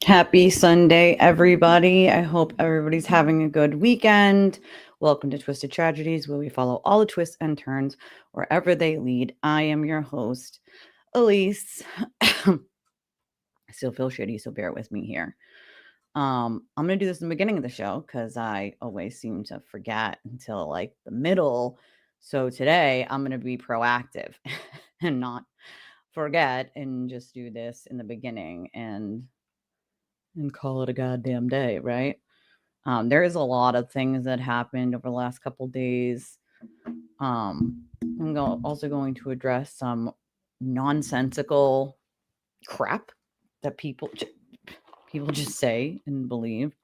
Happy Sunday, everybody. I hope everybody's having a good weekend. Welcome to Twisted Tragedies, where we follow all the twists and turns wherever they lead. I am your host, Elise. I still feel shitty, so bear with me here. I'm going to do this in the beginning of the show because I always seem to forget until like the middle. So today I'm going to be proactive and not forget and just do this in the beginning and call it a goddamn day, right? There is a lot of things that happened over the last couple days. I'm also going to address some nonsensical crap that people just say and believe,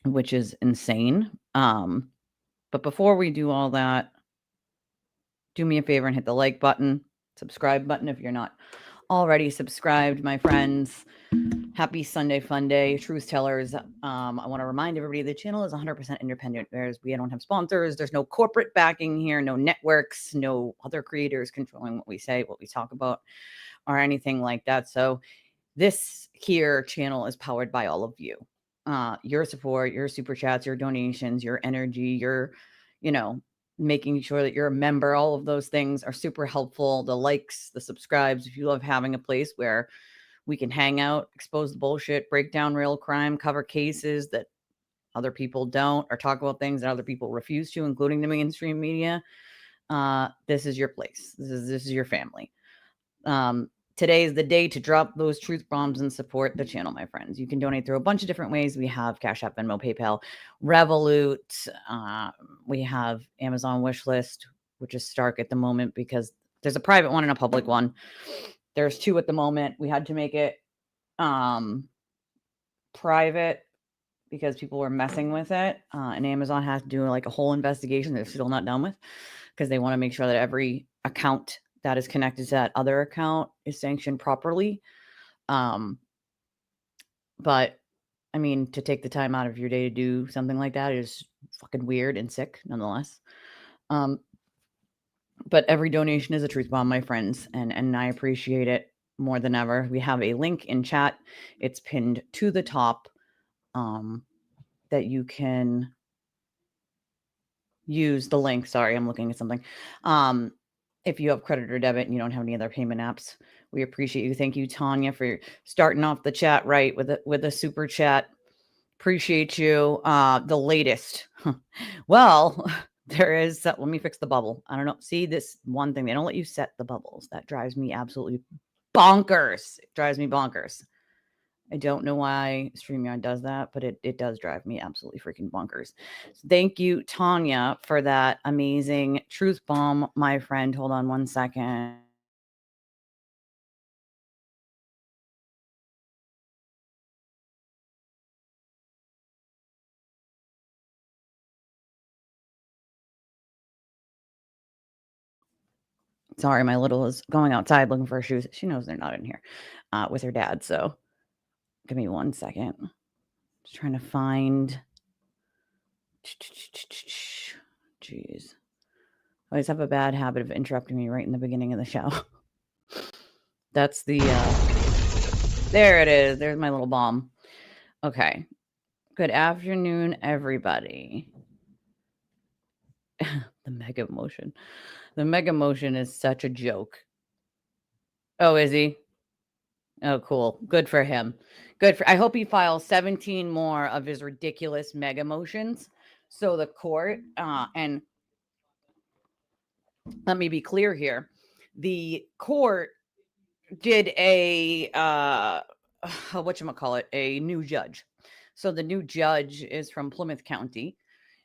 which is insane. But before we do all that, do me a favor and hit the like button, subscribe button if you're not already subscribed, my friends. Happy Sunday Funday, truth tellers. I want to remind everybody the channel is 100% independent. We don't have sponsors. There's no corporate backing here, no networks, no other creators controlling what we say, what we talk about, or anything like that. So this here channel is powered by all of you. Your support, your super chats, your donations, your energy, your, making sure that you're a member, all of those things are super helpful. The likes, the subscribes, if you love having a place where we can hang out, expose the bullshit, break down real crime, cover cases that other people don't, or talk about things that other people refuse to, including the mainstream media. This is your place. This is your family. Today is the day to drop those truth bombs and support the channel, my friends. You can donate through a bunch of different ways. We have CashApp, Venmo, PayPal, Revolut. We have Amazon wishlist, which is stark at the moment because there's a private one and a public one. There's two at the moment. We had to make it private because people were messing with it. And Amazon has to do like a whole investigation they're still not done with because they want to make sure that every account that is connected to that other account is sanctioned properly. But I mean, to take the time out of your day to do something like that is fucking weird and sick nonetheless. But every donation is a truth bomb, my friends, and I appreciate it more than ever. We have a link in chat. It's pinned to the top that you can use the link. Sorry, I'm looking at something. If you have credit or debit and you don't have any other payment apps, we appreciate you. Thank you, Tanya, for starting off the chat right with a super chat. Appreciate you. The latest. Well, there is, let me fix the bubble. I don't know. See this one thing, they don't let you set the bubbles. That drives me absolutely bonkers. It drives me bonkers. I don't know why StreamYard does that, but it does drive me absolutely freaking bonkers. So thank you, Tanya, for that amazing truth bomb, my friend. Hold on one second. Sorry, my little is going outside looking for her shoes. She knows they're not in here with her dad. So give me 1 second. Just trying to find. Jeez. I always have a bad habit of interrupting me right in the beginning of the show. That's the. There it is. There's my little bomb. Okay. Good afternoon, everybody. The mega motion. The mega motion is such a joke. Oh, is he? Oh, cool. Good for him. I hope he files 17 more of his ridiculous mega motions. So the court, and let me be clear here. The court did a, whatchamacallit, a new judge. So the new judge is from Plymouth County,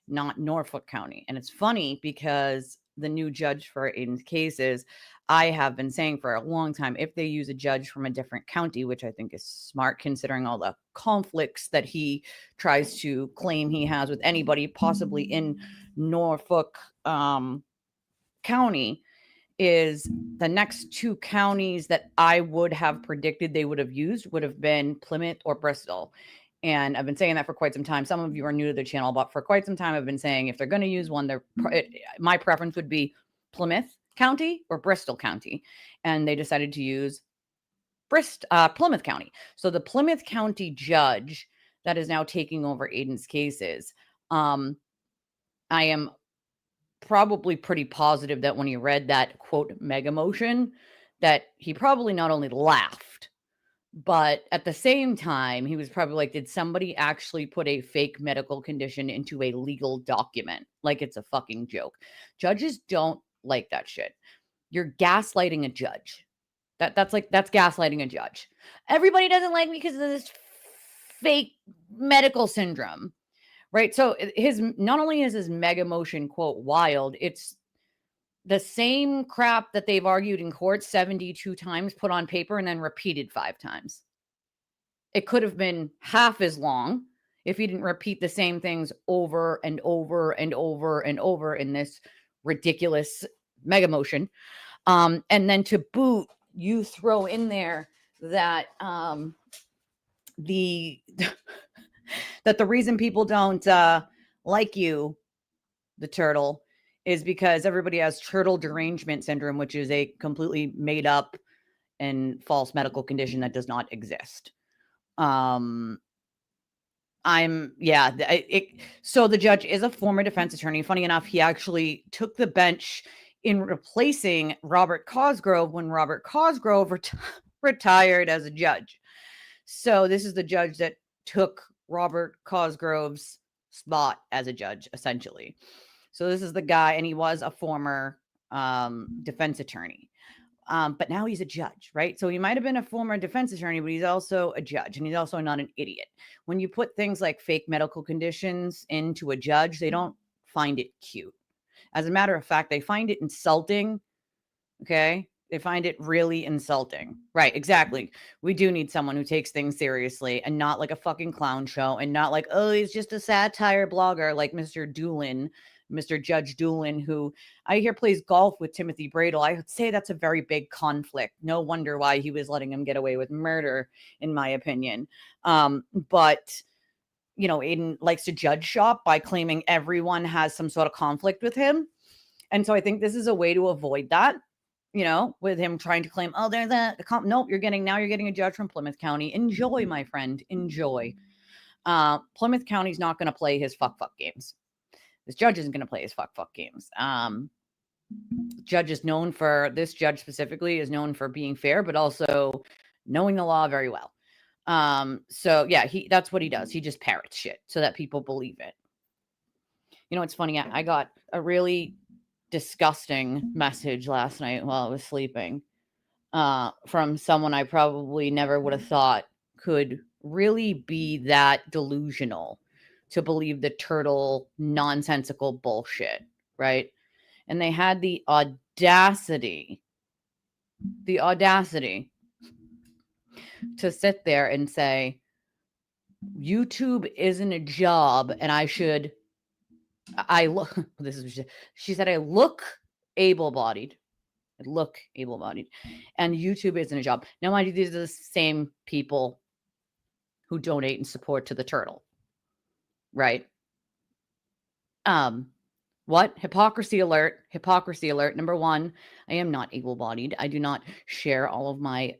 not Norfolk County. And it's funny because the new judge for Aiden's cases, I have been saying for a long time, if they use a judge from a different county, which I think is smart considering all the conflicts that he tries to claim he has with anybody possibly in Norfolk County, is the next two counties that I would have predicted they would have used would have been Plymouth or Bristol. And I've been saying that for quite some time. Some of you are new to the channel, but for quite some time, I've been saying if they're going to use one, my preference would be Plymouth County or Bristol County. And they decided to use Plymouth County. So the Plymouth County judge that is now taking over Aiden's cases, I am probably pretty positive that when he read that quote mega motion, that he probably not only laughed, but at the same time, he was probably like, did somebody actually put a fake medical condition into a legal document? Like it's a fucking joke. Judges don't like that shit. You're gaslighting a judge. That's gaslighting a judge. Everybody doesn't like me because of this fake medical syndrome. Right? So his not only is his mega motion quote wild, it's the same crap that they've argued in court 72 times put on paper and then repeated 5 times. It could have been half as long if he didn't repeat the same things over and over and over and over in this ridiculous mega motion. And then to boot, you throw in there that that the reason people don't like you, the turtle, is because everybody has turtle derangement syndrome, which is a completely made up and false medical condition that does not exist. So the judge is a former defense attorney. Funny enough, he actually took the bench in replacing Robert Cosgrove when Robert Cosgrove retired as a judge. So this is the judge that took Robert Cosgrove's spot as a judge, essentially. So this is the guy, and he was a former defense attorney. But now he's a judge, right? So he might have been a former defense attorney, but he's also a judge, and he's also not an idiot. When you put things like fake medical conditions into a judge, they don't find it cute. As a matter of fact, they find it insulting, okay? They find it really insulting. Right, exactly. We do need someone who takes things seriously and not like a fucking clown show and not like, oh, he's just a satire blogger like Mr. Doolin, Mr. Judge Doolin, who I hear plays golf with Timothy Bradle. I would say that's a very big conflict. No wonder why he was letting him get away with murder, in my opinion. But, you know, Aiden likes to judge shop by claiming everyone has some sort of conflict with him. And so I think this is a way to avoid that. You know, with him trying to claim, oh, there's nope, you're getting a judge from Plymouth County. Enjoy, my friend, enjoy. Plymouth County's not going to play his fuck games. This judge isn't going to play his fuck games. This judge specifically is known for being fair, but also knowing the law very well. So yeah, that's what he does. He just parrots shit so that people believe it. You know, it's funny. I got a really disgusting message last night while I was sleeping from someone I probably never would have thought could really be that delusional to believe the turtle nonsensical bullshit, right? And they had the audacity to sit there and say, YouTube isn't a job and she said, I look able-bodied. And YouTube isn't a job. Now, mind you, these are the same people who donate and support to the turtle, right? What? Hypocrisy alert. Number one, I am not able-bodied. I do not share all of my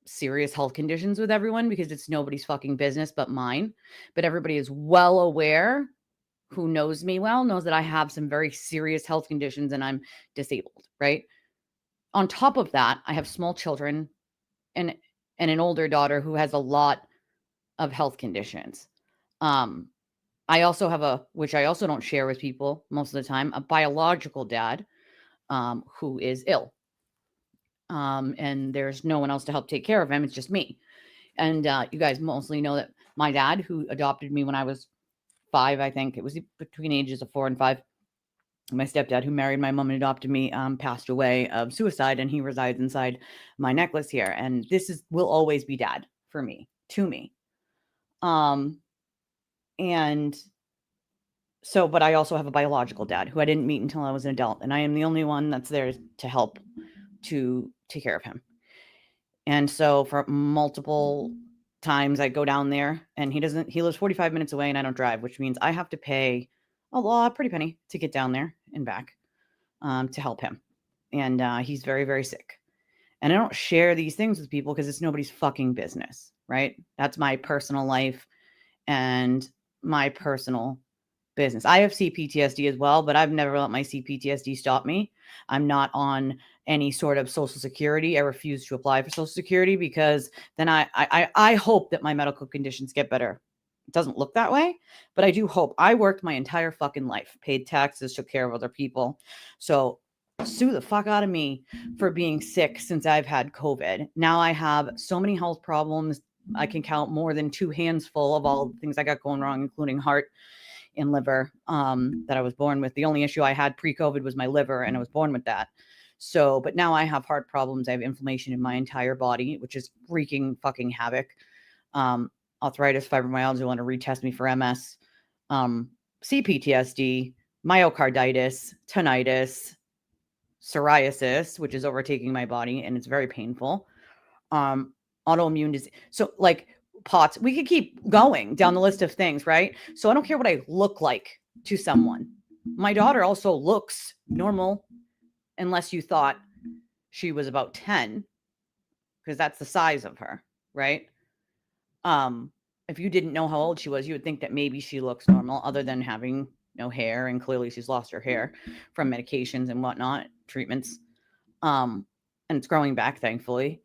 serious health conditions with everyone because it's nobody's fucking business but mine. But everybody is well aware, who knows me well, knows that I have some very serious health conditions and I'm disabled, right? On top of that, I have small children and an older daughter who has a lot of health conditions. I also have which I also don't share with people most of the time, a biological dad who is ill. And there's no one else to help take care of him. It's just me. And you guys mostly know that my dad, who adopted me when I was 5, I think it was between ages of 4 and 5. My stepdad, who married my mom and adopted me, passed away of suicide, and he resides inside my necklace here. And this will always be dad for me, to me. And so, but I also have a biological dad who I didn't meet until I was an adult, and I am the only one that's there to help to take care of him. And so for multiple times I go down there, and he lives 45 minutes away and I don't drive, which means I have to pay a pretty penny to get down there and back to help him. And he's very, very sick. And I don't share these things with people because it's nobody's fucking business, right? That's my personal life and my personal business. I have CPTSD as well, but I've never let my CPTSD stop me. I'm not on any sort of Social Security. I refuse to apply for Social Security because then I hope that my medical conditions get better. It doesn't look that way, but I do hope. I worked my entire fucking life, paid taxes, took care of other people. So sue the fuck out of me for being sick since I've had COVID. Now I have so many health problems. I can count more than 2 hands full of all the things I got going wrong, including heart and liver, that I was born with. The only issue I had pre-COVID was my liver, and I was born with that. So, but now I have heart problems. I have inflammation in my entire body, which is wreaking fucking havoc. Arthritis, fibromyalgia, want to retest me for MS, CPTSD, myocarditis, tinnitus, psoriasis, which is overtaking my body, and it's very painful. Autoimmune disease. So like POTS, we could keep going down the list of things, right? So I don't care what I look like to someone. My daughter also looks normal, unless you thought she was about 10, because that's the size of her, right? If you didn't know how old she was, you would think that maybe she looks normal, other than having no hair, and clearly she's lost her hair from medications and whatnot, treatments. And it's growing back, thankfully.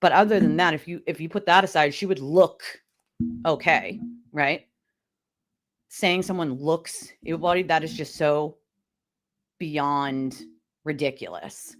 But other than that, if you put that aside, she would look okay, right? Saying someone looks able-bodied, that is just so beyond ridiculous.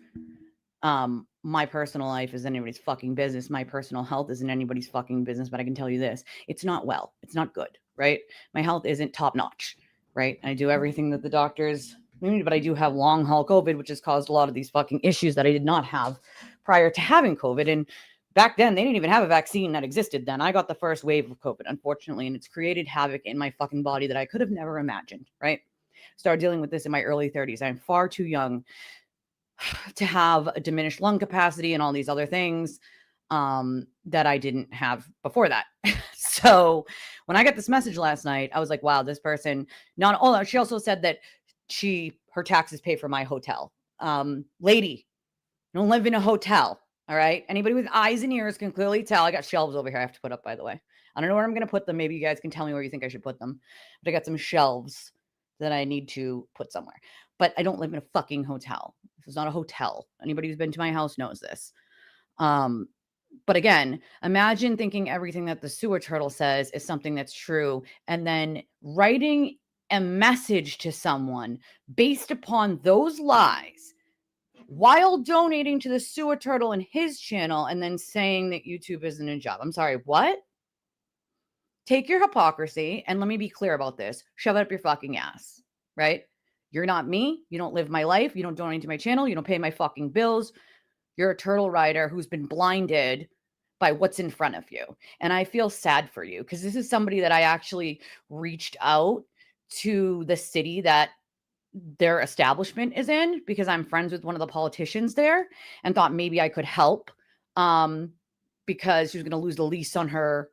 My personal life isn't anybody's fucking business. My personal health isn't anybody's fucking business, but I can tell you this, it's not well. It's not good, right? My health isn't top notch, right? I do everything that the doctors need, but I do have long haul COVID, which has caused a lot of these fucking issues that I did not have prior to having COVID. And back then, they didn't even have a vaccine that existed then. I got the first wave of COVID, unfortunately, and it's created havoc in my fucking body that I could have never imagined, right? Started dealing with this in my early 30s. I'm far too young to have a diminished lung capacity and all these other things that I didn't have before that. So when I got this message last night, I was like, wow, this person, she also said that her taxes pay for my hotel. Lady, don't live in a hotel. All right. Anybody with eyes and ears can clearly tell. I got shelves over here I have to put up, by the way. I don't know where I'm going to put them. Maybe you guys can tell me where you think I should put them. But I got some shelves that I need to put somewhere. But I don't live in a fucking hotel. This is not a hotel. Anybody who's been to my house knows this. But again, imagine thinking everything that the sewer turtle says is something that's true, and then writing a message to someone based upon those lies while donating to the sewer turtle and his channel, and then saying that YouTube isn't a job. I'm sorry, what? Take your hypocrisy, and let me be clear about this. Shove it up your fucking ass, right? You're not me. You don't live my life. You don't donate to my channel. You don't pay my fucking bills. You're a turtle rider who's been blinded by what's in front of you. And I feel sad for you, because this is somebody that I actually reached out to the city that their establishment is in, because I'm friends with one of the politicians there, and thought maybe I could help, because she was going to lose the lease on her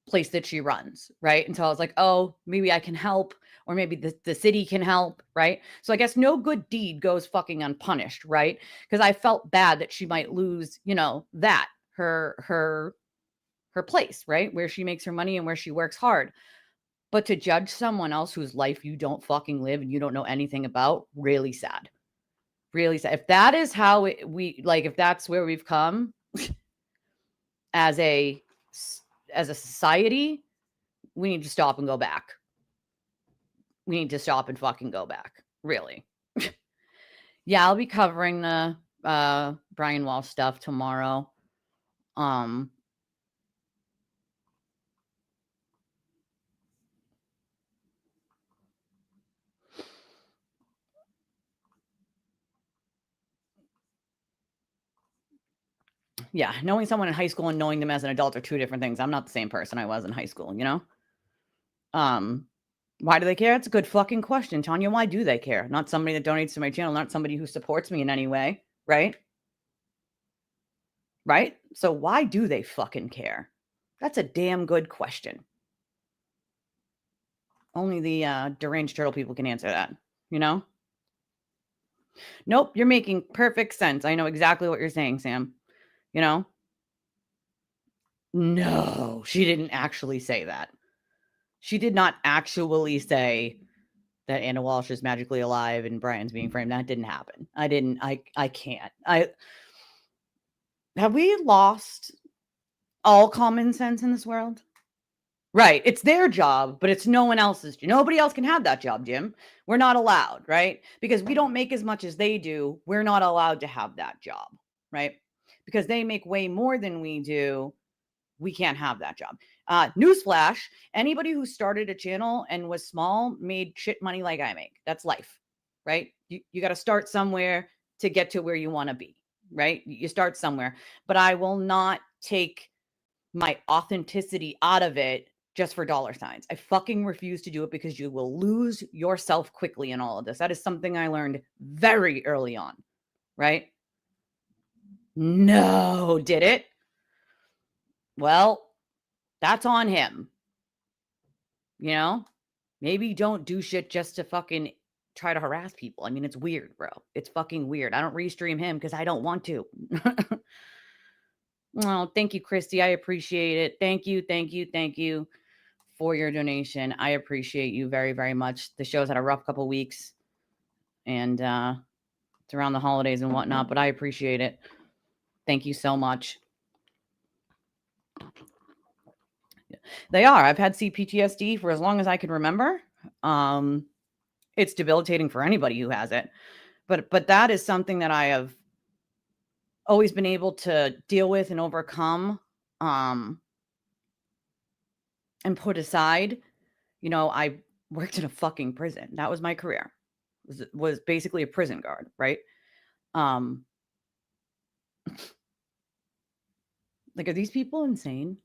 place that she runs, right? And so I was like, oh, maybe I can help, or maybe the city can help, right? So I guess no good deed goes fucking unpunished, right? Because I felt bad that she might lose, that her place, right, where she makes her money and where she works hard. But to judge someone else whose life you don't fucking live and you don't know anything about, really sad. Really sad. If that is how if that's where we've come as a society, we need to stop and go back. We need to stop and fucking go back. Really. Yeah, I'll be covering the Brian Walsh stuff tomorrow. Yeah, knowing someone in high school and knowing them as an adult are two different things. I'm not the same person I was in high school, Why do they care? It's a good fucking question, Tanya. Why do they care? Not somebody that donates to my channel, not somebody who supports me in any way, right? Right? So why do they fucking care? That's a damn good question. Only the deranged turtle people can answer that, Nope, you're making perfect sense. I know exactly what you're saying, Sam. You know? No, she didn't actually say that. She did not actually say that Anna Walsh is magically alive and Brian's being framed. That didn't happen. I can't. Have we lost all common sense in this world? Right. It's their job, but it's no one else's. Nobody else can have that job, Jim. We're not allowed, right? Because we don't make as much as they do. We're not allowed to have that job, right? Because they make way more than we do. We can't have that job. Newsflash, anybody who started a channel and was small made shit money like I make. That's life, right? You got to start somewhere to get to where you want to be, right? You start somewhere. But I will not take my authenticity out of it just for dollar signs. I fucking refuse to do it because you will lose yourself quickly in all of this. That is something I learned very early on, right? No, did it? Well, that's on him. You know, maybe don't do shit just to fucking try to harass people. I mean, it's weird, bro. It's fucking weird. I don't restream him because I don't want to. Well, thank you, Christy. I appreciate it. Thank you for your donation. I appreciate you very, very much. The show's had a rough couple weeks and it's around the holidays and whatnot, but I appreciate it. Thank you so much. They are. I've had CPTSD for as long as I can remember. It's debilitating for anybody who has it. But that is something that I have always been able to deal with and overcome and put aside. You know, I worked in a fucking prison. That was my career. Was basically a prison guard, right? Like, are these people insane?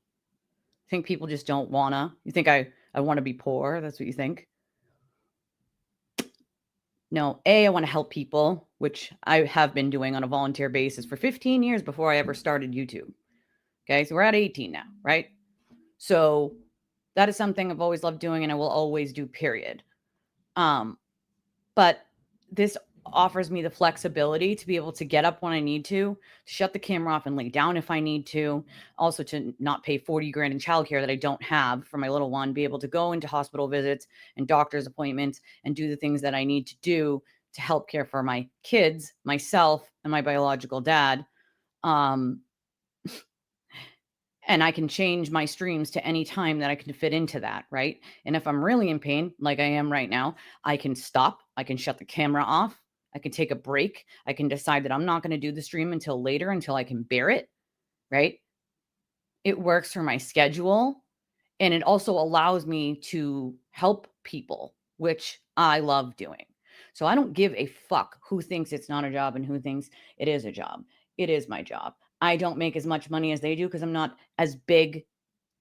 Think people just don't wanna? You think I want to be poor? That's what you think? No, I want to help people, which I have been doing on a volunteer basis for 15 years before I ever started YouTube. Okay, so we're at 18 now, right? So that is something I've always loved doing and I will always do, period. But this offers me the flexibility to be able to get up when I need to shut the camera off and lay down if I need to. Also to not pay 40 grand in childcare that I don't have for my little one, be able to go into hospital visits and doctor's appointments and do the things that I need to do to help care for my kids, myself, and my biological dad. And I can change my streams to any time that I can fit into that, right? And if I'm really in pain, like I am right now, I can stop. I can shut the camera off. I can take a break. I can decide that I'm not going to do the stream until later, until I can bear it, right? It works for my schedule. And it also allows me to help people, which I love doing. So I don't give a fuck who thinks it's not a job and who thinks it is a job. It is my job. I don't make as much money as they do because I'm not as big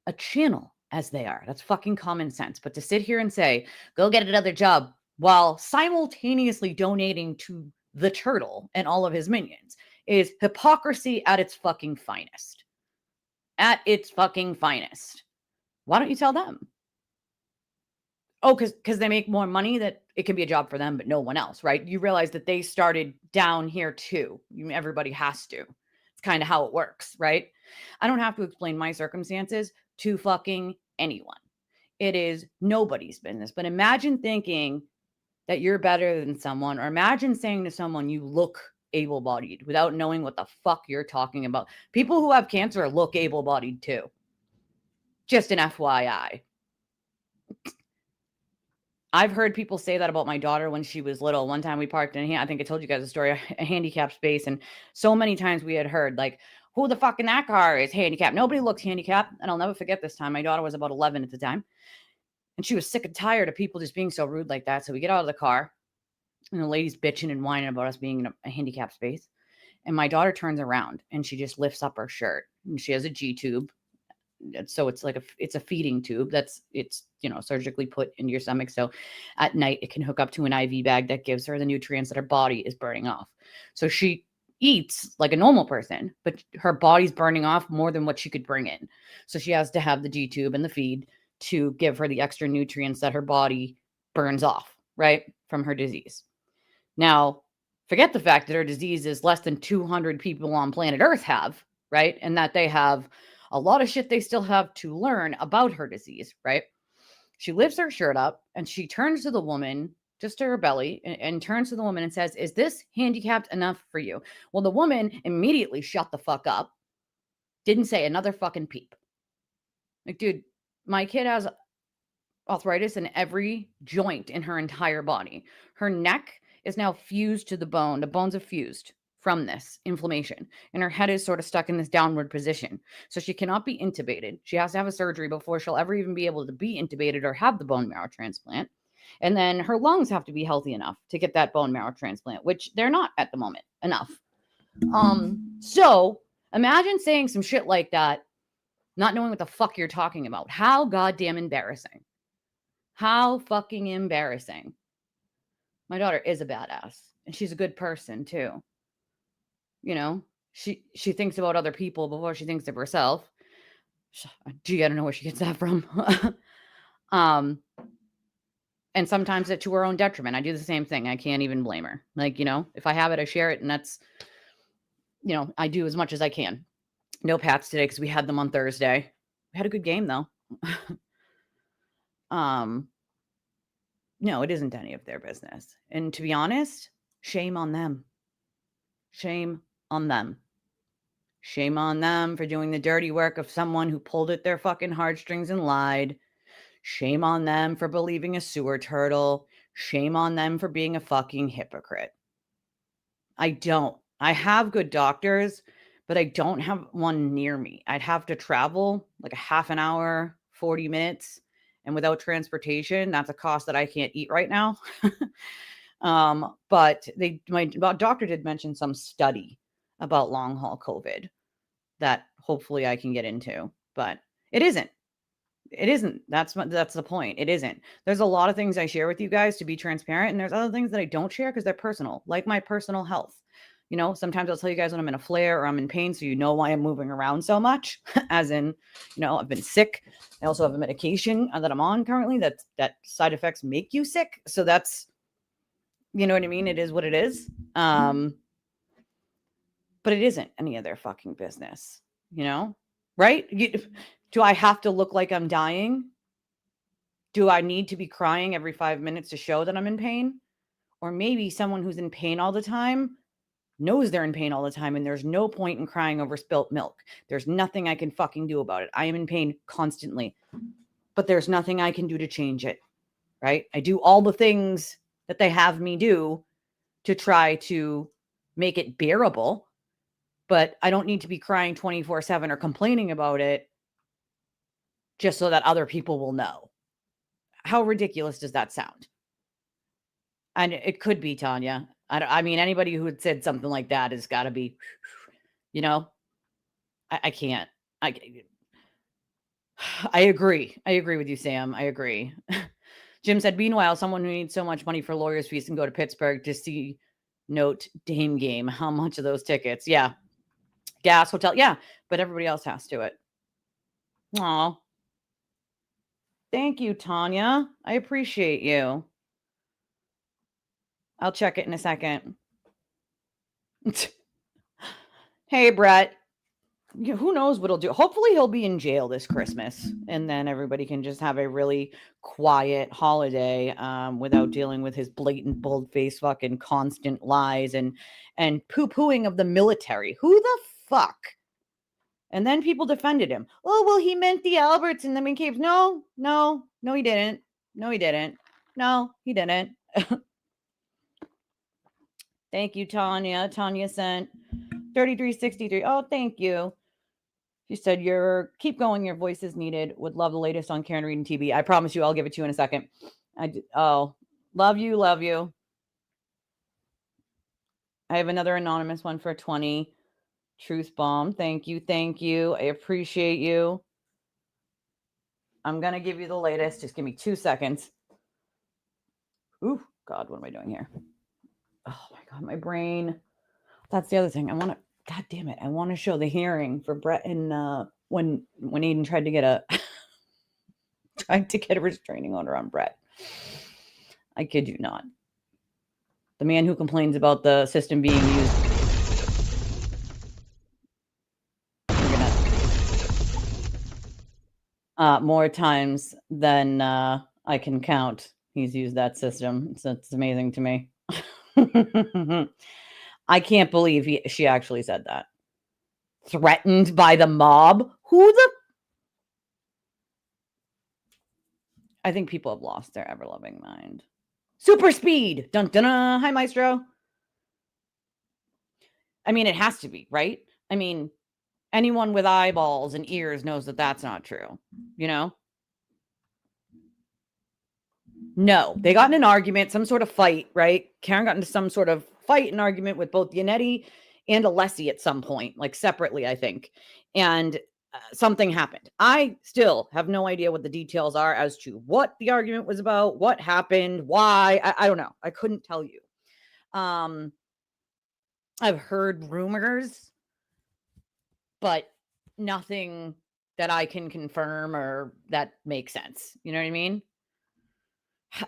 a channel as they are. That's fucking common sense. But to sit here and say, go get another job while simultaneously donating to the turtle and all of his minions is hypocrisy at its fucking finest. At its fucking finest. Why don't you tell them? Oh, because they make more money, that it can be a job for them, but no one else, right? You realize that they started down here too. Everybody has to. It's kind of how it works, right? I don't have to explain my circumstances to fucking anyone. It is nobody's business. But imagine thinking that you're better than someone, or imagine saying to someone you look able-bodied without knowing what the fuck you're talking about. People who have cancer look able-bodied too. Just an FYI. I've heard people say that about my daughter when she was little. One time we parked in, I think I told you guys a story, a handicapped space. And so many times we had heard like, who the fuck in that car is handicapped? Nobody looks handicapped. And I'll never forget this time. My daughter was about 11 at the time. And she was sick and tired of people just being so rude like that. So we get out of the car and the lady's bitching and whining about us being in a handicapped space. And my daughter turns around and she just lifts up her shirt. And she has a G tube. So it's like it's a feeding tube it's surgically put into your stomach. So at night it can hook up to an IV bag that gives her the nutrients that her body is burning off. So she eats like a normal person, but her body's burning off more than what she could bring in. So she has to have the G tube and the feed to give her the extra nutrients that her body burns off, right, from her disease. Now, Forget the fact that her disease is less than 200 people on planet Earth have, right? And that they have a lot of shit they still have to learn about her disease, right? She lifts her shirt up and she turns to the woman, just to her belly, and turns to the woman and says, "Is this handicapped enough for you?" Well, the woman immediately shut the fuck up, didn't say another fucking peep. Like, dude, my kid has arthritis in every joint in her entire body. Her neck is now fused to the bone. The bones are fused from this inflammation, and her head is sort of stuck in this downward position. So she cannot be intubated. She has to have a surgery before she'll ever even be able to be intubated or have the bone marrow transplant. And then her lungs have to be healthy enough to get that bone marrow transplant, which they're not at the moment enough. So imagine saying some shit like that, not knowing what the fuck you're talking about. How goddamn embarrassing. How fucking embarrassing. My daughter is a badass, and she's a good person too. You know, she thinks about other people before she thinks of herself. Gee, I don't know where she gets that from. And sometimes it to her own detriment. I do the same thing. I can't even blame her. Like, if I have it, I share it, and that's, I do as much as I can. No Pats today because we had them on Thursday. We had a good game though. No, it isn't any of their business. And to be honest, shame on them. Shame on them. Shame on them for doing the dirty work of someone who pulled at their fucking heartstrings and lied. Shame on them for believing a sewer turtle. Shame on them for being a fucking hypocrite. I have good doctors, but I don't have one near me. I'd have to travel like a half an hour, 40 minutes. And without transportation, that's a cost that I can't eat right now. But my doctor did mention some study about long haul COVID that hopefully I can get into, but it isn't. It isn't. That's the point. It isn't. There's a lot of things I share with you guys to be transparent, and there's other things that I don't share because they're personal, like my personal health. Sometimes I'll tell you guys when I'm in a flare or I'm in pain, so you know why I'm moving around so much. As in, I've been sick. I also have a medication that I'm on currently that side effects make you sick. So that's, you know what I mean? It is what it is. But it isn't any of their fucking business, right? Do I have to look like I'm dying? Do I need to be crying every 5 minutes to show that I'm in pain? Or maybe someone who's in pain all the time knows they're in pain all the time, and there's no point in crying over spilt milk. There's nothing I can fucking do about it. I am in pain constantly, but there's nothing I can do to change it, right? I do all the things that they have me do to try to make it bearable, but I don't need to be crying 24/7 or complaining about it just so that other people will know. How ridiculous does that sound? And it could be, Tanya. I mean, anybody who had said something like that has got to be, I can't. I agree. I agree with you, Sam. I agree. Jim said, meanwhile, someone who needs so much money for lawyers' fees can go to Pittsburgh to see note Dame game. How much of those tickets? Yeah. Gas, hotel. Yeah. But everybody else has to it. Aw. Thank you, Tanya. I appreciate you. I'll check it in a second. Hey, Brett. Who knows what he'll do? Hopefully he'll be in jail this Christmas, and then everybody can just have a really quiet holiday without dealing with his blatant, bold-faced fucking constant lies and poo-pooing of the military. Who the fuck? And then people defended him. Oh, well, he meant the Alberts and the McCabe's. No, he didn't. No, he didn't. No, he didn't. Thank you, Tanya. Tanya sent 3363. Oh, thank you. She said, keep going. Your voice is needed. Would love the latest on Karen Reed and TV. I promise you, I'll give it to you in a second. Love you. Love you. I have another anonymous one for 20. Truth bomb. Thank you. Thank you. I appreciate you. I'm going to give you the latest. Just give me 2 seconds. Ooh, God, what am I doing here? Oh my God, my brain. That's the other thing. God damn it. I want to show the hearing for Brett and when Aiden tried to get a restraining order on Brett. I kid you not. The man who complains about the system being used. More times than I can count. He's used that system. So it's amazing to me. I can't believe she actually said that. Threatened by the mob? I think people have lost their ever-loving mind. Super speed! Dun dun dun! Hi, Maestro. I mean, it has to be, right? I mean, anyone with eyeballs and ears knows that that's not true, you know? No, they got in an argument, some sort of fight, right? Karen got into some sort of fight and argument with both Yannetti and Alessi at some point, like separately, I think. And something happened. I still have no idea what the details are as to what the argument was about, what happened, why. I don't know. I couldn't tell you. I've heard rumors, but nothing that I can confirm or that makes sense. You know what I mean?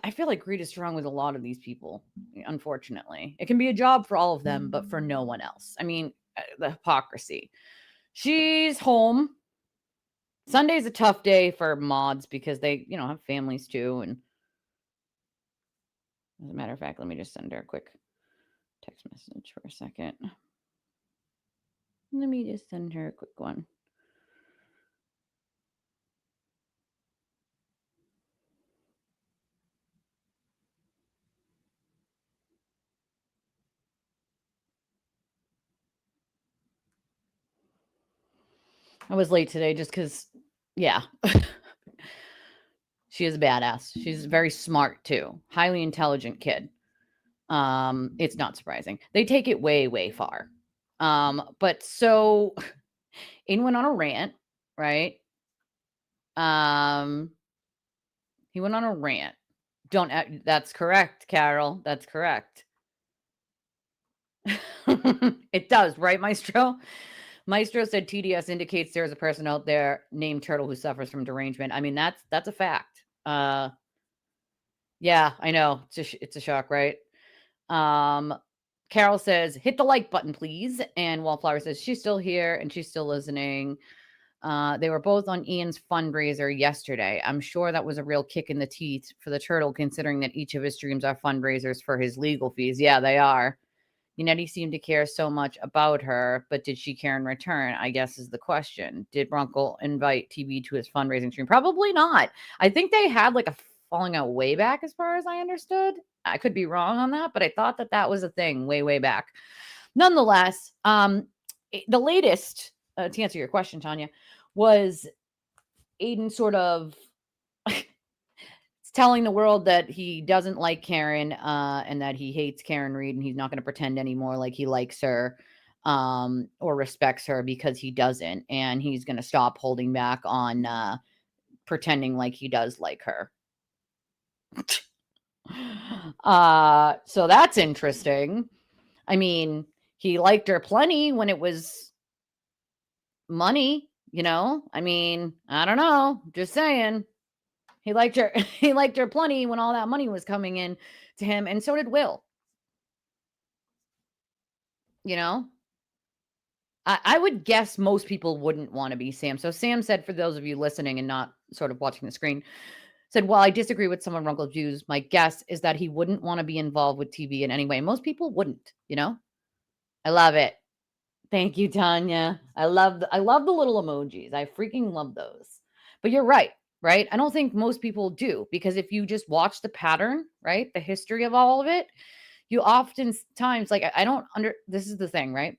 I feel like greed is strong with a lot of these people, unfortunately. It can be a job for all of them, but for no one else. I mean, the hypocrisy. She's home. Sunday's a tough day for mods because they, have families too. And as a matter of fact, let me just send her a quick text message for a second. Let me just send her a quick one. I was late today just because, yeah. She is a badass. She's very smart too. Highly intelligent kid. It's not surprising. They take it way, way far. But so Aiden went on a rant, right? He went on a rant. That's correct, Carol. That's correct. It does, right, Maestro? Maestro said TDS indicates there is a person out there named Turtle who suffers from derangement. I mean, that's a fact. Yeah, I know. It's a shock, right? Carol says, hit the like button, please. And Wallflower says, she's still here and she's still listening. They were both on Ian's fundraiser yesterday. I'm sure that was a real kick in the teeth for the turtle, considering that each of his streams are fundraisers for his legal fees. Yeah, they are. Yannetti seemed to care so much about her, but did she care in return? I guess is the question. Did Runkle invite TB to his fundraising stream? Probably not. I think they had like a falling out way back, as far as I understood. I could be wrong on that, but I thought that was a thing way, way back. Nonetheless, the latest, to answer your question, Tanya, was Aiden sort of telling the world that he doesn't like Karen and that he hates Karen Reed and he's not going to pretend anymore like he likes her or respects her because he doesn't. And he's going to stop holding back on pretending like he does like her. So that's interesting. I mean, he liked her plenty when it was money, I mean, I don't know, just saying. He liked her plenty when all that money was coming in to him, and so did Will. I would guess most people wouldn't want to be Sam. So Sam said, for those of you listening and not sort of watching the screen, said, while I disagree with some of Runkle's views, my guess is that he wouldn't want to be involved with TV in any way. Most people wouldn't, I love it. Thank you, Tanya. I love the little emojis. I freaking love those. But you're right? I don't think most people do, because if you just watch the pattern, right, the history of all of it, you oftentimes, like, this is the thing, right?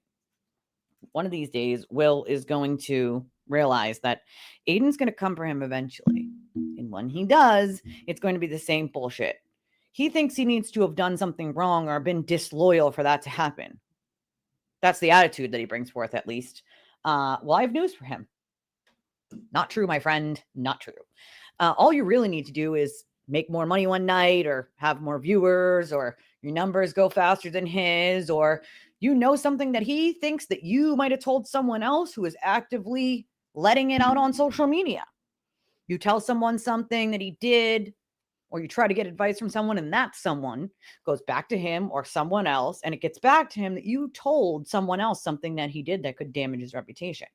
One of these days, Will is going to realize that Aiden's going to come for him eventually. And when he does, it's going to be the same bullshit. He thinks he needs to have done something wrong or been disloyal for that to happen. That's the attitude that he brings forth, at least. Well, I have news for him. Not true, my friend. Not true. All you really need to do is make more money one night, or have more viewers, or your numbers go faster than his, or something that he thinks that you might have told someone else who is actively letting it out on social media. You tell someone something that he did, or you try to get advice from someone and that someone goes back to him or someone else, and it gets back to him that you told someone else something that he did that could damage his reputation.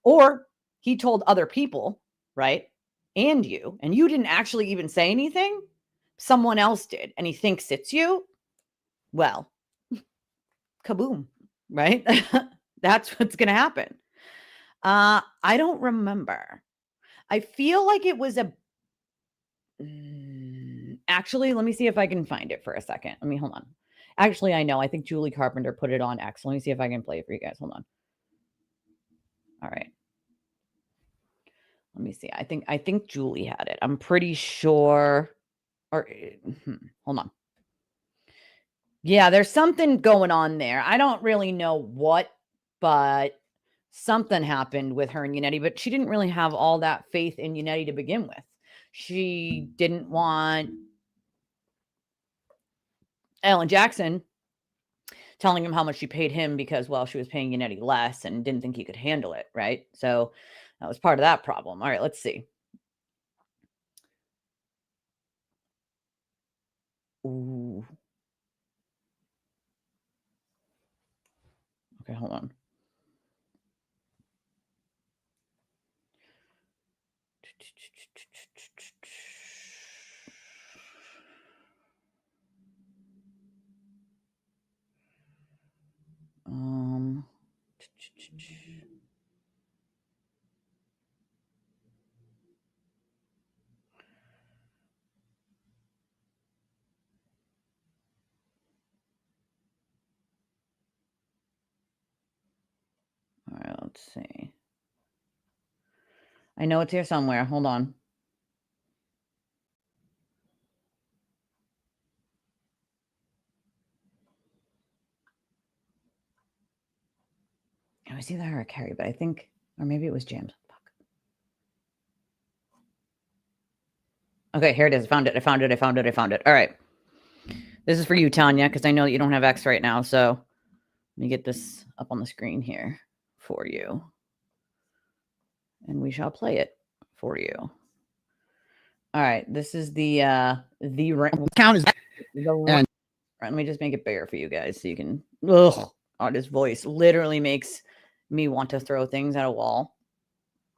Or he told other people, right? And you didn't actually even say anything. Someone else did, and he thinks it's you. Well, kaboom, right? That's what's going to happen. I don't remember. I feel like it was actually, let me see if I can find it for a second. Let me hold on. Actually, I know. I think Julie Carpenter put it on X. Let me see if I can play it for you guys. Hold on. All right. Let me see. I think Julie had it. I'm pretty sure. Or hold on. Yeah, there's something going on there. I don't really know what, but something happened with her and Yannetti, but she didn't really have all that faith in Yannetti to begin with. She didn't want Alan Jackson telling him how much she paid him because, well, she was paying Yannetti less and didn't think he could handle it, right? So that was part of that problem. All right, let's see. Ooh. Okay, hold on. All right, let's see. I know it's here somewhere. Hold on. It was either her or Carrie, but I think, or maybe it was James. Fuck. Okay, here it is. I found it. All right. This is for you, Tanya, because I know that you don't have X right now. So let me get this up on the screen here for you. And we shall play it for you. All right. This is the count is and let me just make it bigger for you guys so you can. Ugh, on his voice literally makes me want to throw things at a wall.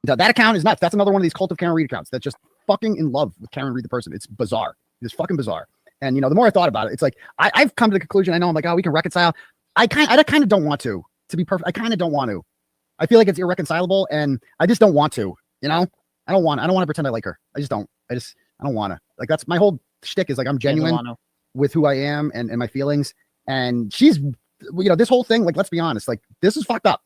That account is nuts. That's another one of these cult of Karen Reed accounts that's just fucking in love with Karen Reed the person. It's bizarre. It's fucking bizarre. And the more I thought about it, it's like I've come to the conclusion. I know I'm like, oh, we can reconcile. I kind of don't want to be perfect. I kind of don't want to. I feel like it's irreconcilable, and I just don't want to. I don't want to pretend I like her. I don't want to. Like, that's my whole shtick, is like, I'm genuine with who I am and my feelings. And she's, this whole thing, like, let's be honest, like, this is fucked up.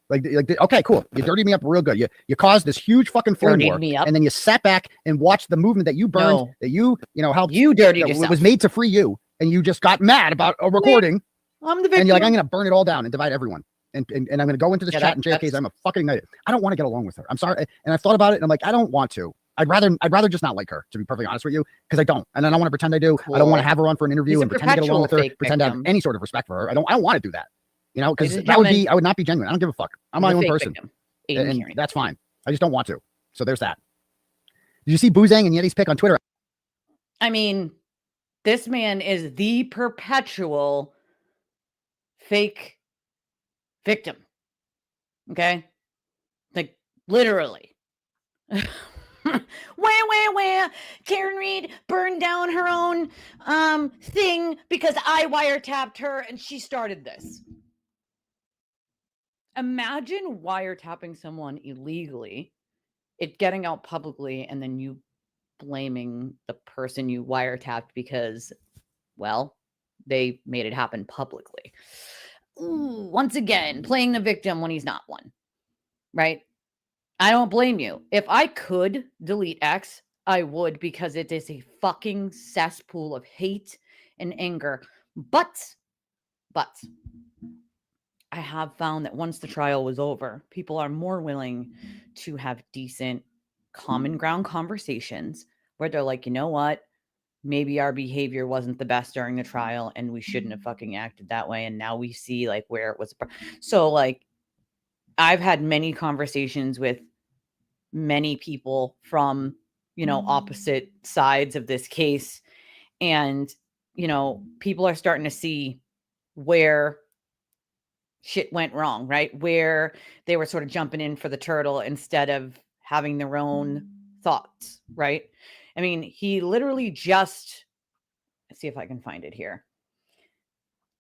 Like, okay, cool. You dirtied me up real good. You caused this huge fucking flame war, and then you sat back and watched the movement that you burned, that you helped. You dirtied yourself. It was made to free you, and you just got mad about a recording. I'm the victim. And you're like, I'm going to burn it all down and divide everyone. And I'm going to go into this chat and JFK's. I'm a fucking idiot. I don't want to get along with her. I'm sorry. And I've thought about it, and I'm like, I don't want to. I'd rather just not like her, to be perfectly honest with you, because I don't. And I don't want to pretend I do. Cool. I don't want to have her on for an interview and pretend to get along with her, pretend to have any sort of respect for her. I don't want to do that. Because I would not be genuine. I don't give a fuck. I'm my own person. And that's fine. I just don't want to. So there's that. Did you see Boozang and Yeti's pic on Twitter? I mean, this man is the perpetual fake victim. Okay? Like, literally. Where Karen Reed burned down her own thing because I wiretapped her and she started this. Imagine wiretapping someone illegally, it getting out publicly, and then you blaming the person you wiretapped because, well, they made it happen publicly. Ooh, once again, playing the victim when he's not one, right? I don't blame you. If I could delete X, I would, because it is a fucking cesspool of hate and anger. But I have found that once the trial was over, people are more willing to have decent, common ground conversations where they're like, you know what? Maybe our behavior wasn't the best during the trial and we shouldn't have fucking acted that way. And now we see like where it was. So like, I've had many conversations with many people from opposite sides of this case. And, people are starting to see where shit went wrong, right? Where they were sort of jumping in for the turtle instead of having their own thoughts, right? I mean, he literally let's see if I can find it here.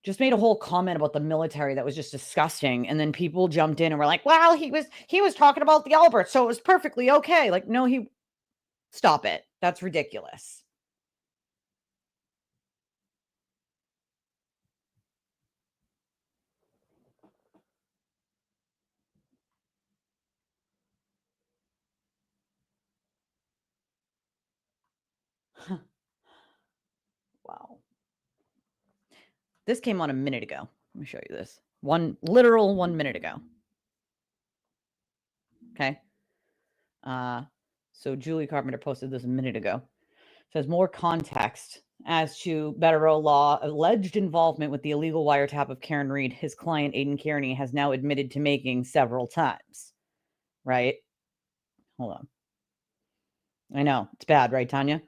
Just made a whole comment about the military that was just disgusting. And then people jumped in and were like, well, he was talking about the Albert, so it was perfectly okay. Like, no, stop it. That's ridiculous. Wow. This came on a minute ago. Let me show you this. 1 minute ago. Okay. So Julie Carpenter posted this a minute ago. It says more context as to Better Law alleged involvement with the illegal wiretap of Karen Reed. His client, Aidan Kearney, has now admitted to making several times. Right? Hold on. I know. It's bad, right, Tanya?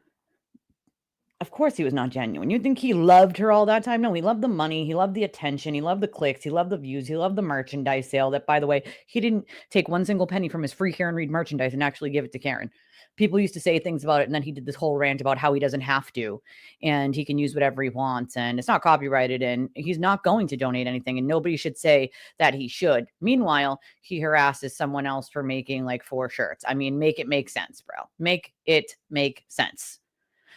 Of course he was not genuine. You think he loved her all that time? No, he loved the money. He loved the attention. He loved the clicks. He loved the views. He loved the merchandise sale that, by the way, he didn't take one single penny from his free Karen Reed merchandise and actually give it to Karen. People used to say things about it, and then he did this whole rant about how he doesn't have to, and he can use whatever he wants, and it's not copyrighted, and he's not going to donate anything, and nobody should say that he should. Meanwhile, he harasses someone else for making like 4 shirts. I mean, make it make sense, bro. Make it make sense.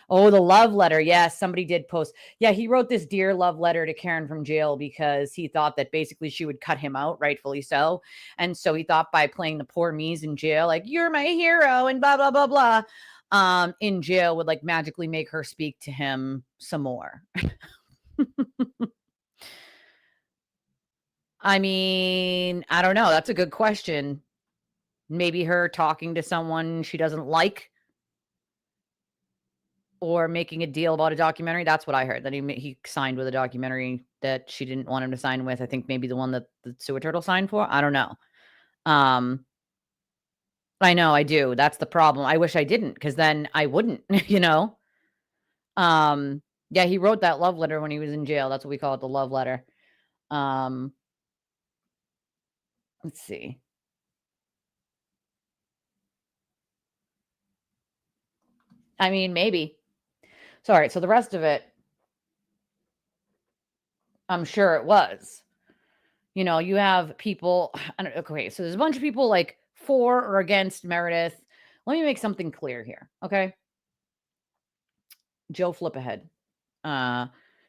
Oh, the love letter. Yes, somebody did post. Yeah, he wrote this dear love letter to Karen from jail because he thought that basically she would cut him out, rightfully so. And so he thought by playing the poor me's in jail, like, you're my hero and blah, blah, blah, blah, in jail would like magically make her speak to him some more. I mean, I don't know. That's a good question. Maybe her talking to someone she doesn't like, or making a deal about a documentary. That's what I heard, that he signed with a documentary that she didn't want him to sign with. I think maybe the one that the Sewer Turtle signed for. I don't know. I know, I do. That's the problem. I wish I didn't, because then I wouldn't, Yeah, he wrote that love letter when he was in jail. That's what we call it, the love letter. Let's see. I mean, maybe. So, all right. So the rest of it, I'm sure it was. You have people. Okay, so there's a bunch of people like for or against Meredith. Let me make something clear here, okay? Joe Flipahead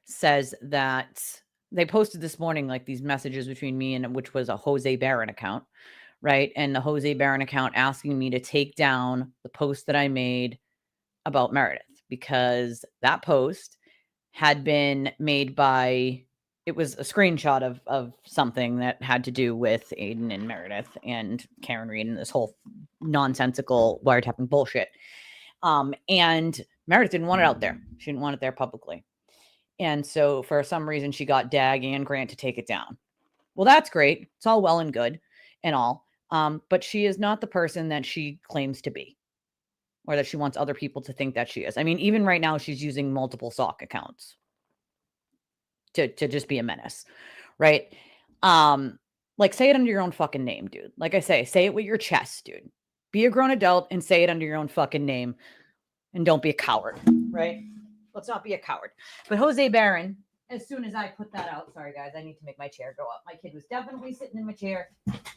says that they posted this morning like these messages between me and which was a Jose Barron account, right? And the Jose Barron account asking me to take down the post that I made about Meredith, because that post had been made by, it was a screenshot of something that had to do with Aidan and Meredith and Karen Reed and this whole nonsensical wiretapping bullshit. And Meredith didn't want it out there. She didn't want it there publicly. And so for some reason, she got Dag and Grant to take it down. Well, that's great. It's all well and good and all. But she is not the person that she claims to be, or that she wants other people to think that she is. I mean, even right now, she's using multiple sock accounts to just be a menace, right? Like, say it under your own fucking name, dude. Like I say it with your chest, dude. Be a grown adult and say it under your own fucking name, and don't be a coward, right? Let's not be a coward. But Jose Barron, as soon as I put that out, sorry guys, I need to make my chair go up. My kid was definitely sitting in my chair.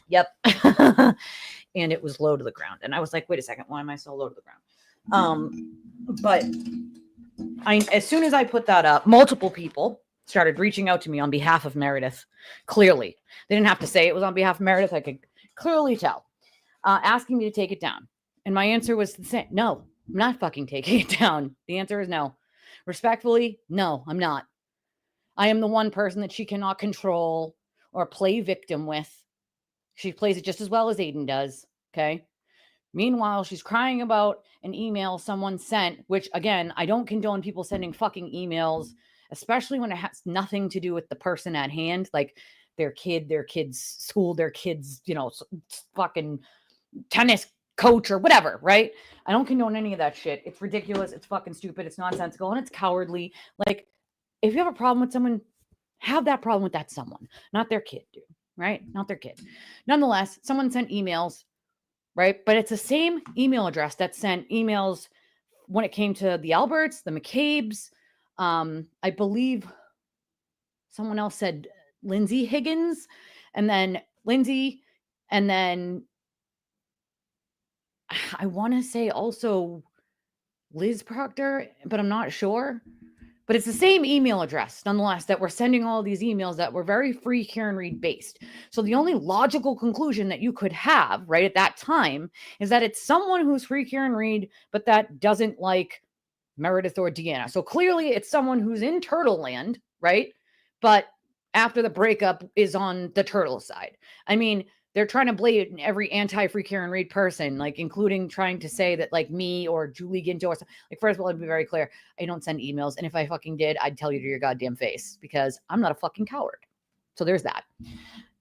Yep. And it was low to the ground. And I was like, wait a second, why am I so low to the ground? But as soon as I put that up, multiple people started reaching out to me on behalf of Meredith. Clearly, they didn't have to say it was on behalf of Meredith. I could clearly tell, asking me to take it down. And my answer was the same. No, I'm not fucking taking it down. The answer is no. Respectfully, no, I'm not. I am the one person that she cannot control or play victim with. She plays it just as well as Aidan does. Okay. Meanwhile, she's crying about an email someone sent, which, again, I don't condone people sending fucking emails, especially when it has nothing to do with the person at hand, like their kid's school, their kids, fucking tennis coach or whatever, right? I don't condone any of that shit. It's ridiculous. It's fucking stupid. It's nonsensical and it's cowardly. Like, if you have a problem with someone, have that problem with that someone, not their kid, dude, right? Not their kid. Nonetheless, someone sent emails, right? But it's the same email address that sent emails when it came to the Alberts, the McCabe's. I believe someone else said Lindsay Higgins, and then Lindsay, and then I want to say also Liz Proctor, but I'm not sure. But it's the same email address, nonetheless, that we're sending all these emails that were very free Karen Reed based. So the only logical conclusion that you could have right at that time is that it's someone who's free Karen Reed, but that doesn't like Meredith or Deanna. So clearly it's someone who's in Turtle Land, right? But after the breakup is on the Turtle side. I mean, they're trying to blame every anti-free Karen Reed person, like including trying to say that like me or Julie Ginto or something. Like, first of all, I'd be very clear. I don't send emails. And if I fucking did, I'd tell you to your goddamn face because I'm not a fucking coward. So there's that.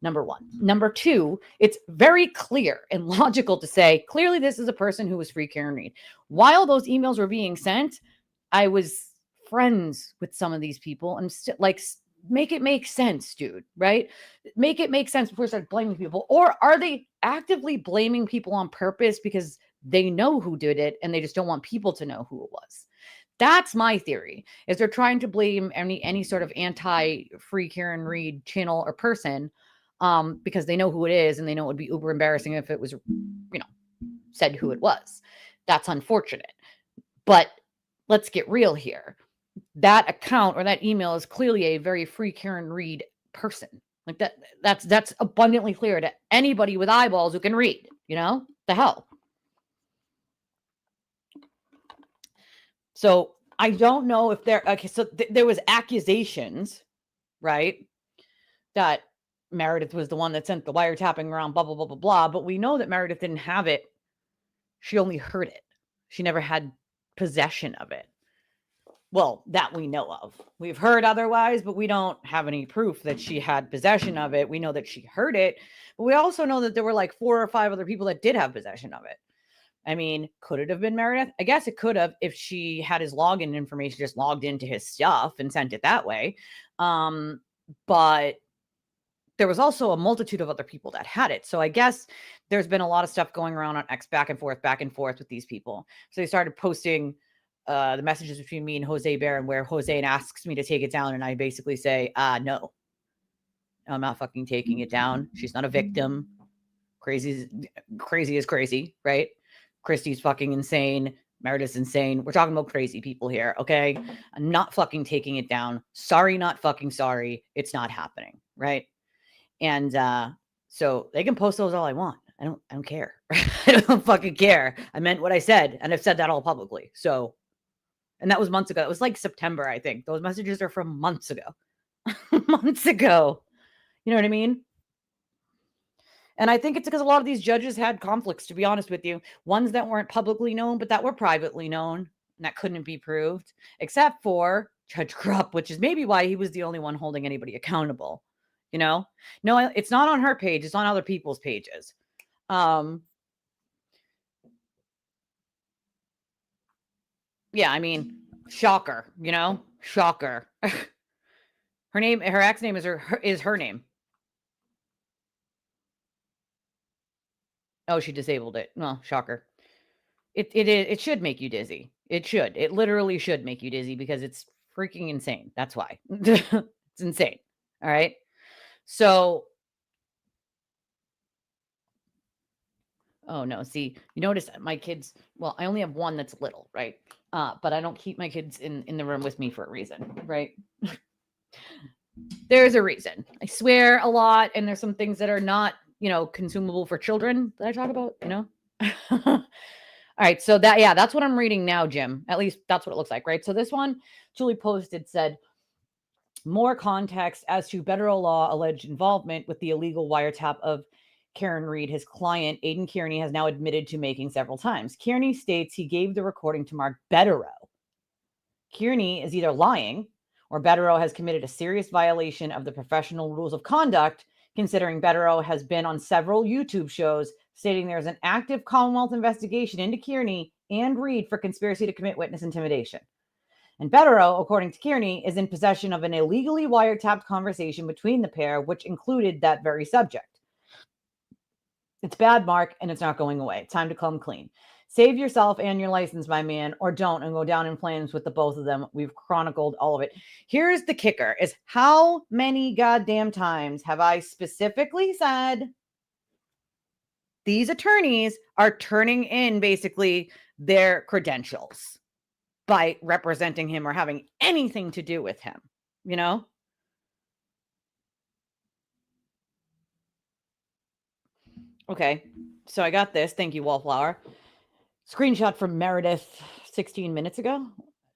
Number one. Number two, it's very clear and logical to say, clearly this is a person who was free Karen Reed. While those emails were being sent, I was friends with some of these people and make it make sense, dude, right? Make it make sense before you start blaming people. Or are they actively blaming people on purpose because they know who did it and they just don't want people to know who it was? That's my theory, is they're trying to blame any sort of anti-free Karen Reed channel or person because they know who it is and they know it would be uber embarrassing if it was, said who it was. That's unfortunate. But let's get real here. That account or that email is clearly a very free Karen Reed person. Like that's abundantly clear to anybody with eyeballs who can read, the hell. So I don't know if there was accusations, right? That Meredith was the one that sent the wiretapping around, blah, blah, blah, blah, blah. But we know that Meredith didn't have it. She only heard it. She never had possession of it. Well, that we know of. We've heard otherwise, but we don't have any proof that she had possession of it. We know that she heard it, but we also know that there were like 4 or 5 other people that did have possession of it. I mean, could it have been Meredith? I guess it could have if she had his login information, just logged into his stuff and sent it that way. But there was also a multitude of other people that had it. So I guess there's been a lot of stuff going around on X back and forth with these people. So they started posting the messages between me and Jose Barron, where Jose asks me to take it down. And I basically say, no, I'm not fucking taking it down. She's not a victim. Crazy is crazy, right? Christy's fucking insane. Meredith's insane. We're talking about crazy people here. Okay. I'm not fucking taking it down. Sorry, not fucking sorry. It's not happening. Right. And, so they can post those all I want. I don't care. I don't fucking care. I meant what I said. And I've said that all publicly. So, and that was months ago. It was like September, I think. Those messages are from months ago. Months ago. You know what I mean? And I think it's because a lot of these judges had conflicts, to be honest with you. Ones that weren't publicly known, but that were privately known. And that couldn't be proved. Except for Judge Krupp, which is maybe why he was the only one holding anybody accountable. No, it's not on her page. It's on other people's pages. Yeah, I mean, shocker, shocker. Her ex name is her name. Oh, she disabled it. Well, shocker. It should make you dizzy. It should. It literally should make you dizzy because it's freaking insane. That's why. It's insane. All right. So, oh no, see, you notice my kids, well, I only have one that's little, right? But I don't keep my kids in the room with me for a reason, right? There's a reason. I swear a lot, and there's some things that are not, consumable for children that I talk about, All right, so that's what I'm reading now, Jim. At least that's what it looks like, right? So this one, Julie posted, said, more context as to federal law alleged involvement with the illegal wiretap of Karen Reed. His client, Aidan Kearney, has now admitted to making several times. Kearney states he gave the recording to Mark Betterow. Kearney is either lying or Betterow has committed a serious violation of the professional rules of conduct, considering Betterow has been on several YouTube shows stating there is an active Commonwealth investigation into Kearney and Reed for conspiracy to commit witness intimidation. And Betterow, according to Kearney, is in possession of an illegally wiretapped conversation between the pair, which included that very subject. It's bad, Mark, and it's not going away. Time to come clean. Save yourself and your license, my man, or don't and go down in flames with the both of them. We've chronicled all of it. Here's the kicker, is how many goddamn times have I specifically said these attorneys are turning in basically their credentials by representing him or having anything to do with him, you know? Okay, so I got this. Thank you, Wallflower. Screenshot from Meredith 16 minutes ago,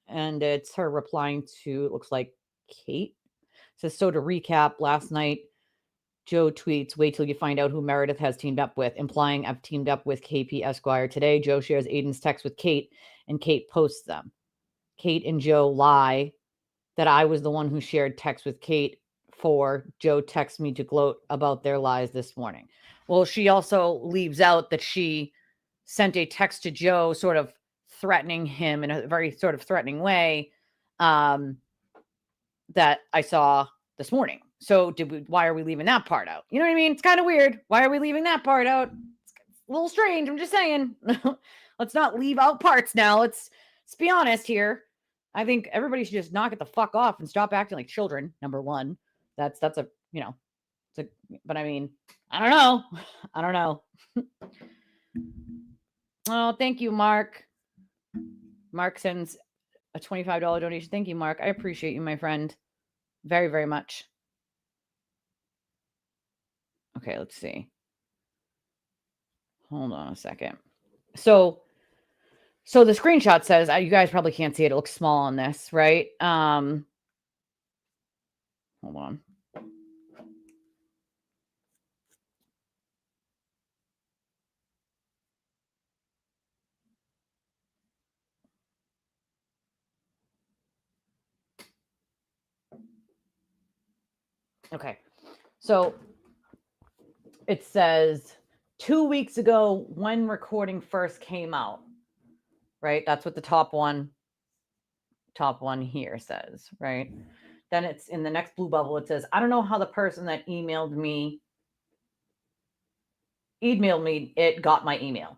and it's her replying to, it looks like, Kate. It says, so to recap, last night, Joe tweets, wait till you find out who Meredith has teamed up with, implying I've teamed up with KP Esquire. Today, Joe shares Aiden's text with Kate, and Kate posts them. Kate and Joe lie that I was the one who shared text with Kate for Joe texts me to gloat about their lies this morning. Well, she also leaves out that she sent a text to Joe sort of threatening him in a very sort of threatening way that I saw this morning. So why are we leaving that part out? You know what I mean? It's kind of weird. Why are we leaving that part out? It's a little strange. I'm just saying. Let's not leave out parts now. Let's be honest here. I think everybody should just knock it the fuck off and stop acting like children. Number one, that's a, you know, but I mean, I don't know. Oh, thank you, Mark. Mark sends a $25 donation. Thank you, Mark. I appreciate you, my friend. Very, very much. Okay, let's see. Hold on a second. So the screenshot says, you guys probably can't see it. It looks small on this, right? Hold on. Okay. So it says 2 weeks ago when recording first came out, right? That's what the top one here says, right? Then it's in the next blue bubble. It says, I don't know how the person that emailed me it got my email.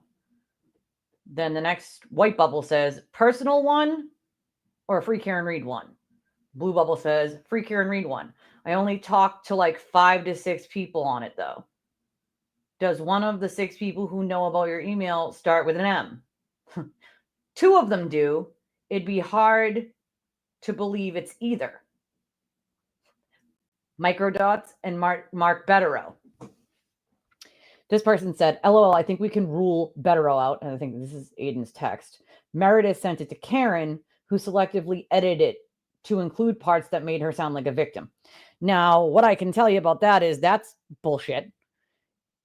Then the next white bubble says personal one or free Karen Reed one. Blue bubble says free Karen Reed one. I only talked to like 5 to 6 people on it though. Does one of the 6 people who know about your email start with an M? 2 of them do. It'd be hard to believe it's either. Microdots and Mark Betterow. This person said, LOL, I think we can rule Betterow out. And I think this is Aiden's text. Meredith sent it to Karen, who selectively edited it to include parts that made her sound like a victim. Now, what I can tell you about that is that's bullshit.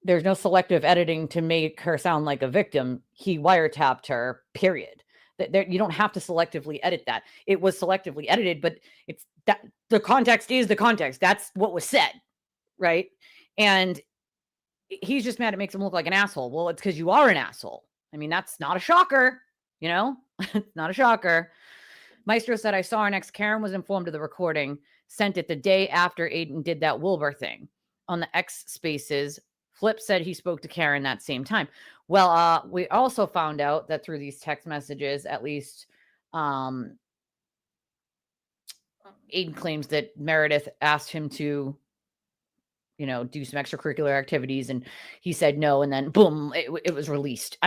There's no selective editing to make her sound like a victim. He wiretapped her, period. You don't have to selectively edit that. It was selectively edited, but it's that the context is the context. That's what was said, right? And he's just mad it makes him look like an asshole. Well, it's because you are an asshole. I mean, that's not a shocker, you know? It's not a shocker. Maestro said, I saw our next Karen was informed of the recording, sent it the day after Aiden did that Wilbur thing. On the X spaces, Flip said he spoke to Karen that same time. Well, we also found out that through these text messages, at least Aiden claims that Meredith asked him to, you know, do some extracurricular activities, and he said no, and then boom, it was released.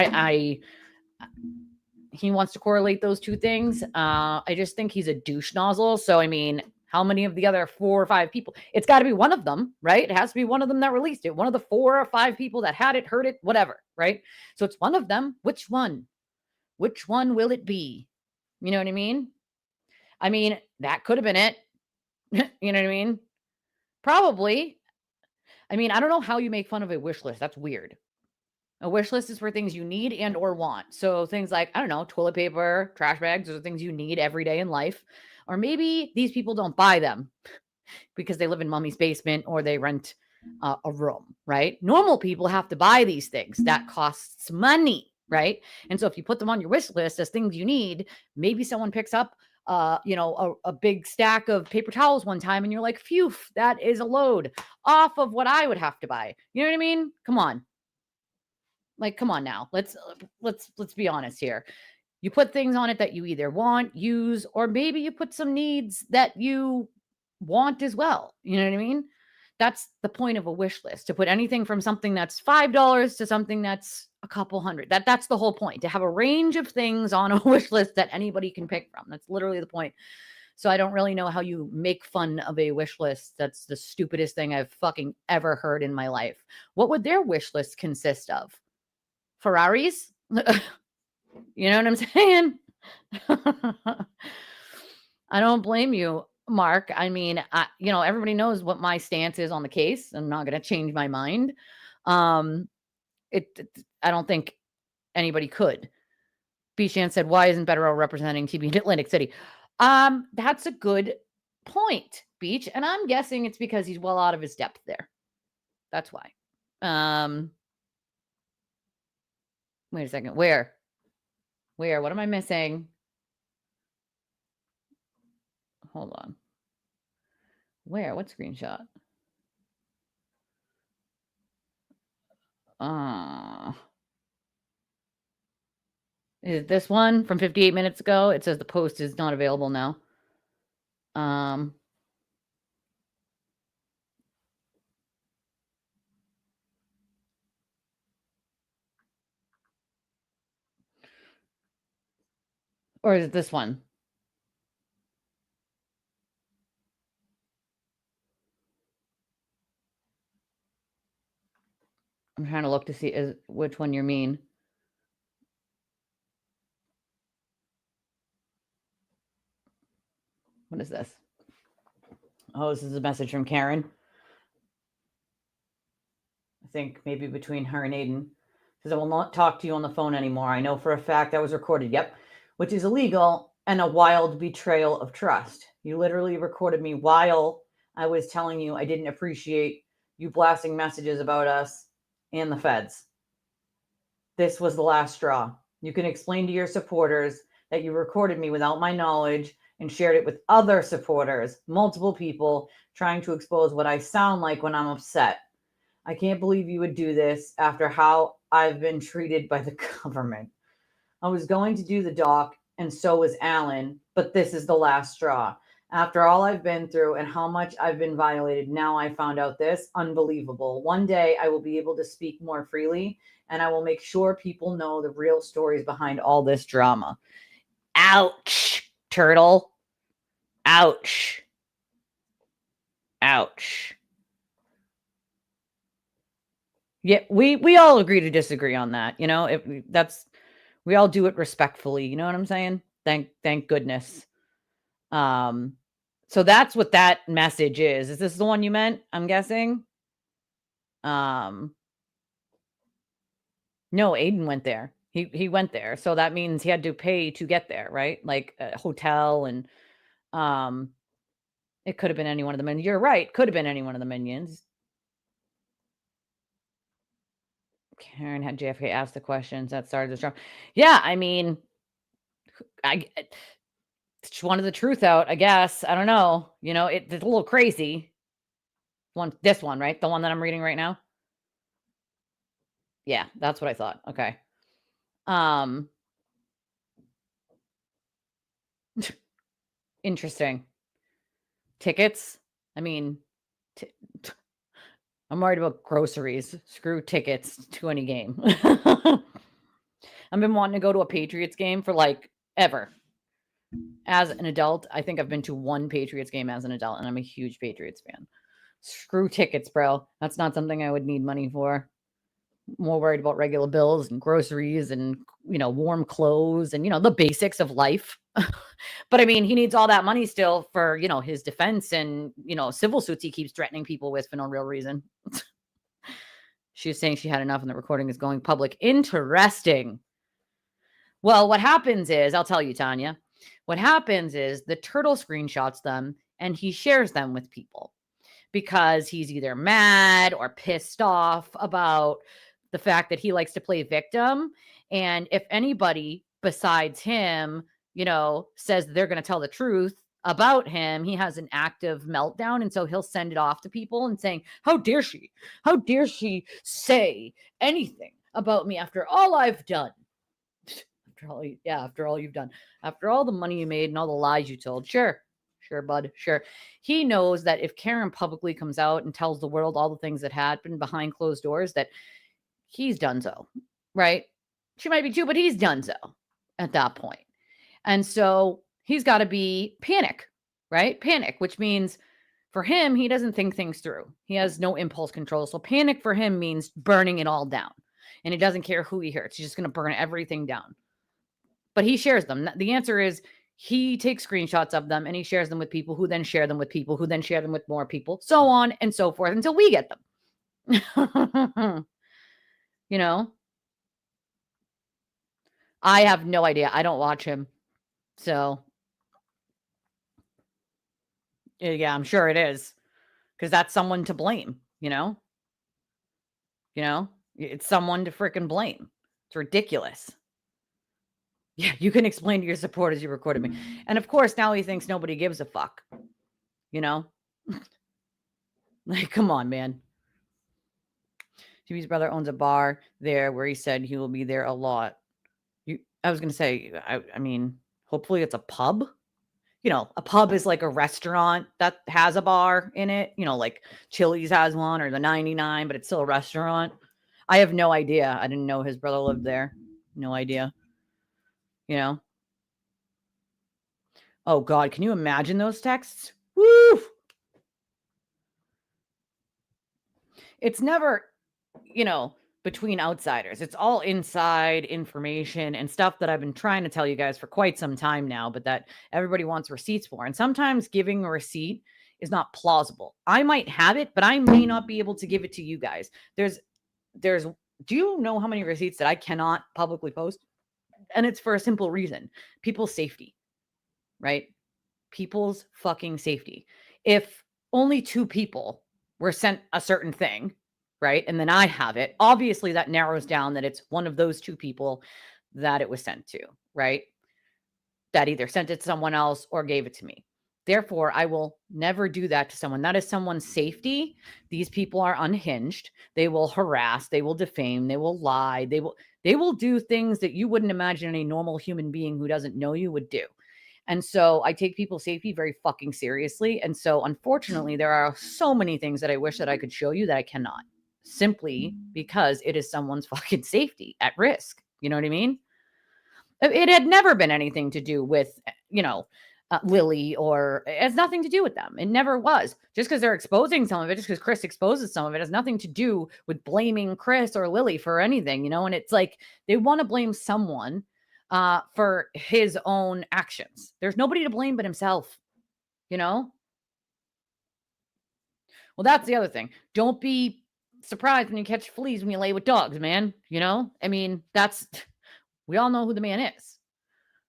He wants to correlate those two things. I just think he's a douche nozzle. So, I mean, how many of the other 4 or 5 people? It's got to be one of them, right? It has to be one of them that released it. One of the 4 or 5 people that had it, heard it, whatever, right? So it's one of them. Which one? Which one will it be? You know what I mean? I mean, that could have been it. You know what I mean? Probably. I mean, I don't know how you make fun of a wish list. That's weird. A wish list is for things you need and or want. So things like, I don't know, toilet paper, trash bags, those are things you need every day in life. Or maybe these people don't buy them because they live in mommy's basement or they rent a room, right? Normal people have to buy these things. That costs money, right? And so if you put them on your wish list as things you need, maybe someone picks up a big stack of paper towels one time and you're like, phew, that is a load off of what I would have to buy. You know what I mean? Come on. Like, come on now. Let's be honest here. You put things on it that you either want, use, or maybe you put some needs that you want as well. You know what I mean? That's the point of a wish list, to put anything from something that's $5 to something that's a couple hundred. That's the whole point, to have a range of things on a wish list that anybody can pick from. That's literally the point. So I don't really know how you make fun of a wish list. That's the stupidest thing I've fucking ever heard in my life. What would their wish list consist of? Ferraris? You know what I'm saying? I don't blame you, Mark. I mean, everybody knows what my stance is on the case. I'm not going to change my mind. I don't think anybody could. Bishan said, why isn't Betterow representing TB in Atlantic City? That's a good point, Beach. And I'm guessing it's because he's well out of his depth there. That's why. Wait a second. Where? What am I missing? Hold on. Where? What screenshot? Is it this one from 58 minutes ago? It says the post is not available now. Or is it this one? I'm trying to look to see which one you mean. What is this? Oh, this is a message from Karen. I think maybe between her and Aiden. Says, I will not talk to you on the phone anymore. I know for a fact that was recorded. Yep. Which is illegal and a wild betrayal of trust. You literally recorded me while I was telling you I didn't appreciate you blasting messages about us and the feds. This was the last straw. You can explain to your supporters that you recorded me without my knowledge and shared it with other supporters, multiple people, trying to expose what I sound like when I'm upset. I can't believe you would do this after how I've been treated by the government. I was going to do the doc, and so was Alan, but this is the last straw. After all I've been through and how much I've been violated, now I found out this. Unbelievable. One day I will be able to speak more freely, and I will make sure people know the real stories behind all this drama. Ouch, Turtle. Ouch. Ouch. Yeah, we all agree to disagree on that. You know, we all do it respectfully. You know what I'm saying? Thank goodness. So that's what that message is. Is this the one you meant? I'm guessing. No, Aiden went there. He went there. So that means he had to pay to get there, right? Like a hotel, and it could have been any one of the minions. You're right. Could have been any one of the minions. Karen had JFK ask the questions that started the drama. Yeah, I mean, I just wanted the truth out, I guess. I don't know. You know, it's a little crazy. This one, right? The one that I'm reading right now. Yeah, that's what I thought. Okay. Interesting. Tickets. I mean, I'm worried about groceries. Screw tickets to any game. I've been wanting to go to a Patriots game for like ever. As an adult, I think I've been to one Patriots game as an adult, and I'm a huge Patriots fan. Screw tickets, bro. That's not something I would need money for. More worried about regular bills and groceries and, warm clothes and, the basics of life. But I mean, he needs all that money still for, his defense and, civil suits he keeps threatening people with for no real reason. She's saying she had enough and the recording is going public. Interesting. Well, what happens is, I'll tell you, Tanya, what happens is the Turtle screenshots them and he shares them with people because he's either mad or pissed off about the fact that he likes to play victim. And if anybody besides him, says they're going to tell the truth about him, he has an active meltdown. And so he'll send it off to people and saying, how dare she say anything about me after all I've done? After all you've done, after all the money you made and all the lies you told. Sure, bud. Sure. He knows that if Karen publicly comes out and tells the world all the things that happened behind closed doors, that he's done so, right? She might be too, but he's done so at that point. And so he's got to be panic, right? Panic, which means for him, he doesn't think things through. He has no impulse control. So panic for him means burning it all down. And he doesn't care who he hurts. He's just going to burn everything down. But he shares them. The answer is he takes screenshots of them and he shares them with people who then share them with people who then share them with more people, so on and so forth until we get them. I have no idea. I don't watch him. So, yeah, I'm sure it is because that's someone to blame, it's someone to freaking blame. It's ridiculous. Yeah, you can explain to your supporters you recorded me. And of course, now he thinks nobody gives a fuck. Like, come on, man. Jimmy's brother owns a bar there where he said he will be there a lot. I was going to say, I mean, hopefully it's a pub. A pub is like a restaurant that has a bar in it. Like Chili's has one or the 99, but it's still a restaurant. I have no idea. I didn't know his brother lived there. No idea. Oh God, can you imagine those texts? Woo! It's never, between outsiders. It's all inside information and stuff that I've been trying to tell you guys for quite some time now, but that everybody wants receipts for. And sometimes giving a receipt is not plausible. I might have it, but I may not be able to give it to you guys. Do you know how many receipts that I cannot publicly post? And it's for a simple reason. People's safety, right? People's fucking safety. If only 2 people were sent a certain thing, right? And then I have it. Obviously, that narrows down that it's one of those 2 people that it was sent to, right? That either sent it to someone else or gave it to me. Therefore, I will never do that to someone. That is someone's safety. These people are unhinged. They will harass. They will defame. They will lie. They will do things that you wouldn't imagine any normal human being who doesn't know you would do. And so I take people's safety very fucking seriously. And so unfortunately, there are so many things that I wish that I could show you that I cannot, simply because it is someone's fucking safety at risk. You know what I mean? It had never been anything to do with, Lily, or it has nothing to do with them. It never was. Just because they're exposing some of it, just because Chris exposes some of it, has nothing to do with blaming Chris or Lily for anything, and it's like they want to blame someone for his own actions. There's nobody to blame but himself, Well, that's the other thing. Don't be surprised when you catch fleas when you lay with dogs, man. I mean, we all know who the man is.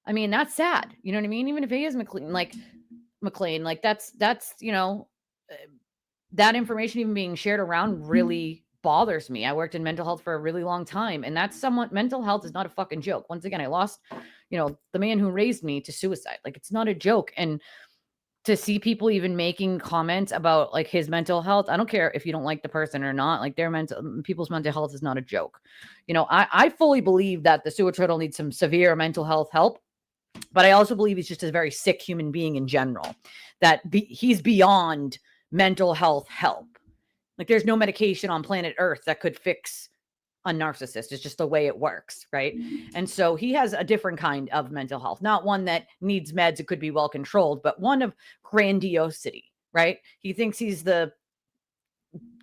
I mean, that's sad. You know what I mean? Even if he is McLean, that's that information even being shared around really bothers me. I worked in mental health for a really long time, and mental health is not a fucking joke. Once again, I lost, the man who raised me to suicide. Like, it's not a joke. And to see people even making comments about like his mental health, I don't care if you don't like the person or not, like people's mental health is not a joke. I fully believe that the sewer turtle needs some severe mental health help. But I also believe he's just a very sick human being in general, that he's beyond mental health help. Like, there's no medication on planet Earth that could fix a narcissist. It's just the way it works, right? And so he has a different kind of mental health, not one that needs meds. It could be well controlled, but one of grandiosity, right? He thinks he's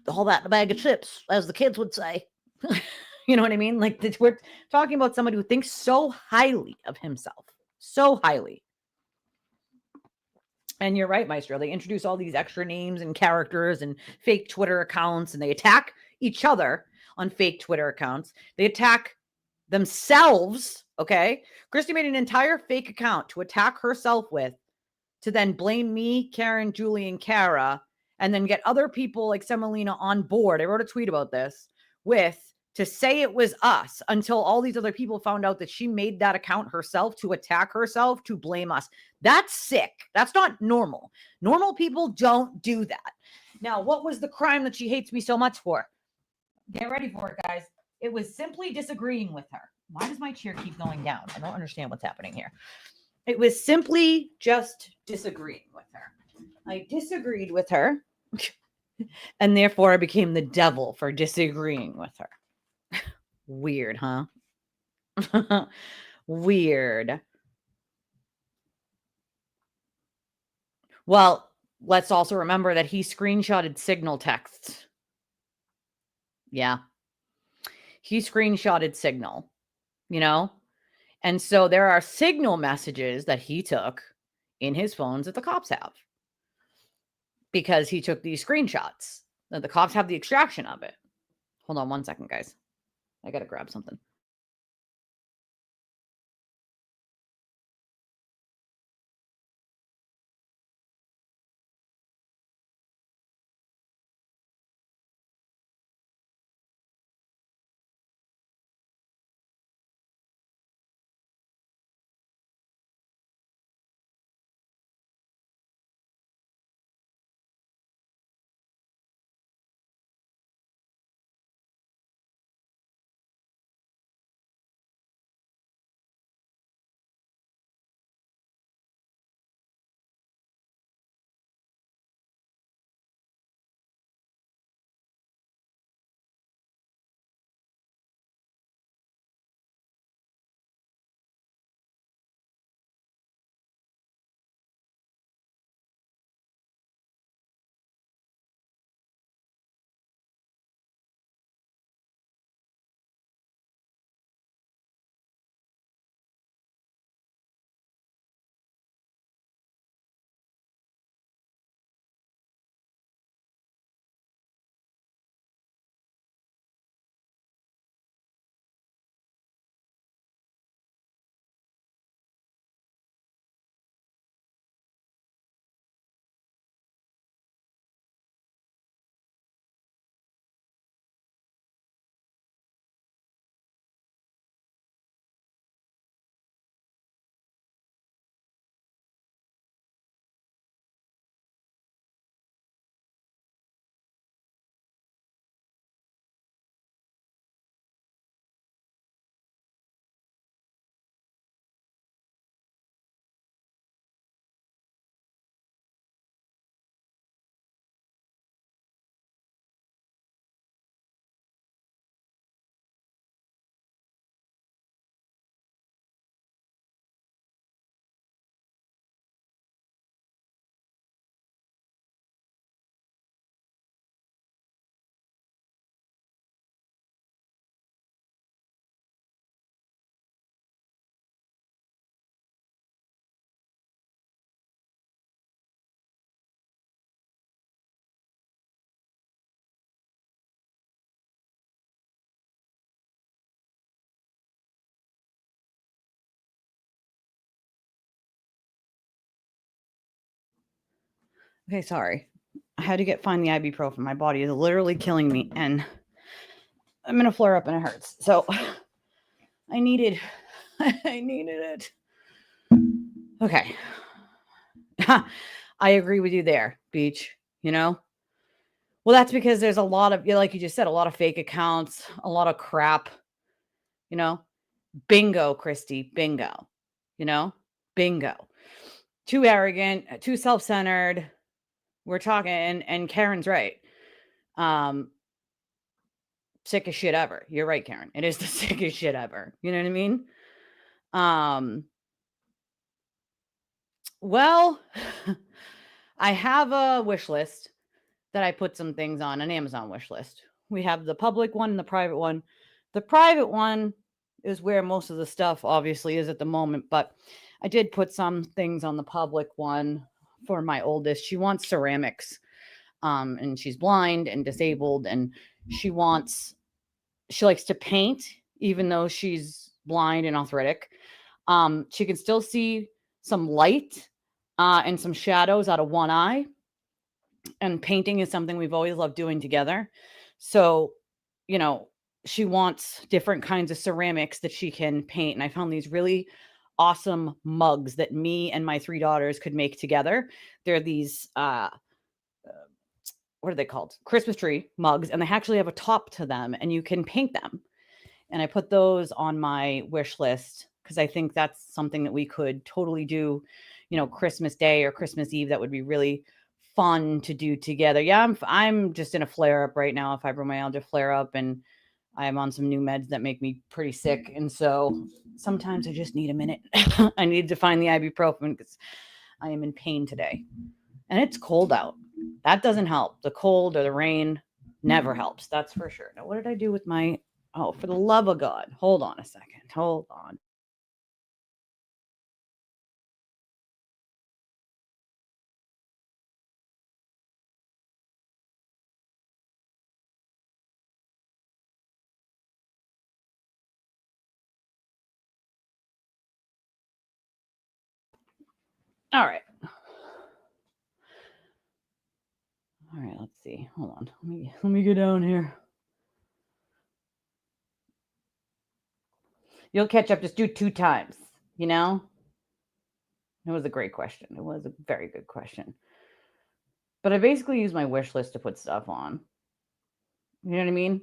all that in a bag of chips, as the kids would say. You know what I mean? Like, we're talking about somebody who thinks so highly of himself. So highly. And you're right, Maestro. They introduce all these extra names and characters and fake Twitter accounts, and they attack each other on fake Twitter accounts. They attack themselves, okay? Christy made an entire fake account to attack herself with, to then blame me, Karen, Julie, and Kara and then get other people like Semolina on board. I wrote a tweet about this to say it was us until all these other people found out that she made that account herself to attack herself, to blame us. That's sick. That's not normal. Normal people don't do that. Now, what was the crime that she hates me so much for? Get ready for it, guys. It was simply disagreeing with her. Why does my chair keep going down? I don't understand what's happening here. It was simply just disagreeing with her. I disagreed with her, and therefore I became the devil for disagreeing with her. Weird, huh? Weird. Well, let's also remember that he screenshotted Signal texts. Yeah. He screenshotted Signal, And so there are Signal messages that he took in his phones that the cops have, because he took these screenshots. The cops have the extraction of it. Hold on 1 second, guys. I got to grab something. Okay, sorry. I had to find the ibuprofen. My body is literally killing me, and I'm gonna flare up and it hurts. So I needed it. Okay. I agree with you there, Beach. Well, that's because there's a lot of, like you just said, a lot of fake accounts, a lot of crap. Bingo, Christy, bingo. Bingo. Too arrogant, too self-centered. We're talking, and Karen's right. Sickest shit ever. You're right, Karen. It is the sickest shit ever. You know what I mean? Well, I have a wish list that I put some things on, an Amazon wish list. We have the public one and the private one. The private one is where most of the stuff obviously is at the moment, but I did put some things on the public one for my oldest. She wants ceramics, and she's blind and disabled, and she likes to paint, even though she's blind and arthritic. She can still see some light and some shadows out of one eye. and painting is something we've always loved doing together. So, you know, she wants different kinds of ceramics that she can paint. And I found these really awesome mugs that me and my 3 daughters could make together. They're these what are they called? Christmas tree mugs, and they actually have a top to them and you can paint them. And I put those on my wish list because I think that's something that we could totally do, Christmas Day or Christmas Eve. That would be really fun to do together. Yeah, I'm just in a flare up right now, a fibromyalgia flare up, and I'm on some new meds that make me pretty sick. And so sometimes I just need a minute. I need to find the ibuprofen because I am in pain today. And it's cold out. That doesn't help. The cold or the rain never helps. That's for sure. Now, what did I do with my... Oh, for the love of God. Hold on a second. Hold on. All right. All right, let's see. Hold on. Let me get down here. You'll catch up. Just do 2 times, you know? It was a great question. It was a very good question. But I basically use my wish list to put stuff on. You know what I mean?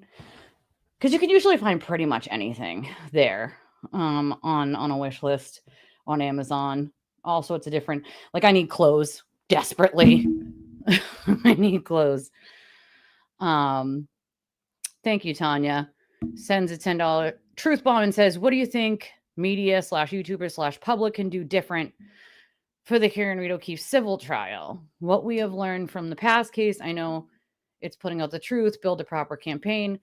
Because you can usually find pretty much anything there on a wish list on Amazon. All sorts of different... Like, I need clothes desperately. I need clothes. Thank you, Tanya. Sends a $10 truth bomb and says, what do you think media / YouTubers / public can do different for the Karen Reed O'Keefe civil trial? What we have learned from the past case, I know it's putting out the truth, build a proper campaign.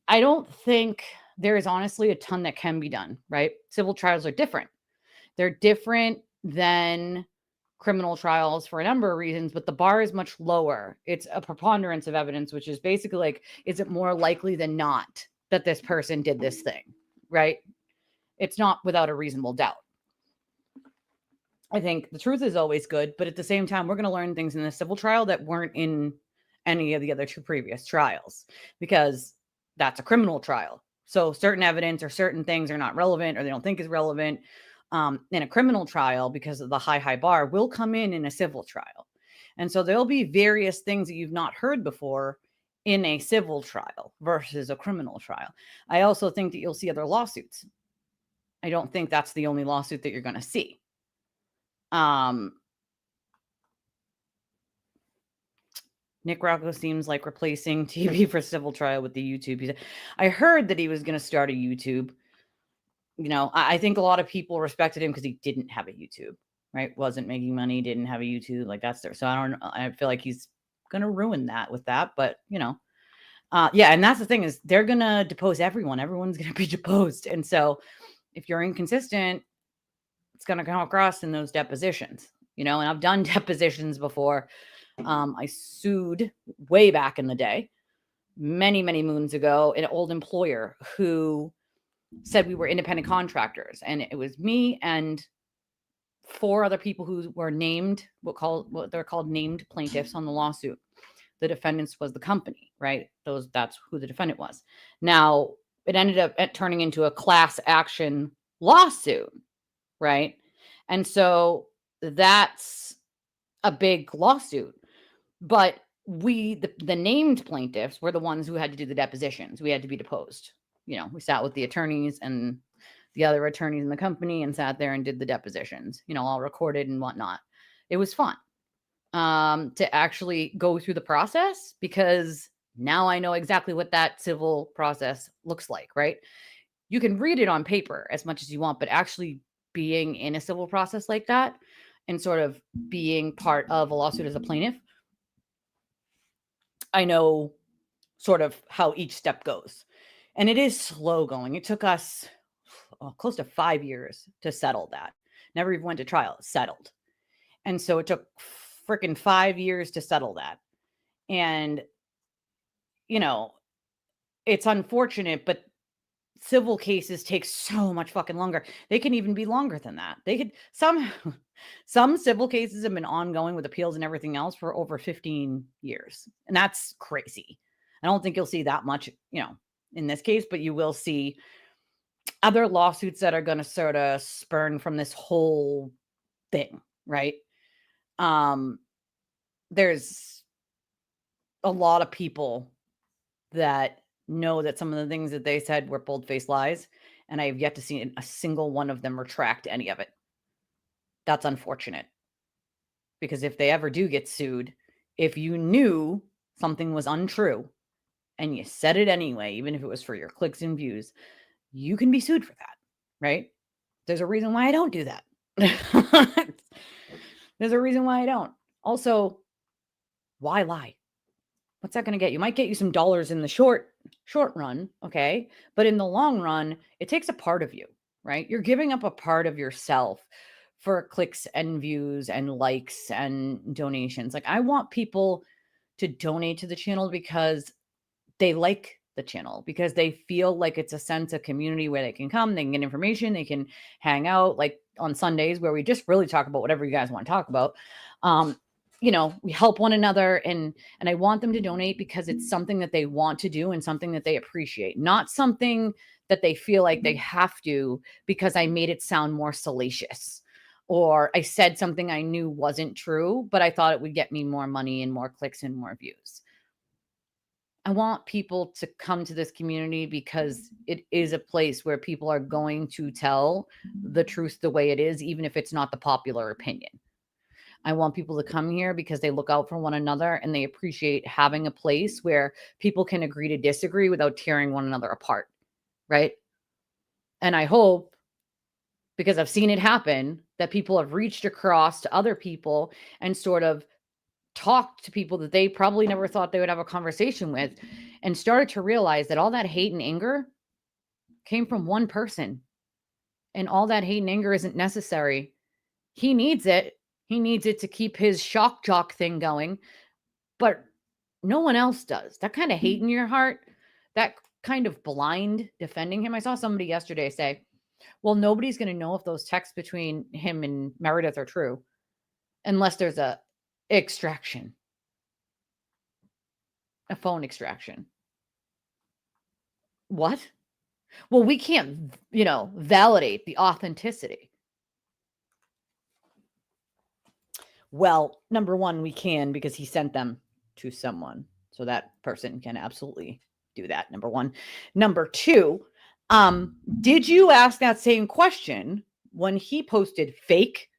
I don't think there is honestly a ton that can be done, right? Civil trials are different. They're different than criminal trials for a number of reasons, but the bar is much lower. It's a preponderance of evidence, which is basically like, is it more likely than not that this person did this thing, right? It's not without a reasonable doubt. I think the truth is always good, but at the same time, we're going to learn things in the civil trial that weren't in any of the other 2 previous trials, because that's a criminal trial. So certain evidence or certain things are not relevant, or they don't think is relevant in a criminal trial because of the high bar, will come in a civil trial. And so there'll be various things that you've not heard before in a civil trial versus a criminal trial. I also think that you'll see other lawsuits. I don't think that's the only lawsuit that you're going to see. Nick Rocco seems like replacing TV for civil trial with the YouTube. I heard that he was going to start a YouTube. I think a lot of people respected him because he didn't have a YouTube, right? Wasn't making money, didn't have a YouTube. Like, that's there. So I feel like he's going to ruin that with that. But, yeah. And that's the thing, is they're going to depose everyone. Everyone's going to be deposed. And so if you're inconsistent, it's going to come across in those depositions, and I've done depositions before. I sued way back in the day, many, many moons ago, an old employer who said we were independent contractors, and it was me and 4 other people who were named, what they're called named plaintiffs on the lawsuit. The defendants was the company, right? That's who the defendant was. Now, it ended up turning into a class action lawsuit, right? And so that's a big lawsuit. But we, the named plaintiffs, were the ones who had to do the depositions. We had to be deposed. We sat with the attorneys and the other attorneys in the company and sat there and did the depositions, all recorded and whatnot. It was fun to actually go through the process, because now I know exactly what that civil process looks like, right? You can read it on paper as much as you want, but actually being in a civil process like that and sort of being part of a lawsuit as a plaintiff, I know sort of how each step goes. And it is slow going. It took us close to 5 years to settle that. Never even went to trial, settled. And so it took freaking 5 years to settle that. And, it's unfortunate, but civil cases take so much fucking longer. They can even be longer than that. They could Some civil cases have been ongoing with appeals and everything else for over 15 years. And that's crazy. I don't think you'll see that much, in this case, but you will see other lawsuits that are going to sort of spurn from this whole thing, right? There's a lot of people that know that some of the things that they said were bold-faced lies, and I have yet to see a single one of them retract any of it. That's unfortunate. Because if they ever do get sued, if you knew something was untrue and you said it anyway, even if it was for your clicks and views, you can be sued for that, right? There's a reason why I don't do that. There's a reason why I don't. Also, why lie? What's that going to get you? Might get you some dollars in the short run, okay? But in the long run, it takes a part of you, right? You're giving up a part of yourself for clicks and views and likes and donations. Like, I want people to donate to the channel because they like the channel, because they feel like it's a sense of community where they can come, they can get information, they can hang out, like on Sundays where we just really talk about whatever you guys want to talk about. We help one another, and I want them to donate because it's something that they want to do and something that they appreciate, not something that they feel like they have to because I made it sound more salacious or I said something I knew wasn't true, but I thought it would get me more money and more clicks and more views. I want people to come to this community because it is a place where people are going to tell the truth the way it is, even if it's not the popular opinion. I want people to come here because they look out for one another and they appreciate having a place where people can agree to disagree without tearing one another apart, right? And I hope, because I've seen it happen, that people have reached across to other people and sort of talked to people that they probably never thought they would have a conversation with and started to realize that all that hate and anger came from one person. And all that hate and anger isn't necessary. He needs it. He needs it to keep his shock jock thing going, but no one else does. That kind of hate in your heart, that kind of blind defending him. I saw somebody yesterday say, well, nobody's going to know if those texts between him and Meredith are true unless there's a extraction, a phone extraction. What? Well, we can't, validate the authenticity. Well, number one, we can because he sent them to someone. So that person can absolutely do that, number one. Number two, did you ask that same question when he posted fake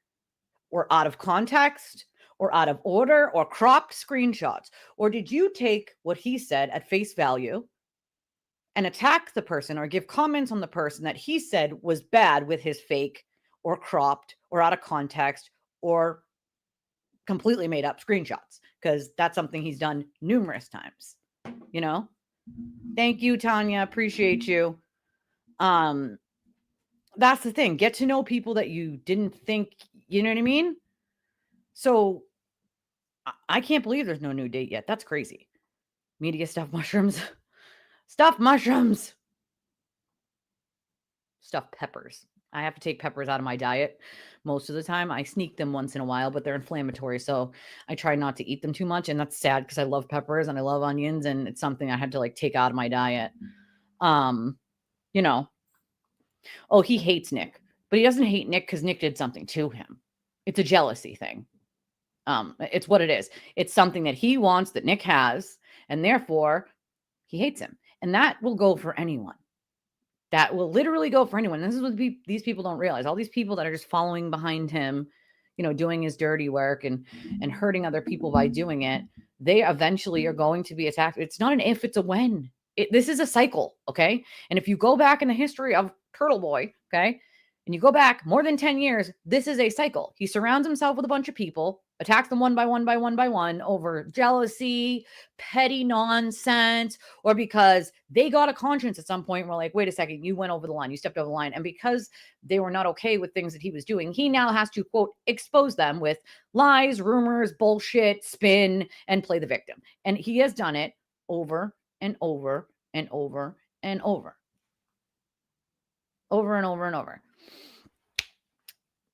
or out of context or out of order or cropped screenshots? Or did you take what he said at face value and attack the person or give comments on the person that he said was bad with his fake or cropped or out of context or completely made up screenshots? Because that's something he's done numerous times, Thank you, Tanya. Appreciate you. That's the thing. Get to know people that you didn't think, you know what I mean? So I can't believe there's no new date yet. That's crazy. Media stuffed mushrooms. Stuffed mushrooms. Stuffed peppers. I have to take peppers out of my diet most of the time. I sneak them once in a while, but they're inflammatory. So I try not to eat them too much. And that's sad because I love peppers and I love onions. And it's something I had to take out of my diet. Oh, he hates Nick, but he doesn't hate Nick because Nick did something to him. It's a jealousy thing. It's what it is. It's something that he wants that Nick has, and therefore he hates him. And that will go for anyone. That will literally go for anyone. This is what these people don't realize. All these people that are just following behind him, doing his dirty work and hurting other people by doing it, they eventually are going to be attacked. It's not an if, it's a when. This is a cycle, okay? And if you go back in the history of Turtle Boy, okay, and you go back more than 10 years, this is a cycle. He surrounds himself with a bunch of people, attacks them one by one over jealousy, petty nonsense, or because they got a conscience at some point and were like, wait a second, you went over the line, you stepped over the line. And because they were not okay with things that he was doing, he now has to, quote, expose them with lies, rumors, bullshit, spin, and play the victim. And he has done it over and over and over and over. Over and over and over.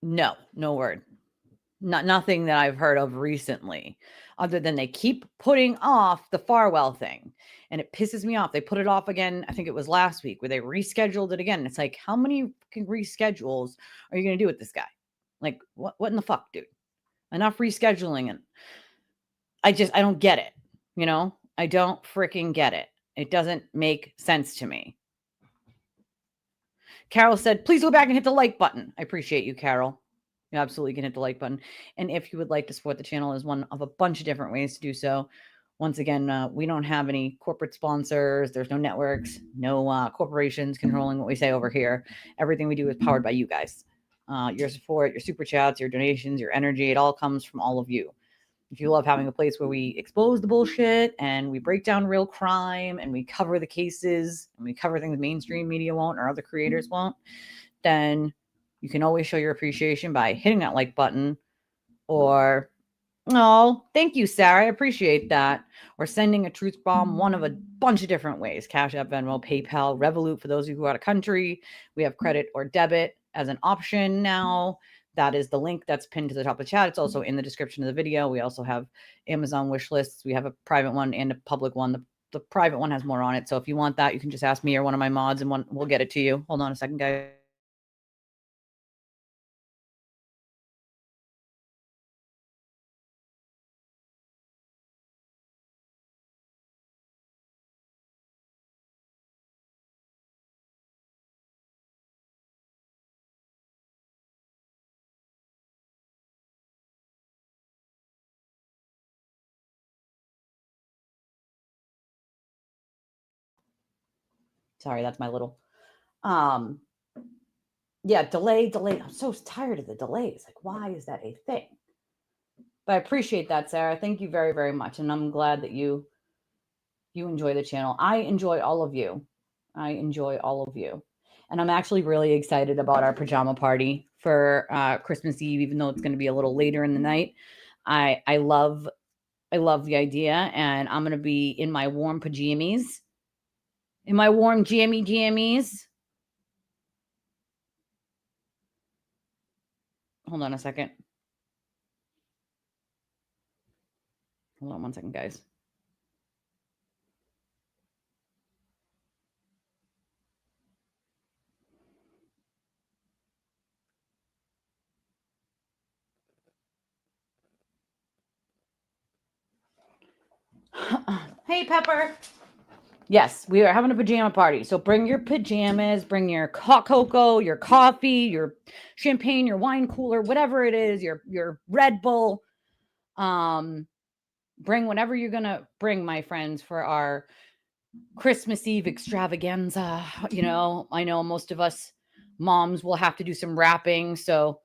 No word. Nothing that I've heard of recently, other than they keep putting off the Farwell thing. And it pisses me off. They put it off again. I think it was last week where they rescheduled it again. It's like, how many reschedules are you going to do with this guy? Like, what in the fuck, dude? Enough rescheduling. And I don't get it. You know, I don't freaking get it. It doesn't make sense to me. Carol said, please go back and hit the like button. I appreciate you, Carol. You absolutely can hit the like button. And if you would like to support the channel, is one of a bunch of different ways to do so. Once again, we don't have any corporate sponsors. There's no networks, no corporations controlling what we say over here. Everything we do is powered by you guys. Your support, your super chats, your donations, your energy, it all comes from all of you. If you love having a place where we expose the bullshit and we break down real crime and we cover the cases and we cover things mainstream media won't or other creators won't, then you can always show your appreciation by hitting that like button or, oh, thank you, Sarah. I appreciate that. Or sending a truth bomb, one of a bunch of different ways. CashApp, Venmo, PayPal, Revolut for those of you who are out of country. We have credit or debit as an option now. That is the link that's pinned to the top of the chat. It's also in the description of the video. We also have Amazon wish lists. We have a private one and a public one. The private one has more on it. So if you want that, you can just ask me or one of my mods and we'll get it to you. Hold on a second, guys. Sorry, that's my little yeah, delay. I'm so tired of the delays. Like, why is that a thing? But I appreciate that, Sarah. Thank you very, very much. And I'm glad that you enjoy the channel. I enjoy all of you. And I'm actually really excited about our pajama party for Christmas Eve, even though it's going to be a little later in the night. I love the idea, and I'm going to be in my warm pajamas, in my warm jammies. Hold on a second. Hold on one second, guys. Hey, Pepper. Yes, we are having a pajama party. So bring your pajamas, bring your hot cocoa, your coffee, your champagne, your wine cooler, whatever it is, your Red Bull. Bring whatever you're going to bring, my friends, for our Christmas Eve extravaganza. You know, I know most of us moms will have to do some wrapping. So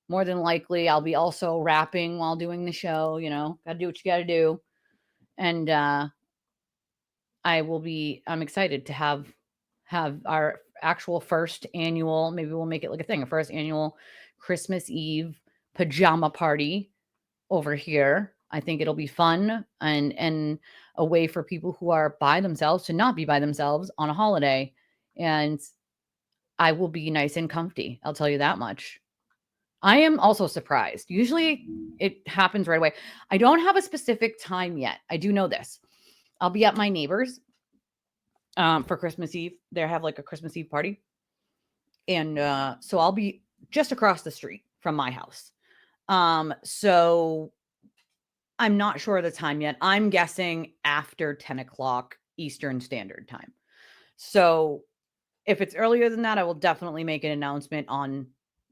more than likely, I'll be also wrapping while doing the show. You know, got to do what you got to do. And I'm excited to have our actual first annual, maybe we'll make it like a thing, a first annual Christmas Eve pajama party over here. I think it'll be fun and a way for people who are by themselves to not be by themselves on a holiday. And I will be nice and comfy. I'll tell you that much. I am also surprised. Usually it happens right away. I don't have a specific time yet. I do know this. I'll be at my neighbor's for Christmas Eve. They have like a Christmas Eve party. And so I'll be just across the street from my house. So I'm not sure of the time yet. I'm guessing after 10 o'clock Eastern Standard Time. So if it's earlier than that, I will definitely make an announcement on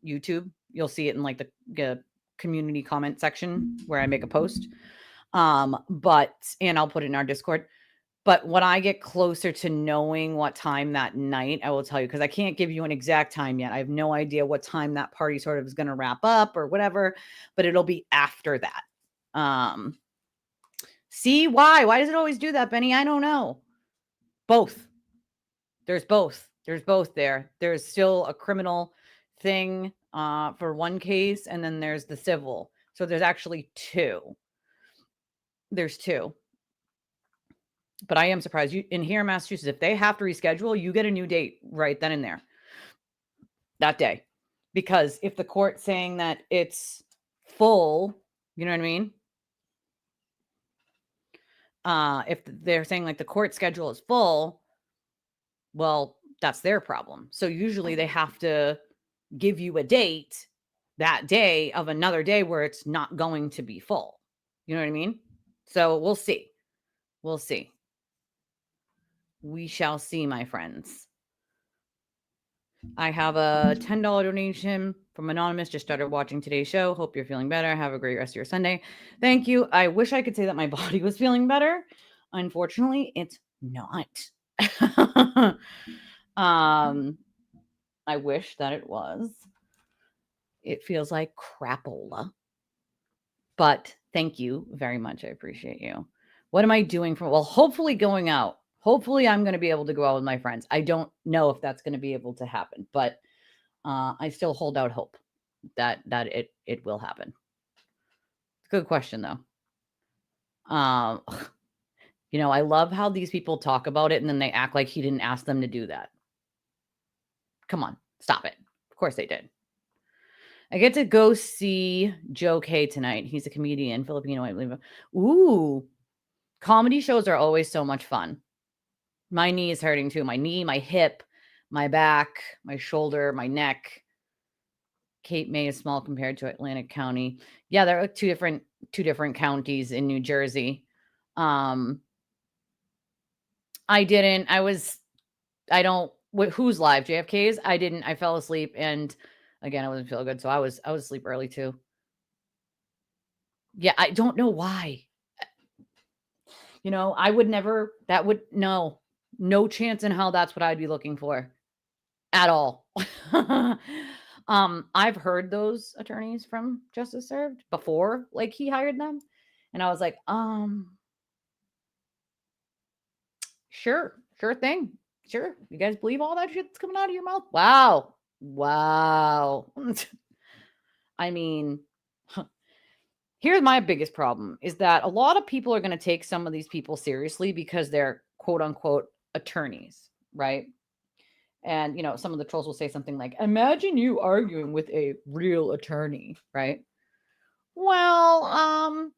YouTube. You'll see it in like the community comment section where I make a post. And I'll put it in our Discord. But when I get closer to knowing what time that night, I will tell you, because I can't give you an exact time yet. I have no idea what time that party sort of is going to wrap up or whatever, but it'll be after that. See why? Why does it always do that, Benny? I don't know. Both. There's both. There's both there. There's still a criminal thing for one case, and then there's the civil. So there's actually two. There's two. But I am surprised. In here in Massachusetts, if they have to reschedule, you get a new date right then and there that day. Because if the court's saying that it's full, you know what I mean? If they're saying like the court schedule is full, well, that's their problem. So usually they have to give you a date that day of another day where it's not going to be full. You know what I mean? So we'll see. We'll see. We shall see, my friends. I have a $10 donation from Anonymous. Just started watching today's show. Hope you're feeling better. Have a great rest of your Sunday. Thank you. I wish I could say that my body was feeling better. Unfortunately, it's not. I wish that it was. It feels like crapola. But thank you very much. I appreciate you. What am I doing for? Well, hopefully going out. Hopefully I'm going to be able to go out with my friends. I don't know if that's going to be able to happen, but I still hold out hope that it will happen. Good question though. You know, I love how these people talk about it and then they act like he didn't ask them to do that. Come on, stop it. Of course they did. I get to go see Joe K tonight. He's a comedian, Filipino, I believe. Ooh, comedy shows are always so much fun. My knee is hurting too. My knee, my hip, my back, my shoulder, my neck. Cape May is small compared to Atlantic County. Yeah, there are two different counties in New Jersey. Who's live? JFK's? I fell asleep and again, I wasn't feeling good. So I was asleep early too. Yeah, I don't know why. You know, no chance in hell that's what I'd be looking for at all. I've heard those attorneys from Justice Served before, like he hired them. And I was like, sure thing. Sure. You guys believe all that shit that's coming out of your mouth? Wow. I mean, here's my biggest problem is that a lot of people are going to take some of these people seriously because they're quote unquote attorneys, right? And, you know, some of the trolls will say something like, imagine you arguing with a real attorney, right? Well, I'm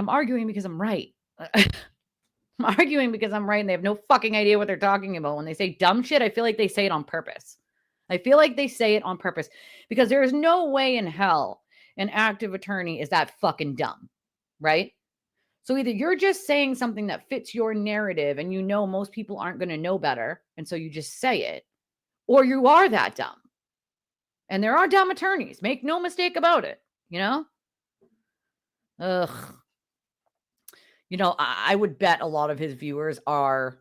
arguing because I'm right. I'm arguing because I'm right and they have no fucking idea what they're talking about. When they say dumb shit, I feel like they say it on purpose. Because there is no way in hell an active attorney is that fucking dumb, right? So either you're just saying something that fits your narrative and you know most people aren't going to know better, and so you just say it, or you are that dumb. And there are dumb attorneys. Make no mistake about it, you know? Ugh. You know, I would bet a lot of his viewers are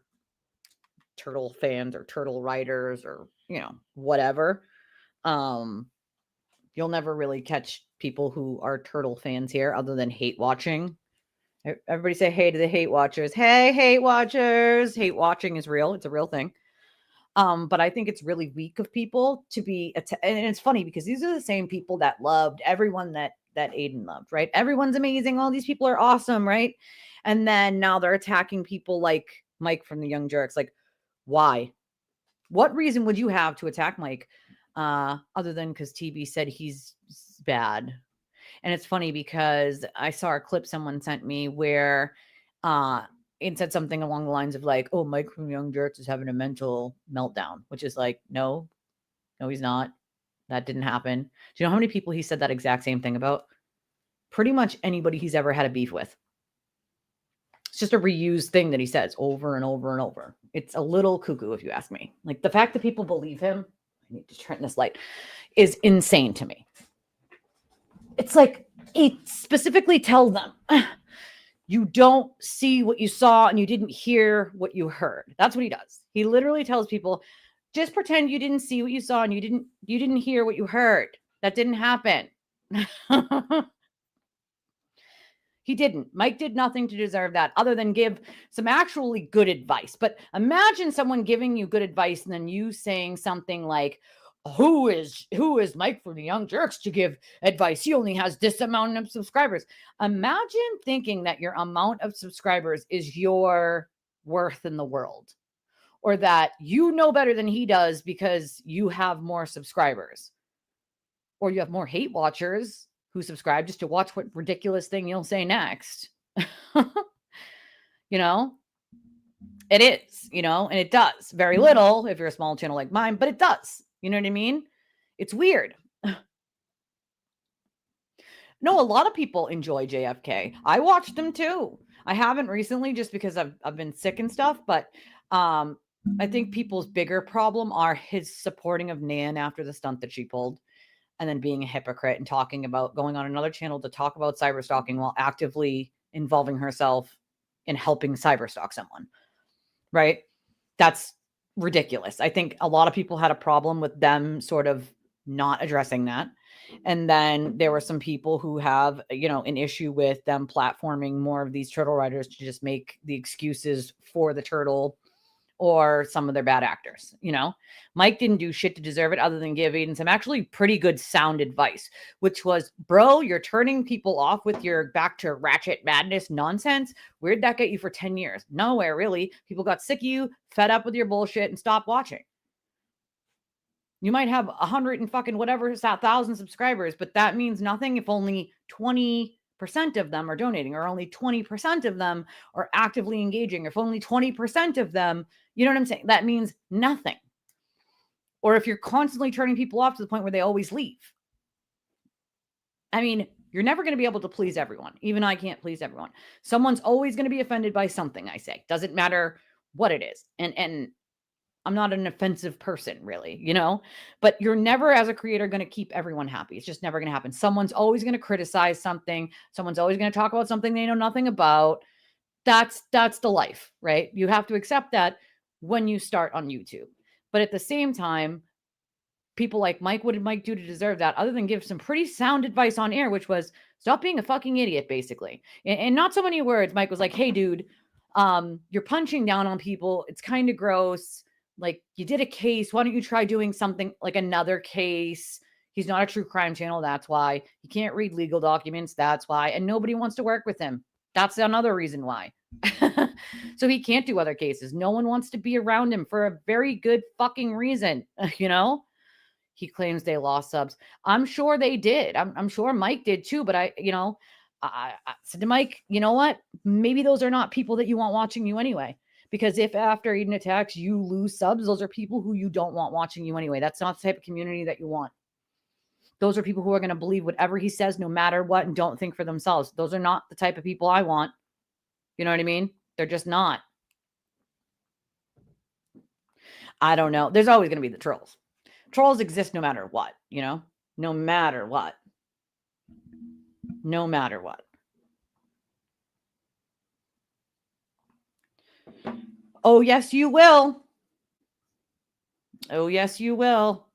turtle fans or turtle writers or, you know, whatever. You'll never really catch people who are turtle fans here other than hate watching. Everybody say hey to the hate watchers. Hey, hate watchers. Hate watching is real. It's a real thing. But I think it's really weak of people to be, and it's funny because these are the same people that loved everyone that Aiden loved, right? Everyone's amazing. All these people are awesome, right? And then now they're attacking people like Mike from the Young Jerks. Like, why? What reason would you have to attack Mike? Other than because TV said he's bad. And it's funny because I saw a clip someone sent me where it said something along the lines of like, oh, Mike from Young Jerks is having a mental meltdown, which is like, no, he's not. That didn't happen. Do you know how many people he said that exact same thing about? Pretty much anybody he's ever had a beef with. It's just a reused thing that he says over and over and over. It's a little cuckoo, if you ask me. Like the fact that people believe him, I need to turn this light, is insane to me. It's like he specifically tells them, you don't see what you saw and you didn't hear what you heard. That's what he does. He literally tells people, just pretend you didn't see what you saw and you didn't hear what you heard. That didn't happen. He didn't. Mike did nothing to deserve that other than give some actually good advice. But imagine someone giving you good advice and then you saying something like, who is Mike from the Young Jerks to give advice? He only has this amount of subscribers. Imagine thinking that your amount of subscribers is your worth in the world, or that you know better than he does because you have more subscribers, or you have more hate watchers who subscribe just to watch what ridiculous thing you'll say next. You know, it is, you know, and it does very little if you're a small channel like mine, but it does. You know what I mean? It's weird. No, a lot of people enjoy JFK. I watched them too. I haven't recently just because I've been sick and stuff, but I think people's bigger problem are his supporting of Nan after the stunt that she pulled, and then being a hypocrite and talking about going on another channel to talk about cyberstalking while actively involving herself in helping cyberstalk someone. Right? That's ridiculous. I think a lot of people had a problem with them sort of not addressing that. And then there were some people who have, you know, an issue with them platforming more of these turtle riders to just make the excuses for the turtle or some of their bad actors. You know, Mike didn't do shit to deserve it other than give Aiden some actually pretty good sound advice, which was, bro, you're turning people off with your back to ratchet madness nonsense. Where'd that get you for 10 years? Nowhere, really. People got sick of you, fed up with your bullshit, and stopped watching. You might have 100 and fucking whatever thousand subscribers, but that means nothing if only 20% of them are donating, or only 20% of them are actively engaging, or if only 20% of them, you know what I'm saying? That means nothing. Or if you're constantly turning people off to the point where they always leave. I mean, you're never going to be able to please everyone. Even I can't please everyone. Someone's always going to be offended by something I say. Doesn't matter what it is. And I'm not an offensive person, really, you know, but you're never, as a creator, going to keep everyone happy. It's just never going to happen. Someone's always going to criticize something. Someone's always going to talk about something they know nothing about. That's the life, right? You have to accept that when you start on YouTube. But at the same time, people like Mike, what did Mike do to deserve that? Other than give some pretty sound advice on air, which was stop being a fucking idiot, basically. And not so many words. Mike was like, hey, dude, you're punching down on people. It's kind of gross. Like, you did a case. Why don't you try doing something like another case? He's not a true crime channel. That's why. He can't read legal documents. That's why. And nobody wants to work with him. That's another reason why. So he can't do other cases. No one wants to be around him for a very good fucking reason. You know, he claims they lost subs. I'm sure they did. I'm sure Mike did too. But I said to Mike, you know what? Maybe those are not people that you want watching you anyway. Because if after Eden attacks, you lose subs, those are people who you don't want watching you anyway. That's not the type of community that you want. Those are people who are going to believe whatever he says, no matter what, and don't think for themselves. Those are not the type of people I want. You know what I mean? They're just not. I don't know. There's always going to be the trolls. Trolls exist no matter what, you know? No matter what. No matter what. Oh, yes, you will. Oh, yes, you will.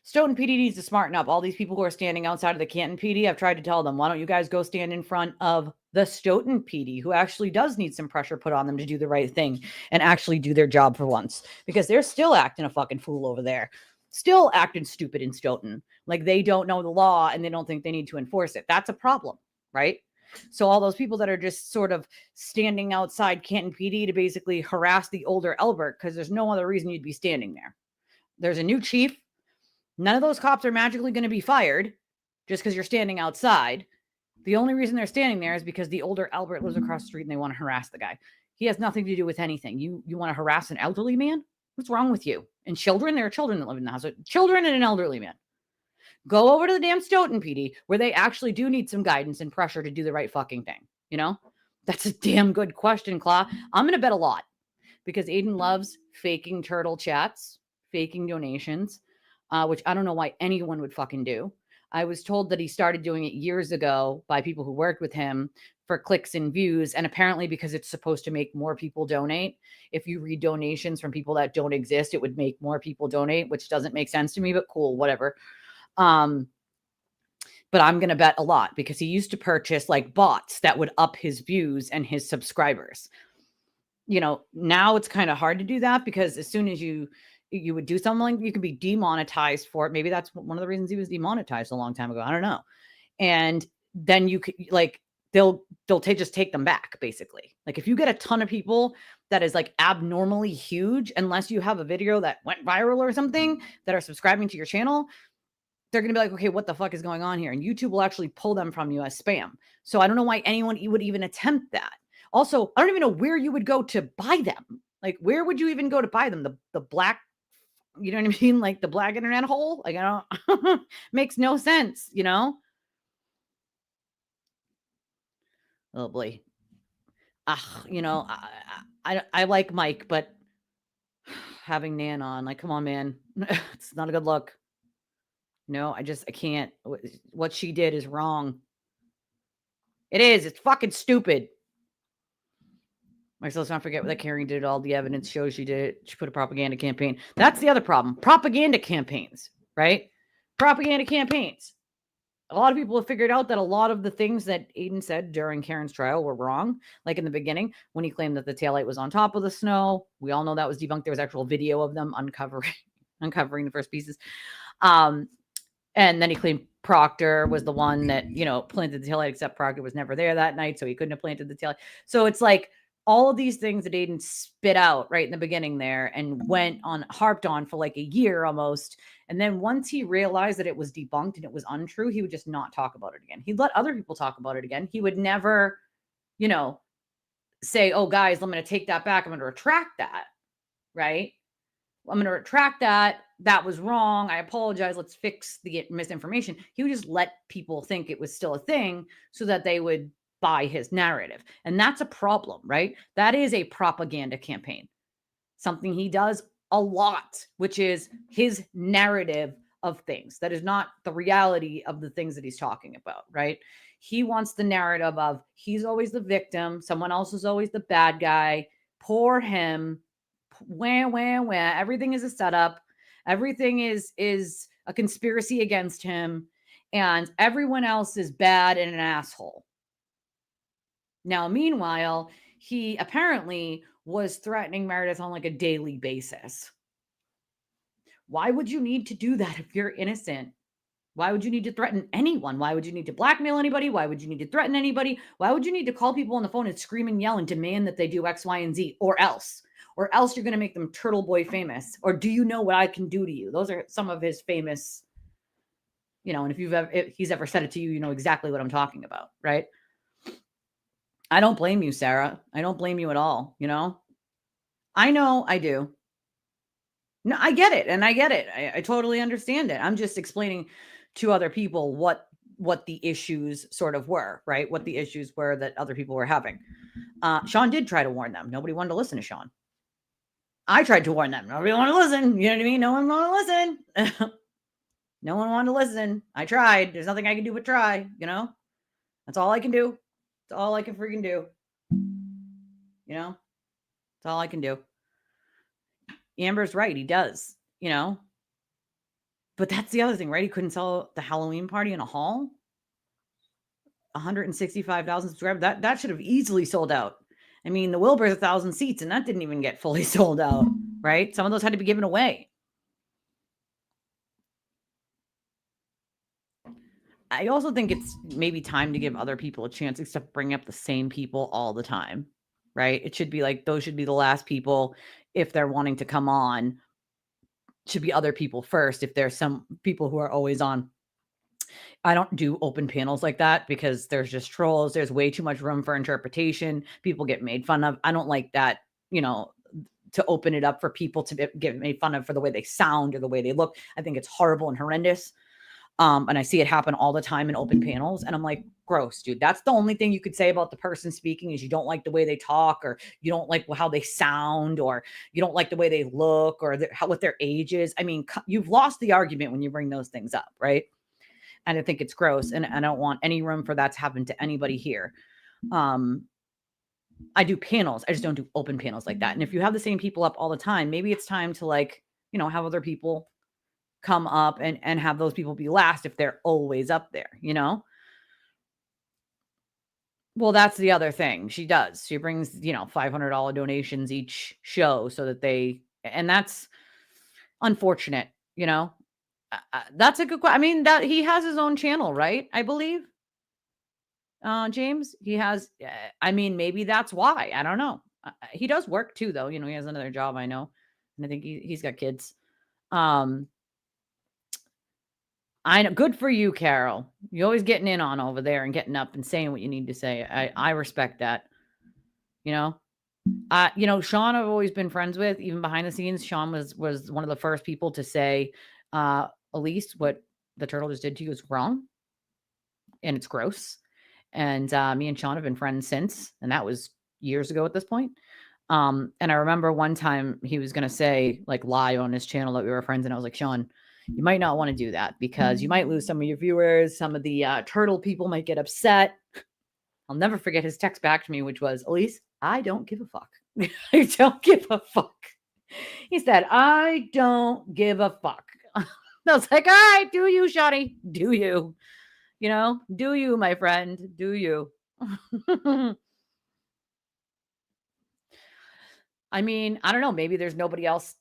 Stoughton PD needs to smarten up. All these people who are standing outside of the Canton PD, I've tried to tell them, why don't you guys go stand in front of the Stoughton PD, who actually does need some pressure put on them to do the right thing and actually do their job for once, because they're still acting a fucking fool over there. Still acting stupid in Stoughton. Like they don't know the law and they don't think they need to enforce it. That's a problem, right? So all those people that are just sort of standing outside Canton PD to basically harass the older Albert, because there's no other reason you'd be standing there. There's a new chief. None of those cops are magically going to be fired just because you're standing outside. The only reason they're standing there is because the older Albert lives across the street and they want to harass the guy. He has nothing to do with anything. You want to harass an elderly man? What's wrong with you? And children? There are children that live in the house. Children and an elderly man. Go over to the damn Stoughton PD where they actually do need some guidance and pressure to do the right fucking thing. You know? That's a damn good question, Claw. I'm going to bet a lot because Aiden loves faking turtle chats, faking donations, which I don't know why anyone would fucking do. I was told that he started doing it years ago by people who worked with him for clicks and views. And apparently because it's supposed to make more people donate. If you read donations from people that don't exist, it would make more people donate, which doesn't make sense to me, but cool, whatever. But I'm going to bet a lot because he used to purchase like bots that would up his views and his subscribers. You know, now it's kind of hard to do that because as soon as you would do something like you could be demonetized for it. Maybe that's one of the reasons he was demonetized a long time ago. I don't know. And then you could like, they'll just take them back basically. Like if you get a ton of people that is like abnormally huge, unless you have a video that went viral or something that are subscribing to your channel, they're going to be like, okay, what the fuck is going on here? And YouTube will actually pull them from you as spam. So I don't know why anyone would even attempt that. Also, I don't even know where you would go to buy them. Like, where would you even go to buy them? The black, you know what I mean? Like the black internet hole? Like, I don't, makes no sense, you know? Oh boy. You know, I like Mike, but having Nan on, like, come on, man. It's not a good look. No, I can't. What she did is wrong. It is. It's fucking stupid. Let's not forget that Carrie did all the evidence shows she did it. She put a propaganda campaign. That's the other problem. Propaganda campaigns, right? Propaganda campaigns. A lot of people have figured out that a lot of the things that Aiden said during Karen's trial were wrong. Like in the beginning, when he claimed that the taillight was on top of the snow, we all know that was debunked. There was actual video of them uncovering the first pieces. And then he claimed Proctor was the one that, you know, planted the taillight, except Proctor was never there that night, so he couldn't have planted the taillight. So it's like all of these things that Aiden spit out right in the beginning there and harped on for like a year almost. And then once he realized that it was debunked and it was untrue, he would just not talk about it again. He'd let other people talk about it again. He would never, you know, say, oh, guys, I'm going to take that back. I'm going to retract that. Right? I'm going to retract that. That was wrong. I apologize. Let's fix the misinformation. He would just let people think it was still a thing so that they would buy his narrative. And that's a problem, right? That is a propaganda campaign. Something he does a lot, which is his narrative of things. That is not the reality of the things that he's talking about, right? He wants the narrative of he's always the victim. Someone else is always the bad guy. Poor him. Wah, wah, wah. Everything is a setup. Everything is a conspiracy against him. And everyone else is bad and an asshole. Now, meanwhile, he apparently was threatening Meredith on like a daily basis. Why would you need to do that if you're innocent? Why would you need to threaten anyone? Why would you need to blackmail anybody? Why would you need to threaten anybody? Why would you need to call people on the phone and scream and yell and demand that they do X, Y, and Z, or else you're going to make them Turtle Boy famous? Or do you know what I can do to you? Those are some of his famous, you know, and if he's ever said it to you, you know exactly what I'm talking about, right? I don't blame you, Sarah. I don't blame you at all, you know? I know I do. No, I get it. And I get it. I totally understand it. I'm just explaining to other people what the issues sort of were, right? What the issues were that other people were having. Sean did try to warn them. Nobody wanted to listen to Sean. I tried to warn them. Nobody wanted to listen. You know what I mean? No one wanted to listen. No one wanted to listen. I tried. There's nothing I can do but try, you know? That's all I can do. That's all I can freaking do. You know? That's all I can do. Amber's right. He does, you know? But that's the other thing, right? He couldn't sell the Halloween party in a hall. 165,000 subscribers. That should have easily sold out. I mean, the Wilbur's 1,000 seats, and that didn't even get fully sold out, right? Some of those had to be given away. I also think it's maybe time to give other people a chance instead of bringing up the same people all the time, right? It should be like, those should be the last people if they're wanting to come on. Should be other people first if there's some people who are always on. I don't do open panels like that because there's just trolls. There's way too much room for interpretation. People get made fun of. I don't like that, you know, to open it up for people to get made fun of for the way they sound or the way they look. I think it's horrible and horrendous. And I see it happen all the time in open panels. And I'm like, gross, dude. That's the only thing you could say about the person speaking is you don't like the way they talk, or you don't like how they sound, or you don't like the way they look, or what their age is. I mean, you've lost the argument when you bring those things up, right? And I think it's gross. And I don't want any room for that to happen to anybody here. I do panels. I just don't do open panels like that. And if you have the same people up all the time, maybe it's time to, like, you know, have other people come up and have those people be last if they're always up there, you know? Well, that's the other thing she does. She brings, you know, $500 donations each show so that and that's unfortunate, you know? That's a good question. I mean, that he has his own channel, right? I believe. James, he has, I mean, maybe that's why. I don't know. He does work too, though. You know, he has another job, I know. And I think he's got kids. I know. Good for you, Carol. You're always getting in on over there and getting up and saying what you need to say. I respect that. You know, Sean, I've always been friends with, even behind the scenes. Sean was one of the first people to say, Elise, what the turtle just did to you is wrong. And it's gross. And me and Sean have been friends since. And that was years ago at this point. And I remember one time he was going to say, like, lie on his channel that we were friends. And I was like, Sean, you might not want to do that because you might lose some of your viewers. Some of the turtle people might get upset. I'll never forget his text back to me, which was, Elise, I don't give a fuck. I don't give a fuck. He said, I don't give a fuck. I was like, all right, do you, Shawty? Do you? Do you, my friend? Do you? I mean, I don't know. Maybe there's nobody else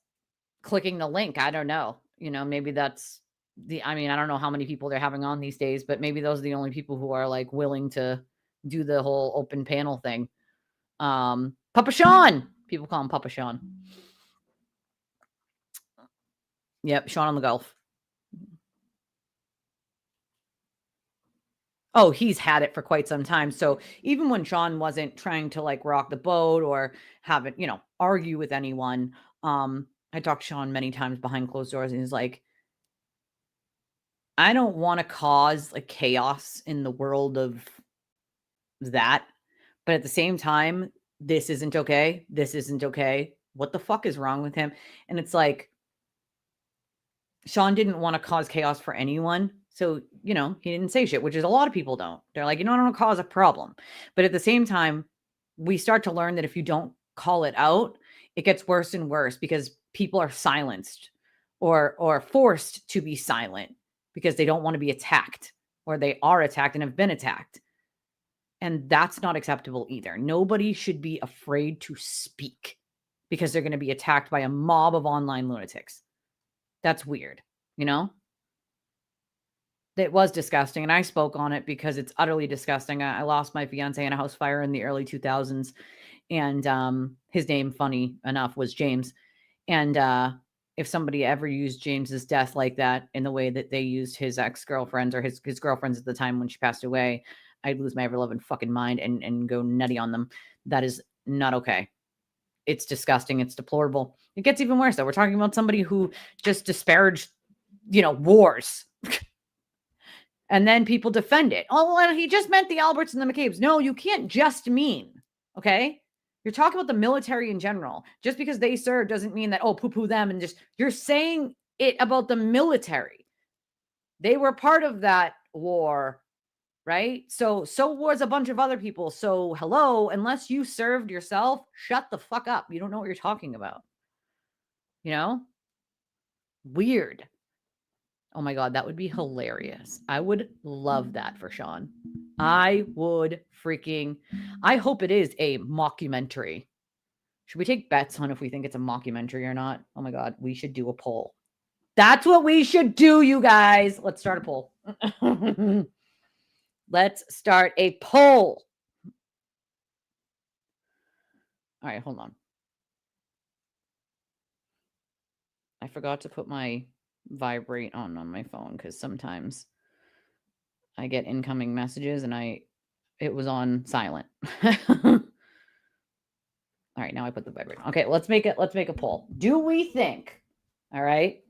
clicking the link. I don't know. Maybe that's I don't know how many people they're having on these days, but maybe those are the only people who are like willing to do the whole open panel thing. Papa Sean. People call him Papa Sean. Yep, Sean on the Gulf. Oh, he's had it for quite some time. So even when Sean wasn't trying to like rock the boat or have it, argue with anyone, I talked to Sean many times behind closed doors, and he's like, I don't want to cause like chaos in the world of that. But at the same time, this isn't okay. This isn't okay. What the fuck is wrong with him? And it's like, Sean didn't want to cause chaos for anyone. So, he didn't say shit, which is a lot of people don't. They're like, I don't want to cause a problem. But at the same time, we start to learn that if you don't call it out, it gets worse and worse because people are silenced or forced to be silent because they don't want to be attacked, or they are attacked and have been attacked. And that's not acceptable either. Nobody should be afraid to speak because they're going to be attacked by a mob of online lunatics. That's weird, It was disgusting, and I spoke on it because it's utterly disgusting. I lost my fiance in a house fire in the early 2000s, and his name, funny enough, was James. And if somebody ever used James's death like that in the way that they used his ex-girlfriends or his girlfriends at the time when she passed away, I'd lose my ever-loving fucking mind and go nutty on them. That is not okay. It's disgusting. It's deplorable. It gets even worse, though. We're talking about somebody who just disparaged, wars. And then people defend it. Oh, well, he just meant the Alberts and the McCabe's. No, you can't just mean, okay? You're talking about the military in general. Just because they serve doesn't mean that, poo-poo them, and just, you're saying it about the military. They were part of that war, right? So was a bunch of other people. So hello, unless you served yourself, shut the fuck up. You don't know what you're talking about. Weird. Oh my God, that would be hilarious. I would love that for Sean. I would I hope it is a mockumentary. Should we take bets on if we think it's a mockumentary or not? Oh my God, we should do a poll. That's what we should do, you guys. Let's start a poll. Let's start a poll. All right, hold on. I forgot to put my vibrate on my phone because sometimes I get incoming messages and it was on silent. All right, now I put the vibrate. Okay, let's make a poll. Do we think, all right,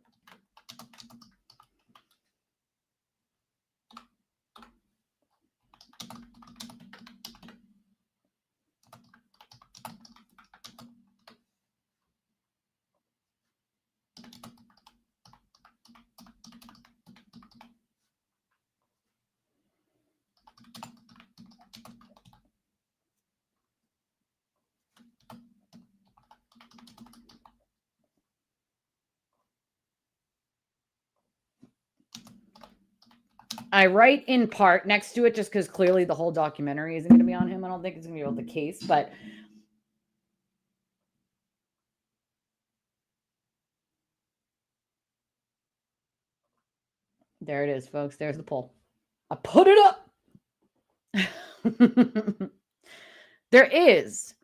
I write in part next to it just because clearly the whole documentary isn't going to be on him. I don't think it's going to be about the case, but there it is, folks. There's the poll. I put it up. There is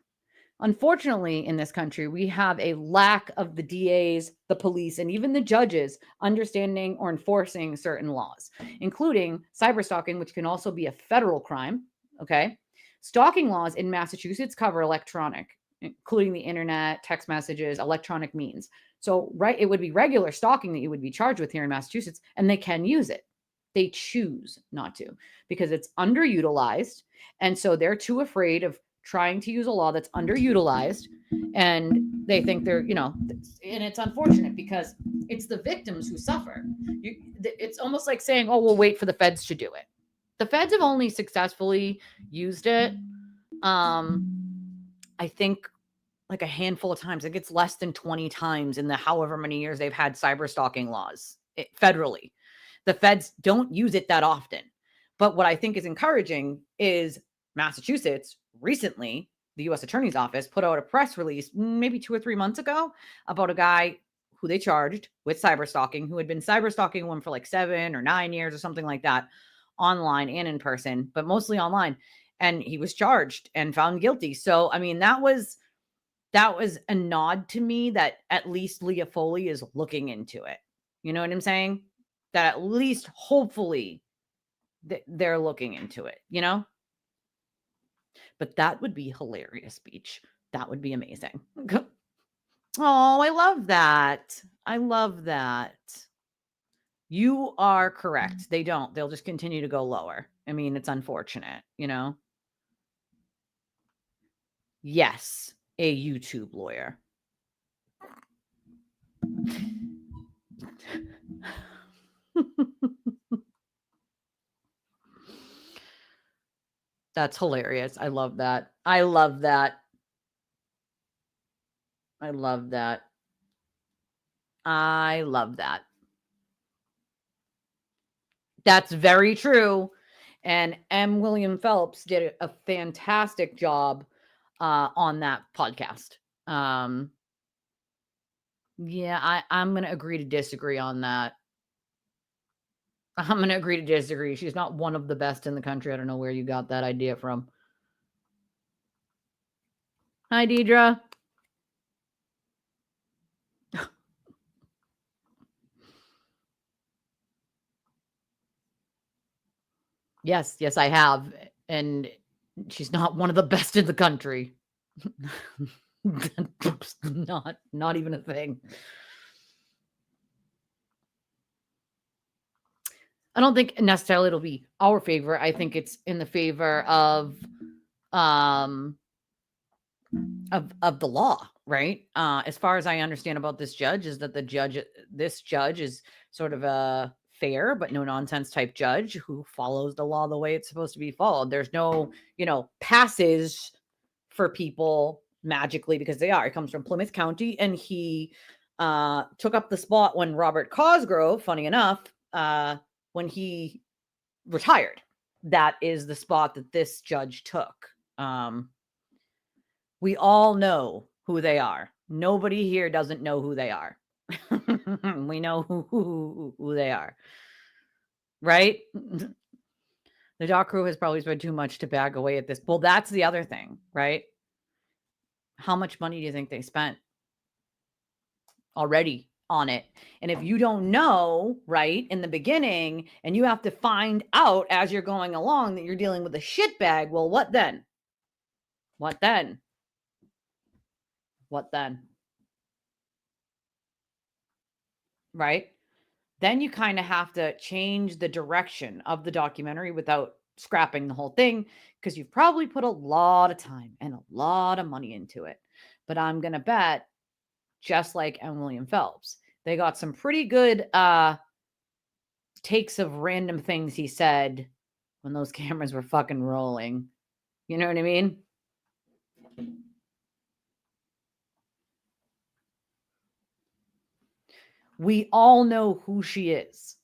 Unfortunately, in this country, we have a lack of the DAs, the police, and even the judges understanding or enforcing certain laws, including cyberstalking, which can also be a federal crime. Okay. Stalking laws in Massachusetts cover electronic, including the internet, text messages, electronic means. So, right, it would be regular stalking that you would be charged with here in Massachusetts, and they can use it. They choose not to because it's underutilized. And so they're too afraid of trying to use a law that's underutilized, and they think they're, and it's unfortunate because it's the victims who suffer. It's almost like saying, oh, we'll wait for the feds to do it. The feds have only successfully used it, I think, like a handful of times. I think it's less than 20 times in the however many years they've had cyber stalking laws federally. The feds don't use it that often. But what I think is encouraging is Massachusetts recently, the U.S. Attorney's Office put out a press release maybe 2 or 3 months ago about a guy who they charged with cyber stalking, who had been cyber stalking one for like 7 or 9 years or something like that, online and in person, but mostly online. And he was charged and found guilty. So, I mean, that was a nod to me that at least Leah Foley is looking into it. You know what I'm saying? That at least hopefully they're looking into it, But that would be hilarious, Beach. That would be amazing. Oh, I love that. I love that. You are correct. They don't. They'll just continue to go lower. I mean, it's unfortunate, Yes, a YouTube lawyer. That's hilarious. I love that. I love that. I love that. I love that. That's very true. And M. William Phelps did a fantastic job on that podcast. Yeah, I'm going to agree to disagree on that. I'm going to agree to disagree. She's not one of the best in the country. I don't know where you got that idea from. Hi, Deidre. Yes, I have. And she's not one of the best in the country. not even a thing. I don't think necessarily it'll be our favor. I think it's in the favor of the law, right? As far as I understand about this judge is that this judge is sort of a fair but no nonsense type judge who follows the law the way it's supposed to be followed. There's no, passes for people magically because they are. He comes from Plymouth County, and he took up the spot when Robert Cosgrove, funny enough, when he retired. That is the spot that this judge took. We all know who they are. Nobody here doesn't know who they are. We know who they are. Right? The doc crew has probably spent too much to bag away at this. Well, that's the other thing, right? How much money do you think they spent already on it? And if you don't know, right, in the beginning, and you have to find out as you're going along that you're dealing with a shit bag, well, what then? What then? What then? Right? Then you kind of have to change the direction of the documentary without scrapping the whole thing, because you've probably put a lot of time and a lot of money into it. But I'm going to bet, just like M. William Phelps, they got some pretty good takes of random things he said when those cameras were fucking rolling. You know what I mean? We all know who she is.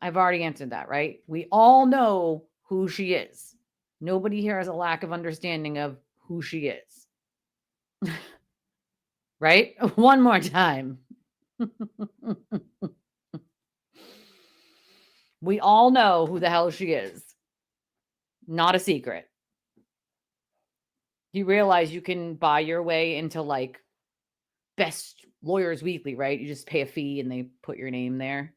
I've already answered that, right? We all know who she is. Nobody here has a lack of understanding of who she is. Right? One more time. We all know who the hell she is. Not a secret. You realize you can buy your way into like Best Lawyers Weekly, right? You just pay a fee and they put your name there.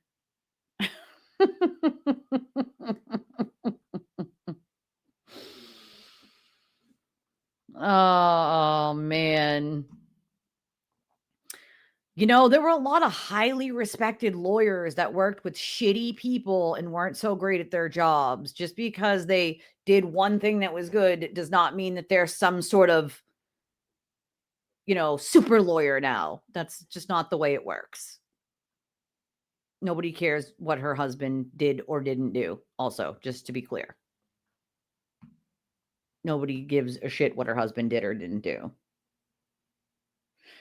Oh, man. You know, there were a lot of highly respected lawyers that worked with shitty people and weren't so great at their jobs. Just because they did one thing that was good does not mean that they're some sort of, super lawyer now. That's just not the way it works. Nobody cares what her husband did or didn't do, also, just to be clear. Nobody gives a shit what her husband did or didn't do.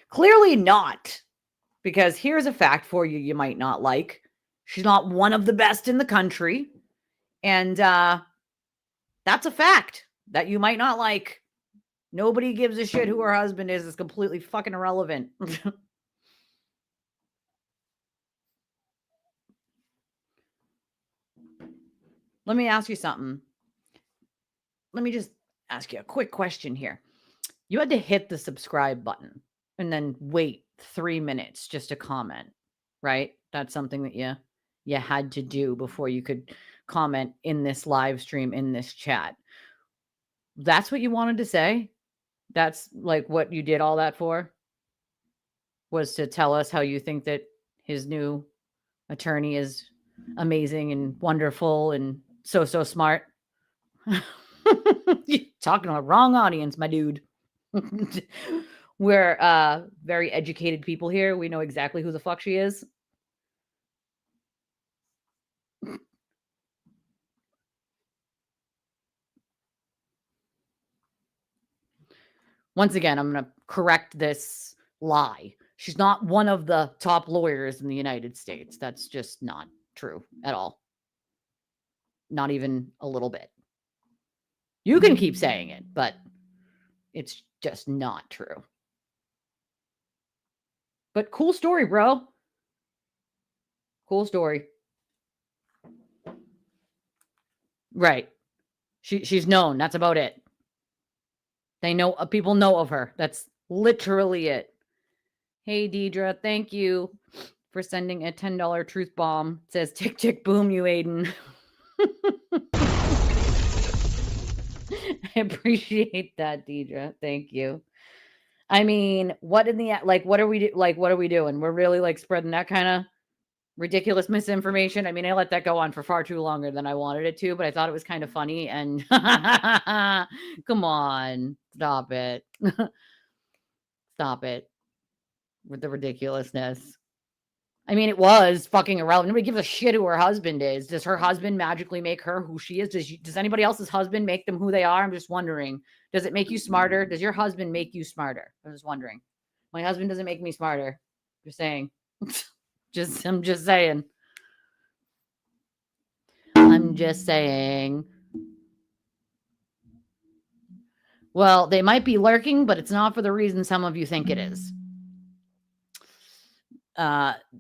Clearly not. Because here's a fact for you you might not like. She's not one of the best in the country. And that's a fact that you might not like. Nobody gives a shit who her husband is. It's completely fucking irrelevant. Let me ask you something. Let me just ask you a quick question here. You had to hit the subscribe button and then wait 3 minutes just to comment, right? That's something that you had to do before you could comment in this live stream, in this chat. That's what you wanted to say? That's like what you did all that for? Was to tell us how you think that his new attorney is amazing and wonderful and so smart? You're talking to the wrong audience, my dude. We're very educated people here. We know exactly who the fuck she is. Once again, I'm going to correct this lie. She's not one of the top lawyers in the United States. That's just not true at all. Not even a little bit. You can keep saying it, but it's just not true. But cool story, bro. Cool story. Right. She's known. That's about it. They know, people know of her. That's literally it. Hey, Deidre, thank you for sending a $10 truth bomb. It says, tick, tick, boom, you Aiden. I appreciate that, Deidre. Thank you. I mean, what are we doing? We're really spreading that kind of ridiculous misinformation. I mean, I let that go on for far too longer than I wanted it to, but I thought it was kind of funny. And come on, stop it. Stop it with the ridiculousness. I mean, it was fucking irrelevant. Nobody gives a shit who her husband is. Does her husband magically make her who she is? Does anybody else's husband make them who they are? I'm just wondering. Does it make you smarter? Does your husband make you smarter? I'm just wondering. My husband doesn't make me smarter. Just saying. I'm just saying. I'm just saying. Well, they might be lurking, but it's not for the reason some of you think it is.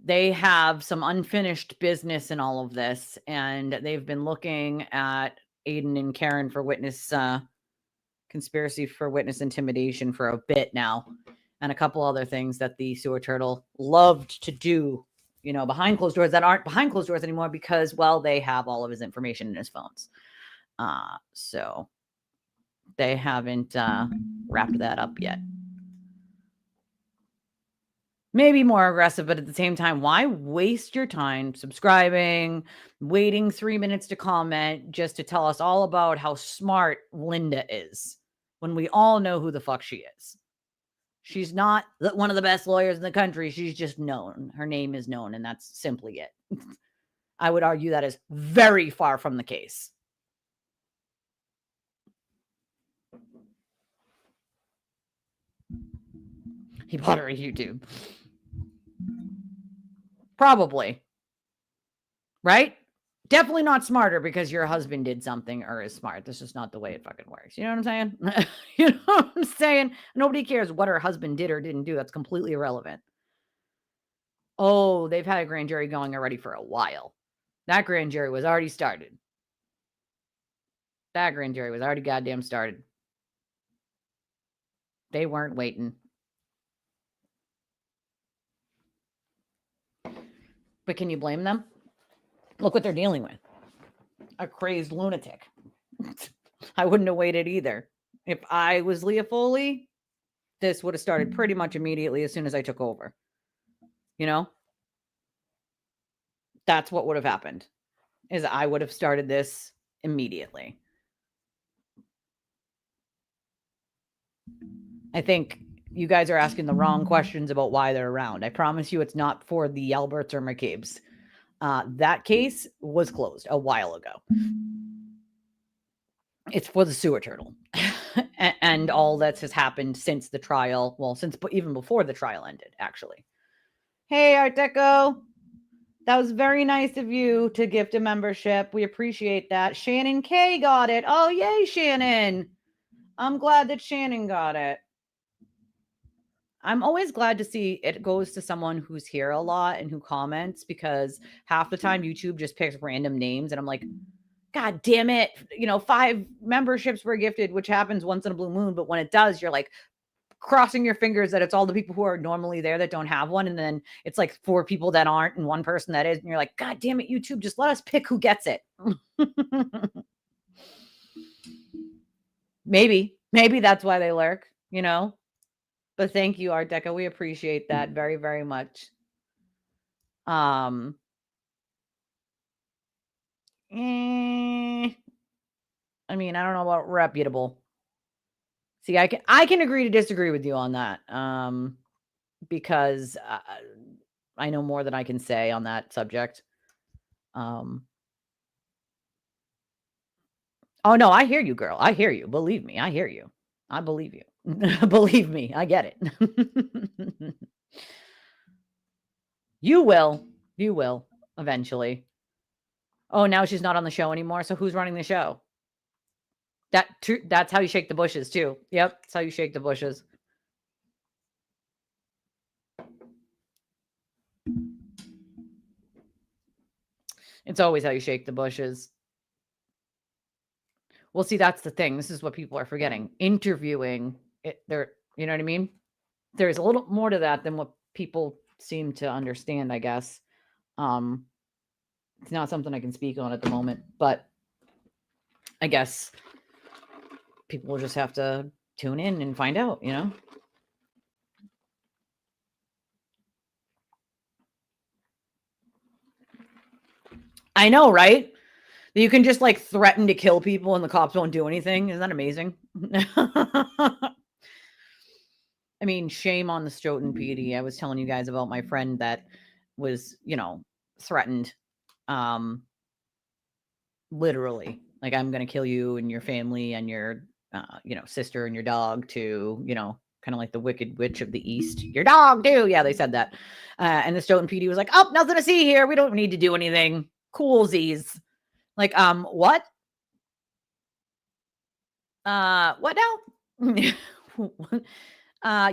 They have some unfinished business in all of this, and they've been looking at Aiden and Karen for witness conspiracy for witness intimidation for a bit now, and a couple other things that the sewer turtle loved to do, behind closed doors that aren't behind closed doors anymore because, well, they have all of his information in his phones. So they haven't wrapped that up yet. Maybe more aggressive, but at the same time, why waste your time subscribing, waiting 3 minutes to comment just to tell us all about how smart Linda is when we all know who the fuck she is? She's not one of the best lawyers in the country. She's just known. Her name is known, and that's simply it. I would argue that is very far from the case. He bought her a YouTube. Probably. Right? Definitely not smarter because your husband did something or is smart. This is not the way it fucking works. You know what I'm saying? You know what I'm saying? Nobody cares what her husband did or didn't do. That's completely irrelevant. Oh, they've had a grand jury going already for a while. That grand jury was already started. That grand jury was already goddamn started. They weren't waiting. But can you blame them? Look what they're dealing with. A crazed lunatic. I wouldn't have waited either. If I was Leah Foley, this would have started pretty much immediately as soon as I took over. You know? That's what would have happened. Is I would have started this immediately. I think you guys are asking the wrong questions about why they're around. I promise you it's not for the Alberts or McCabe's. That case was closed a while ago. It's for the sewer turtle and all that has happened since the trial. Well, since even before the trial ended, actually. Hey, Art Deco. That was very nice of you to gift a membership. We appreciate that. Shannon K got it. Oh, yay, Shannon. I'm glad that Shannon got it. I'm always glad to see it goes to someone who's here a lot and who comments, because half the time YouTube just picks random names and I'm like, God damn it. 5 memberships were gifted, which happens once in a blue moon. But when it does, you're like crossing your fingers that it's all the people who are normally there that don't have one. And then it's like 4 people that aren't and 1 person that is. And you're like, God damn it, YouTube, just let us pick who gets it. Maybe that's why they lurk, But thank you, Art Deco. We appreciate that very, very much. I mean, I don't know about reputable. See, I can agree to disagree with you on that. Because I know more than I can say on that subject. Oh no, I hear you, girl. I hear you. Believe me, I hear you. I believe you. Believe me, I get it. You will eventually. Oh, now she's not on the show anymore. So who's running the show? That's how you shake the bushes too. Yep, that's how you shake the bushes. It's always how you shake the bushes. Well, see, that's the thing. This is what people are forgetting. Interviewing, you know what I mean? There's a little more to that than what people seem to understand, I guess. It's not something I can speak on at the moment, but I guess people will just have to tune in and find out, I know, right? You can just like threaten to kill people and the cops won't do anything. Isn't that amazing? I mean, shame on the Stoughton PD. I was telling you guys about my friend that was, threatened. Literally, like, I'm going to kill you and your family and your, sister and your dog to, kind of like the Wicked Witch of the East. Your dog too. Yeah, they said that. And the Stoughton PD was like, oh, nothing to see here. We don't need to do anything. Coolsies. Like, what? What now?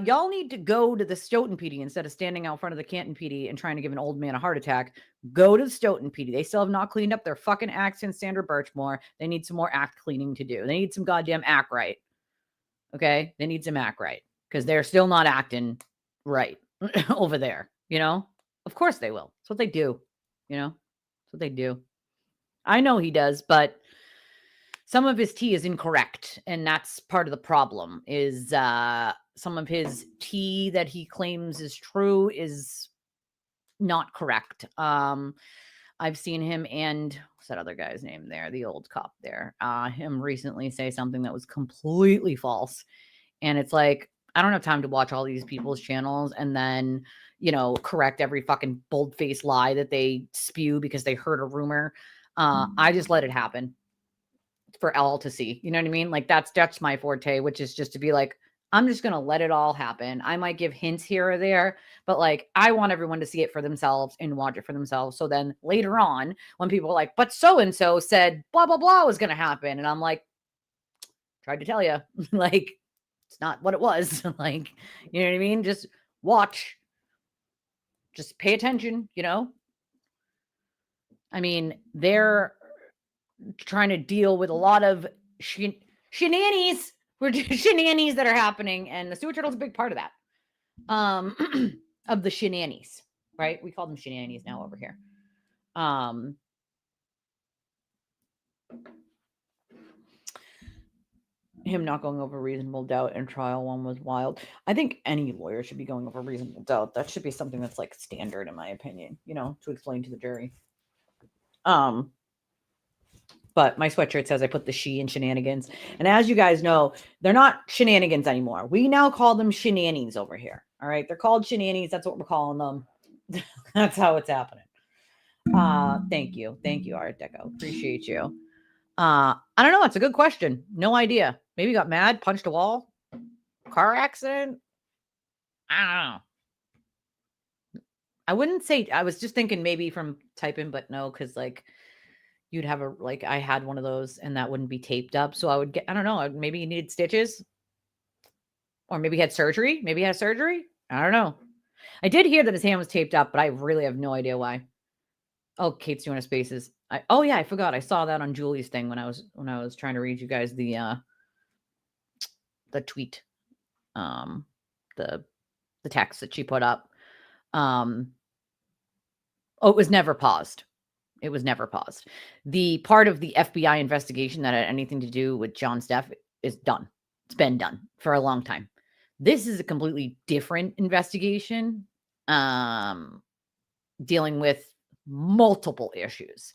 Y'all need to go to the Stoughton PD instead of standing out front of the Canton PD and trying to give an old man a heart attack. Go to the Stoughton PD. They still have not cleaned up their fucking acts in Sandra Birchmore. They need some more act cleaning to do. They need some goddamn act right. Okay? They need some act right because they're still not acting right over there, Of course they will. That's what they do, That's what they do. I know he does, but some of his tea is incorrect, and that's part of the problem. Is some of his tea that he claims is true is not correct. I've seen him and what's that other guy's name there, the old cop there, him recently say something that was completely false. And it's like, I don't have time to watch all these people's channels and then, correct every fucking bold-faced lie that they spew because they heard a rumor. I just let it happen for all to see. You know what I mean? Like that's my forte, which is just to be like, I'm just going to let it all happen. I might give hints here or there, but like, I want everyone to see it for themselves and watch it for themselves. So then later on, when people are like, but so-and-so said blah, blah, blah was going to happen. And I'm like, tried to tell you, like, it's not what it was. Like, you know what I mean? Just watch, just pay attention, I mean, they're trying to deal with a lot of shenanigans We're shenanigans that are happening, and the sewer turtle's a big part of that. Of the shenanigans, right? We call them shenanigans now over here. Him not going over reasonable doubt in trial one was wild. I think any lawyer should be going over reasonable doubt. That should be something that's like standard, in my opinion, to explain to the jury. But my sweatshirt says I put the she in shenanigans. And as you guys know, they're not shenanigans anymore. We now call them shenanigans over here. All right. They're called shenanigans. That's what we're calling them. That's how it's happening. Thank you. Thank you, Art Deco. Appreciate you. I don't know. It's a good question. No idea. Maybe got mad, punched a wall, car accident. I don't know. I wouldn't say, I was just thinking maybe from typing, but no, because like you'd have I had one of those and that wouldn't be taped up. So I would get, I don't know, maybe he needed stitches or maybe he had surgery. Maybe he had surgery. I don't know. I did hear that his hand was taped up, but I really have no idea why. Oh, Kate's doing a spaces. Oh yeah, I forgot. I saw that on Julie's thing when I was trying to read you guys the tweet, the text that she put up. Oh, it was never paused. It was never paused. The part of the FBI investigation that had anything to do with John's death is done. It's been done for a long time. This is a completely different investigation, dealing with multiple issues.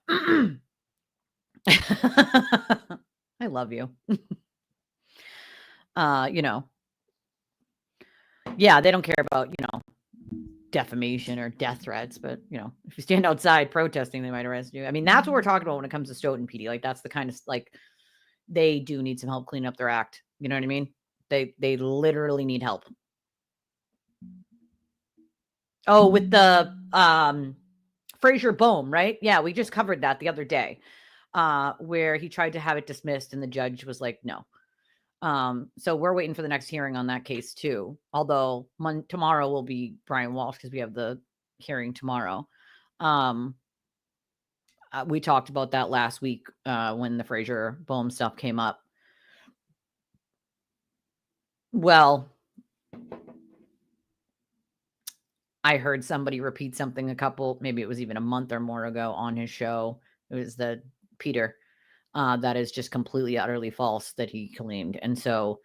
I love you. Yeah, they don't care about, defamation or death threats, but if you stand outside protesting, they might arrest you. I mean, that's what we're talking about when it comes to Stoughton PD. Like, that's the kind of, like, they do need some help cleaning up their act. You know what I mean? They literally need help. Oh, with the Fraser Bohm, right? Yeah, we just covered that the other day, where he tried to have it dismissed and the judge was like, no. So we're waiting for the next hearing on that case too. Although tomorrow will be Brian Walsh because we have the hearing tomorrow. We talked about that last week when the Fraser Bohm stuff came up. Well, I heard somebody repeat something maybe it was even a month or more ago on his show. It was the Peter. That is just completely, utterly false that he claimed. And so,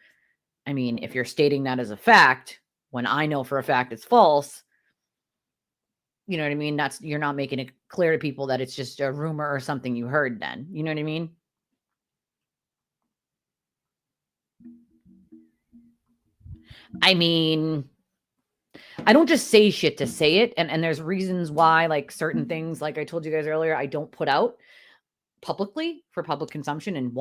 I mean, if you're stating that as a fact, when I know for a fact it's false, you know what I mean? You're not making it clear to people that it's just a rumor or something you heard then. You know what I mean? I mean, I don't just say shit to say it. And there's reasons why, like certain things, like I told you guys earlier, I don't put out publicly for public consumption. And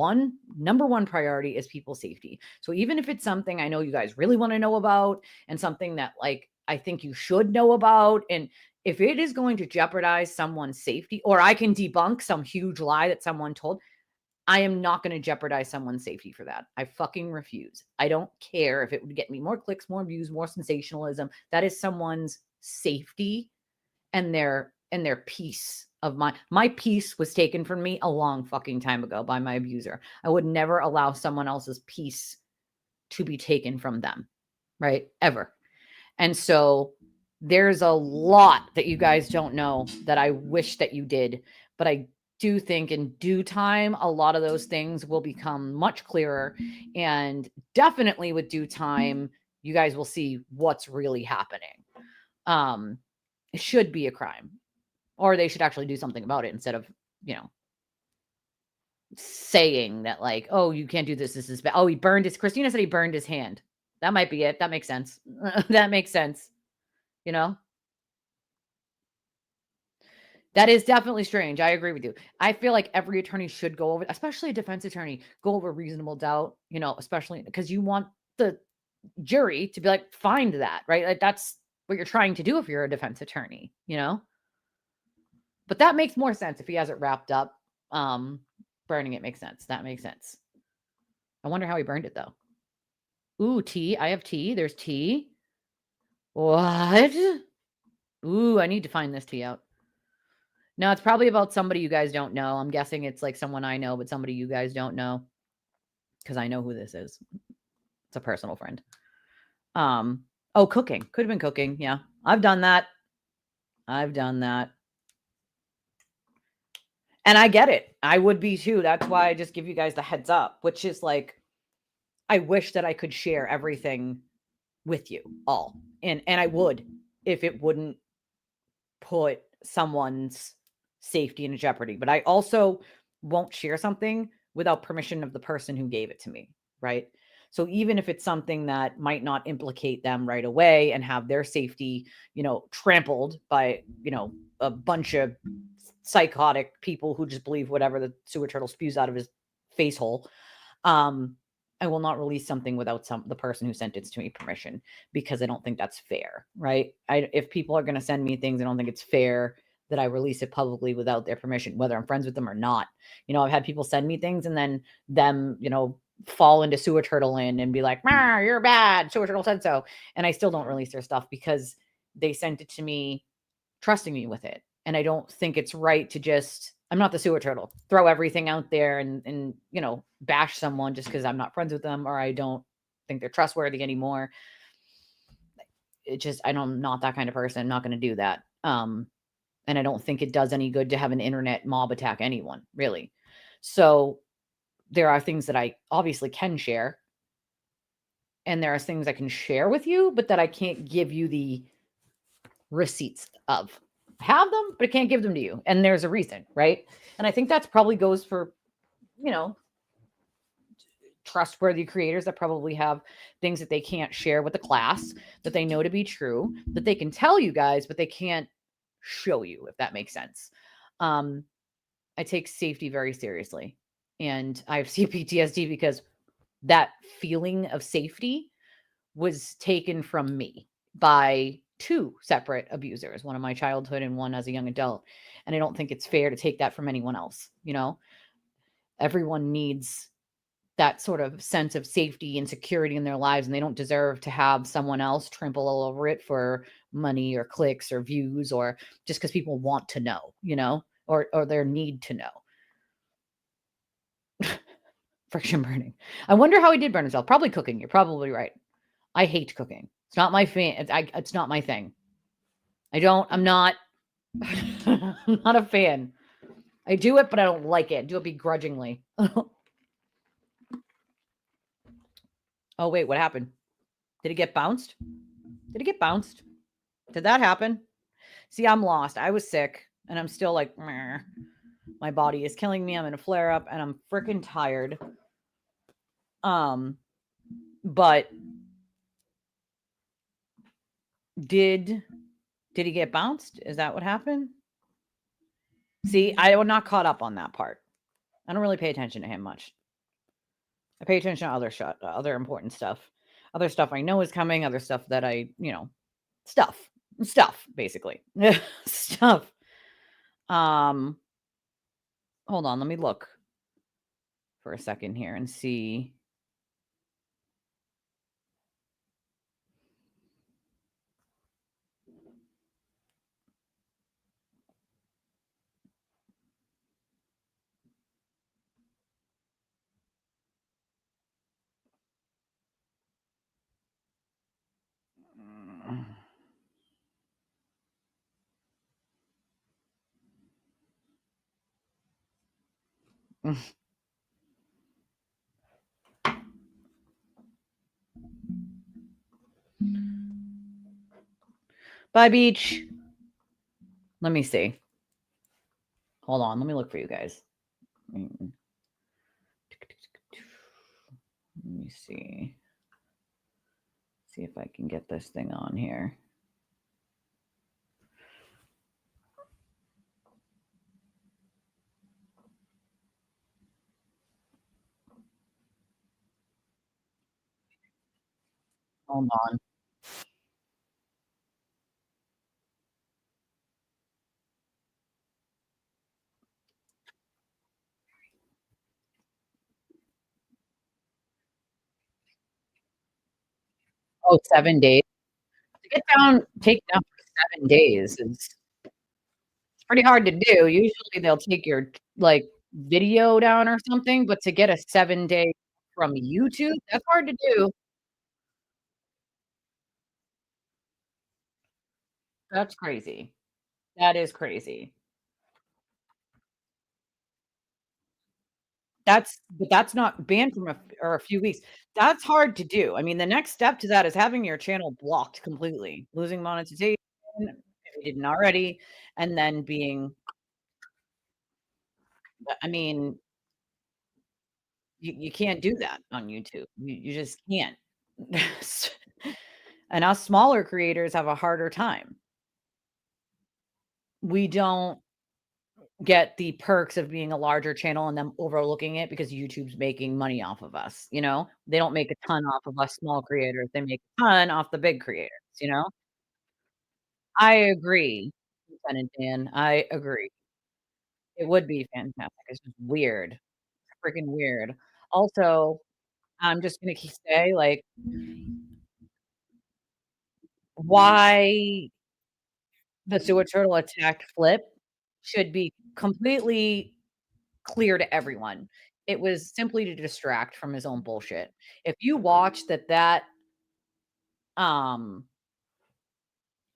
number one priority is people's safety. So even if it's something I know you guys really want to know about and something that like I think you should know about, and if it is going to jeopardize someone's safety, or I can debunk some huge lie that someone told, I am not going to jeopardize someone's safety for that. I fucking refuse. I don't care if it would get me more clicks, more views, more sensationalism. That is someone's safety and their peace of my peace was taken from me a long fucking time ago by my abuser. I would never allow someone else's peace to be taken from them, right? Ever. And so there's a lot that you guys don't know that I wish that you did, but I do think in due time, a lot of those things will become much clearer, and definitely with due time, you guys will see what's really happening. It should be a crime, or they should actually do something about it instead of, saying that like, oh, you can't do this. This is bad. Oh, Christina said he burned his hand. That might be it. That makes sense. That makes sense. That is definitely strange. I agree with you. I feel like every attorney should go over, especially a defense attorney, go over reasonable doubt, especially because you want the jury to be like, find that, right? Like that's what you're trying to do if you're a defense attorney, But that makes more sense if he has it wrapped up. Burning it makes sense. That makes sense. I wonder how he burned it though. Ooh, tea. I have tea. There's tea. What? Ooh, I need to find this tea out. No, it's probably about somebody you guys don't know. I'm guessing it's like someone I know, but somebody you guys don't know. because I know who this is. It's a personal friend. Oh, cooking. Could have been cooking. Yeah. I've done that. And I get it. I would be too. That's why I just give you guys the heads up, which is like, I wish that I could share everything with you all. And I would, if it wouldn't put someone's safety in jeopardy. But I also won't share something without permission of the person who gave it to me, right? So even if it's something that might not implicate them right away and have their safety, trampled by, a bunch of psychotic people who just believe whatever the sewer turtle spews out of his face hole, I will not release something without the person who sent it to me permission, because I don't think that's fair, right? If people are going to send me things, I don't think it's fair that I release it publicly without their permission, whether I'm friends with them or not. I've had people send me things and then them, fall into sewer turtle in and be like, "You're bad. Sewer turtle said so." And I still don't release their stuff because they sent it to me trusting me with it. And I don't think it's right to just, I'm not the sewer turtle, throw everything out there and bash someone just because I'm not friends with them or I don't think they're trustworthy anymore. I'm not that kind of person. I'm not going to do that. And I don't think it does any good to have an internet mob attack anyone, really. So there are things that I obviously can share, and there are things I can share with you, but that I can't give you the receipts of. Have them, but I can't give them to you. And there's a reason, right? And I think that's probably goes for, trustworthy creators that probably have things that they can't share with the class that they know to be true, that they can tell you guys, but they can't show you, if that makes sense. I take safety very seriously. And I have CPTSD because that feeling of safety was taken from me by two separate abusers, one in my childhood and one as a young adult. And I don't think it's fair to take that from anyone else. Everyone needs that sort of sense of safety and security in their lives, and they don't deserve to have someone else trample all over it for money or clicks or views, or just because people want to know, or their need to know. Friction burning. I wonder how he did burn himself. Probably cooking. You're probably right. I hate cooking. It's not my it's not my thing. I'm not I'm not a fan. I do it, but I don't like it. I do it begrudgingly. Oh, wait, what happened? Did it get bounced? Did it get bounced? Did that happen? See, I'm lost. I was sick, and I'm still like, meh. My body is killing me. I'm in a flare up, and I'm freaking tired. But did he get bounced? Is that what happened? See, I was not caught up on that part. I don't really pay attention to him much. I pay attention to other important stuff. Other stuff I know is coming, other stuff that stuff, basically. Stuff. Hold on, let me look for a second here and see. Bye, Beach. Let me see. Hold on. Let me look for you guys. Let me see. See if I can get this thing on here. Hold on. Oh, 7 days. To get taken down for 7 days is pretty hard to do. Usually they'll take your, video down or something, but to get a 7-day From YouTube? That's hard to do. That's crazy. That is crazy. That's not banned from a few weeks. That's hard to do. I mean, the next step to that is having your channel blocked completely, losing monetization if you didn't already, and then being I mean, you can't do that on YouTube. You just can't. And us smaller creators have a harder time. We don't get the perks of being a larger channel and them overlooking it because YouTube's making money off of us, you know? They don't make a ton off of us small creators, they make a ton off the big creators, you know? I agree, Lieutenant Dan, I agree. It would be fantastic, it's just weird, freaking weird. Also, I'm just gonna say, like, why the sewer turtle attacked Flip should be completely clear to everyone. It was simply to distract from his own bullshit. If you watch um,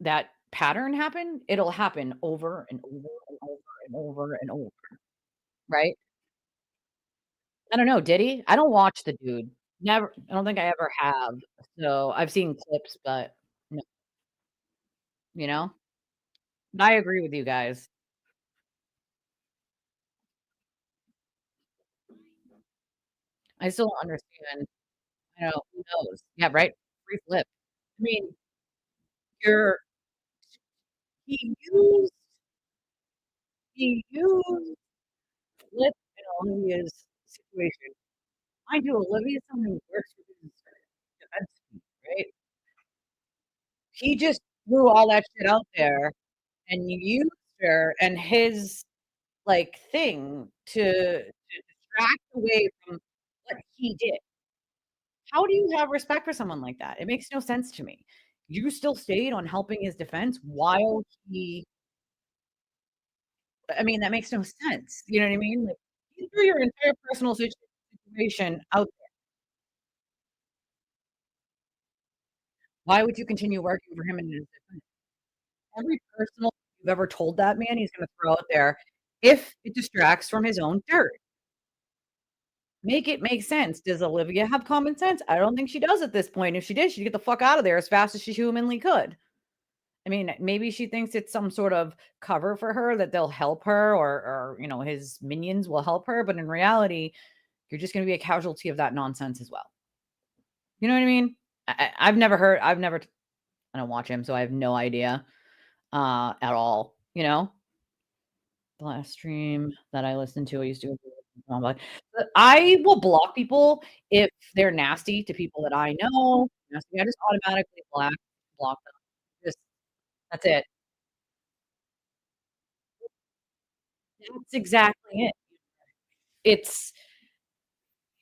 that pattern happen, it'll happen over and over and over and over and over, right? I don't know, did he? I don't watch the dude. Never I don't think I ever have. So, I've seen clips, but no, you know? But I agree with you guys. I still don't understand, you know, who knows? Yeah, right? Free Flip. I mean, you're he used he used Flip in Olivia's situation. Mind you, Olivia's someone who works with his defense team, right? He just threw all that shit out there, and you used her and his, like, thing to distract away from what he did. How do you have respect for someone like that? It makes no sense to me. You still stayed on helping his defense while he I mean, that makes no sense. You know what I mean? Like, you threw your entire personal situation out there. Why would you continue working for him in his defense? Every personal you've ever told that man, he's gonna throw out there if it distracts from his own dirt. Make it make sense. Does Olivia have common sense? I don't think she does at this point. If she did, she'd get the fuck out of there as fast as she humanly could. I mean, maybe she thinks it's some sort of cover for her that they'll help her or you know, his minions will help her, but in reality, you're just gonna be a casualty of that nonsense as well. You know what I mean? I've never I don't watch him, so I have no idea, at all, you know? The last stream that I listened to, I used to but I will block people if they're nasty to people that I know. Nasty, I just automatically block them. Just that's it. That's exactly it. It's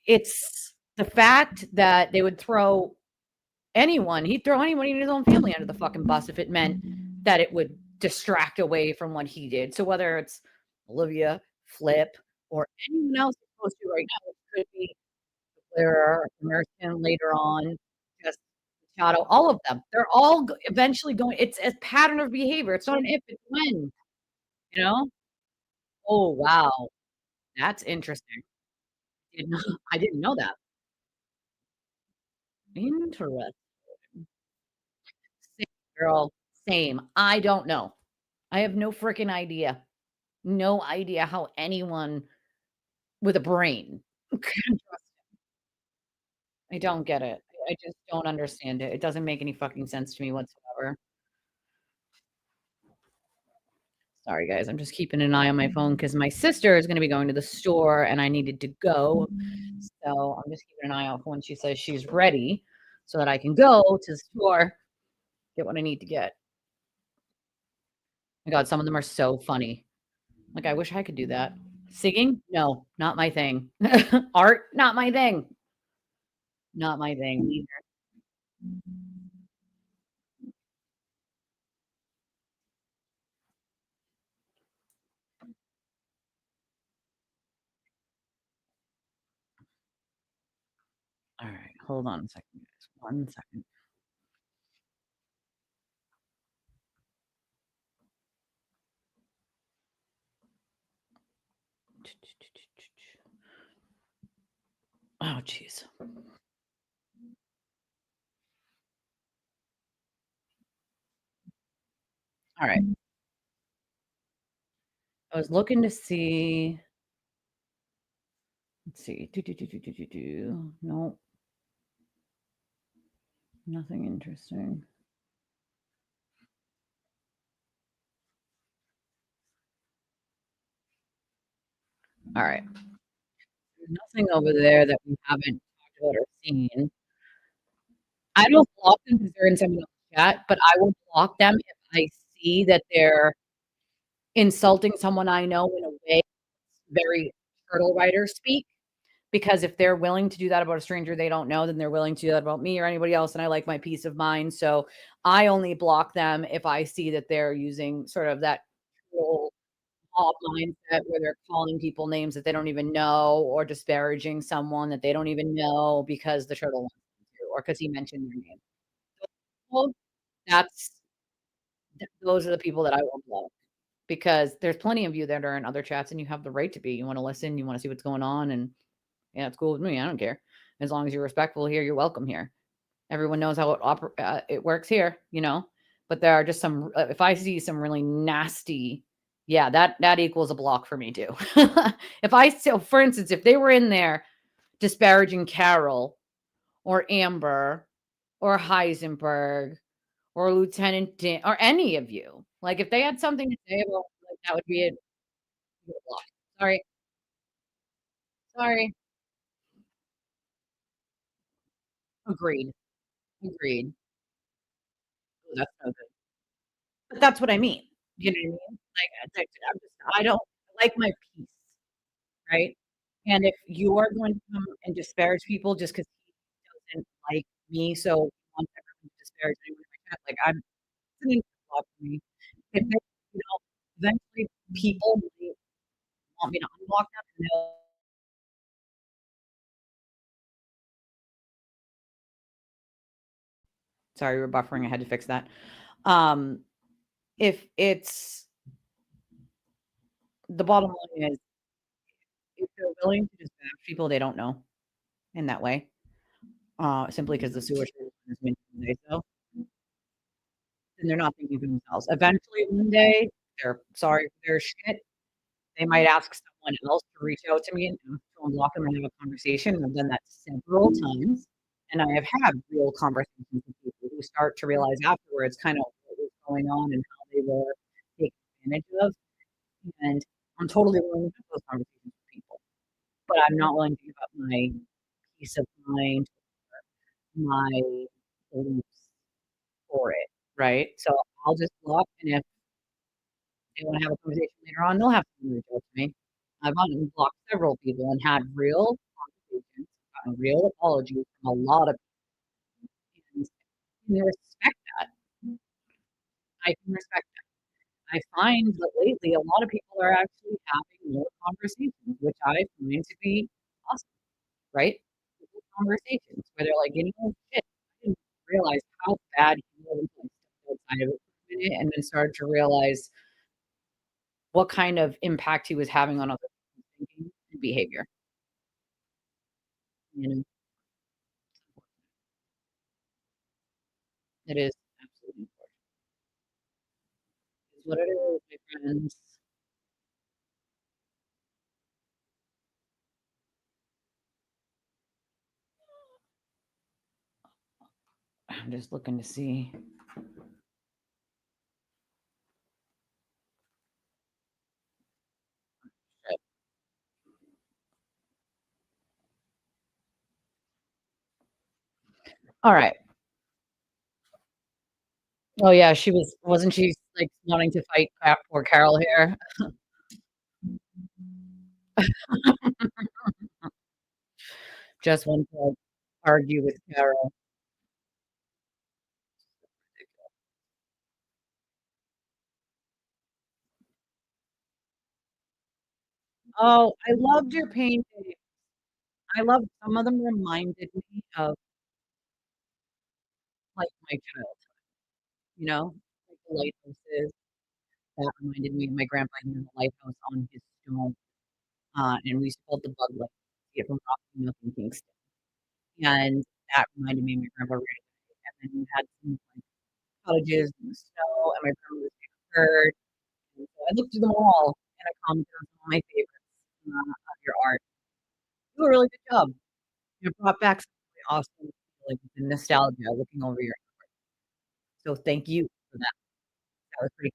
it's the fact that they would throw he'd throw anyone in his own family under the fucking bus if it meant that it would distract away from what he did. So whether it's Olivia, Flip, or anyone else he's supposed to right now, it could be Clara, Merton later on, just Shadow, all of them. They're all eventually going. It's a pattern of behavior. It's not an if, it's when. You know? Oh wow, that's interesting. Did not, I didn't know that. Interesting. Same, girl. Same. I don't know. I have no freaking idea. No idea how anyone with a brain can trust I don't get it. I just don't understand it. It doesn't make any fucking sense to me whatsoever. Sorry, guys. I'm just keeping an eye on my phone because my sister is gonna be going to the store and I needed to go. So I'm just keeping an eye out for when she says she's ready so that I can go to the store, get what I need to get. My god, some of them are so funny. Like, I wish I could do that. Singing? No, not my thing. Art? Not my thing. Not my thing either. Hold on a second, guys. 1 second. Oh, jeez. All right. I was looking to see. Let's see. No, nothing interesting. All right. There's nothing over there that we haven't talked about or seen. I don't block them because they're in someone else's chat, but I will block them if I see that they're insulting someone I know in a way very turtle writer speak. Because if they're willing to do that about a stranger they don't know, then they're willing to do that about me or anybody else, and I like my peace of mind. So I only block them if I see that they're using sort of that troll mob mindset where they're calling people names that they don't even know or disparaging someone that they don't even know because the turtle wants them to or because he mentioned their name. Well, that's those are the people that I will block because there's plenty of you that are in other chats and you have the right to be. You want to listen, you want to see what's going on, and yeah, it's cool with me. I don't care. As long as you're respectful here, you're welcome here. Everyone knows how it works here, you know. But there are just some. If I see some really nasty, yeah, that equals a block for me too. If I so, for instance, if they were in there disparaging Carol or Amber or Heisenberg or Lieutenant Dan or any of you, like if they had something to say about like that would be a block. Sorry, sorry. Agreed. Agreed. Ooh, that's no good. But that's what I mean. You know what I mean? Like, I'm just I don't I like my peace, right? And if you are going to come and disparage people just because he doesn't like me, so he wants everyone to disparage anyone in my chat, like, I'm it's an instant block for me. If they eventually people really want me to unblock them, and they'll sorry, we're buffering, I had to fix that. Um, if it's the bottom line is, if they're willing to just bash people they don't know in that way, simply because the sewer is making them say so, then they're not thinking for themselves. Eventually, one day, they're sorry for their shit. They might ask someone else to reach out to me and to unblock them and have a conversation. I've done that several times, and I have had real conversations with people who start to realize afterwards kind of what was going on and how they were taken advantage of. And I'm totally willing to have those conversations with people, but I'm not willing to give up my peace of mind, my beliefs for it, right? So I'll just block, and if they wanna have a conversation later on, they'll have to reach out to me. I've unblocked several people and had real conversations, gotten real apologies from a lot of people, and they respect that. I can respect that. I find that lately a lot of people are actually having more conversations, which I find to be awesome, right? Good conversations where they're like, "You know, shit, I didn't realize how bad he was until I stepped outside of it for a minute and then started to realize what kind of impact he was having on other people's thinking and behavior." You know, it is absolutely important. It's what it is, my friends. I'm just looking to see. All right. Oh, yeah, wasn't she, like, wanting to fight poor Carol here? Just wanted to argue with Carol. Oh, I loved your painting. I love some of them reminded me of like my childhood, you know? Like the lighthouses, that reminded me of my grandpa having a lighthouse on his stone, and we used to call it the bug light, see it from Rocky Mountain, Kingston, and that reminded me of my grandpa right away, and then we had some, like, cottages in the snow, and my grandma was getting hurt, and so I looked through them all, and I commented on some of my favorites, of your art. You do a really good job. You brought back some really awesome, like, the nostalgia looking over your so thank you for that. That was pretty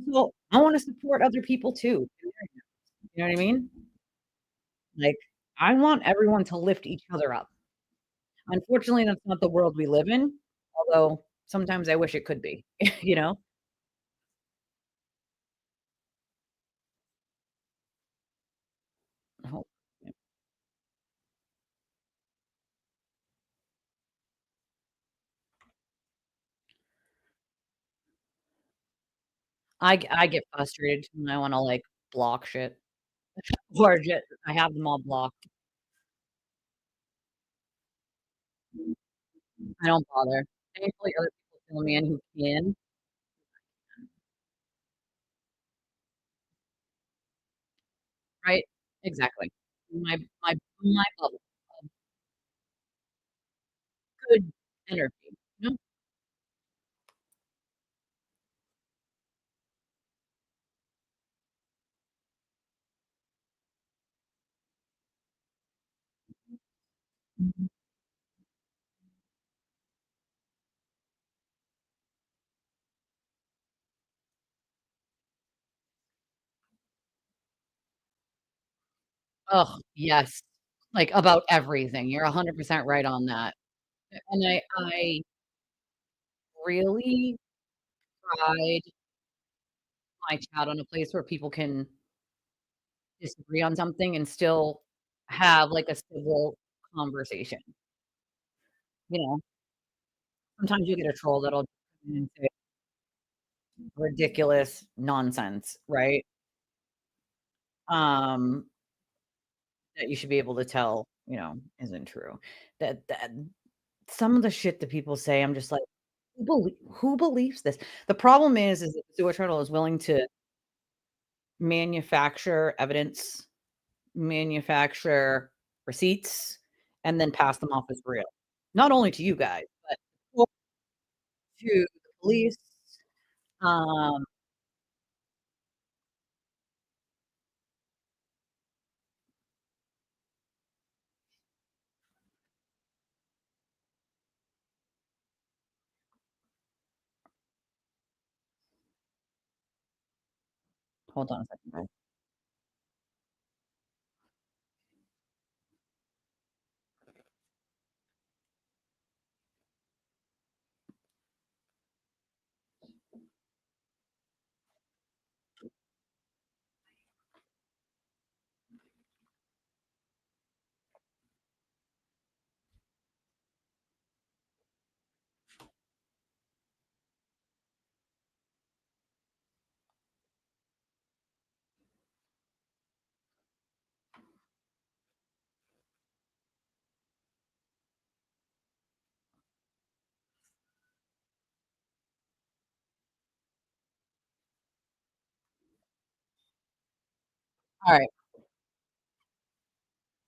cool. Also, I wanna support other people too. You know what I mean? Like, I want everyone to lift each other up. Unfortunately, that's not the world we live in, although sometimes I wish it could be, you know? Hope yeah. I get frustrated when I wanna, like, block shit or just I have them all blocked. I don't bother. Thankfully, other people fill me in who can. Right? Exactly. My bubble of good energy, you know? Ugh, yes. Like, about everything. You're 100% right on that. And I really pride my chat on a place where people can disagree on something and still have, like, a civil conversation, you know? Sometimes you get a troll that'll come in and say ridiculous nonsense, right? Um, that you should be able to tell, isn't true. That some of the shit that people say, I'm just like, who believes this? The problem is that the sewer turtle is willing to manufacture evidence, manufacture receipts, and then pass them off as real. Not only to you guys, but to the police. Um, hold on a second, guys. All right.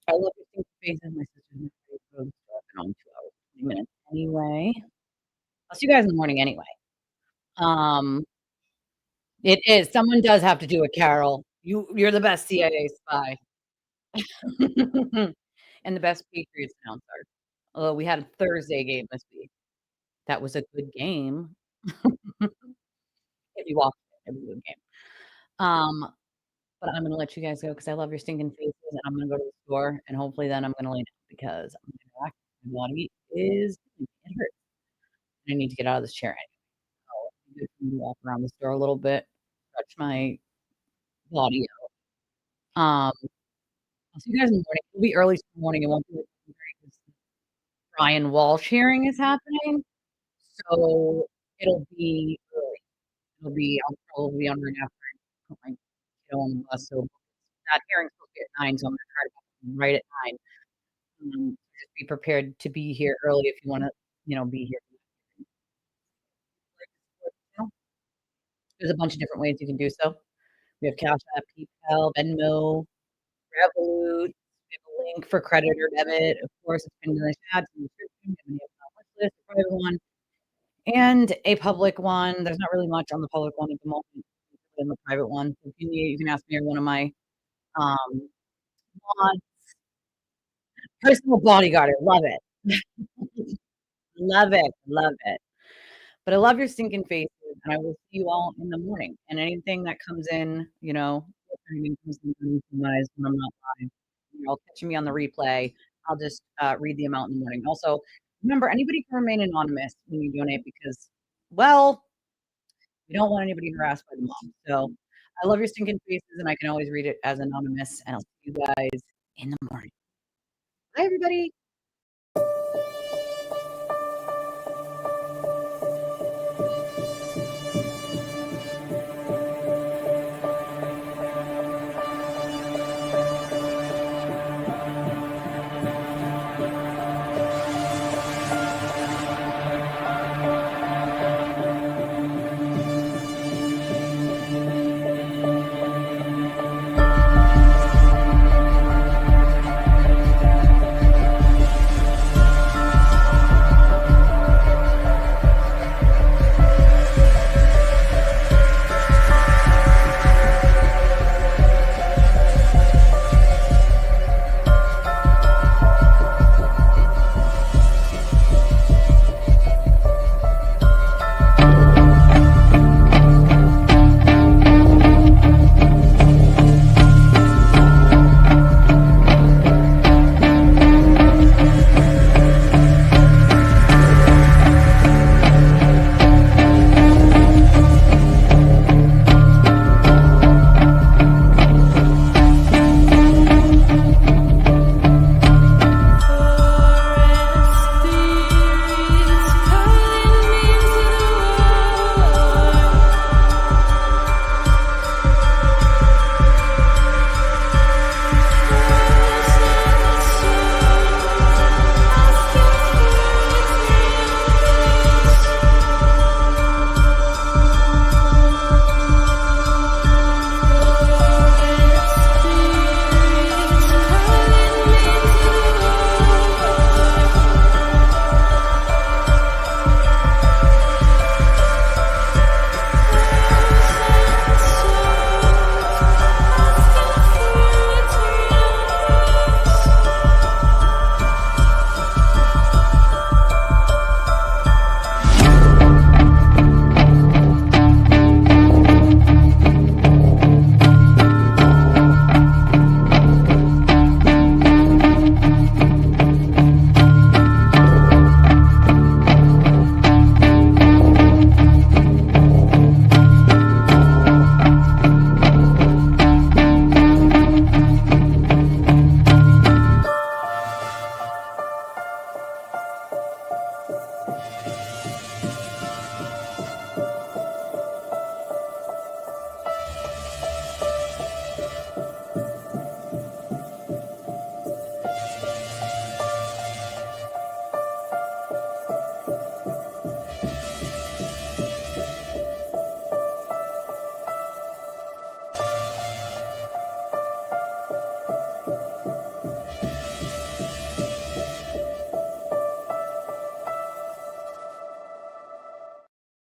I love your stupid faces. My sister's not ready to go to the store. I've been on 2 hours, 20 minutes anyway. I'll see you guys in the morning anyway. Um, it is. Someone does have to do it, Carol. You're the best CIA spy. And the best Patriots announcer. Although we had a Thursday game this week. That was a good game. If you watched it, it was a good game. Um, but I'm gonna let you guys go because I love your stinking faces, and I'm gonna go to the store, and hopefully then I'm gonna lay down because I'm gonna relax. My body is it hurts. I need to get out of this chair anyway. So I'm gonna walk around the store a little bit, stretch my body out. I'll see you guys in the morning. It'll be early tomorrow morning. It won't be like 7:30 'cause Brian Walsh hearing is happening. So it'll be early. I'll probably be on right after I put my kiddo on the bus, so that hearing's supposed to be at 9, so I'm gonna try to be right at 9. Just be prepared to be here early if you wanna. be here. There's a bunch of different ways you can do so. We have CashApp, PayPal, Venmo, Revolut. We have a link for credit or debit. Of course, it's pinned in the chat. In the description. We have a wish list, a private one, and a public one. There's not really much on the public one at the moment. In the private one, so you can ask me or one of my um, mods. Personal bodyguard. I love it. Love it. Love it. But I love your stinking faces, and I will see you all in the morning. And anything that comes in, if anything comes in from you guys when I'm not live, you're catching me on the replay. I'll just read the amount in the morning. Also, remember, anybody can remain anonymous when you donate because, well, we don't want anybody harassed by the mom. So I love your stinking faces, and I can always read it as anonymous. And I'll see you guys in the morning. Bye, everybody.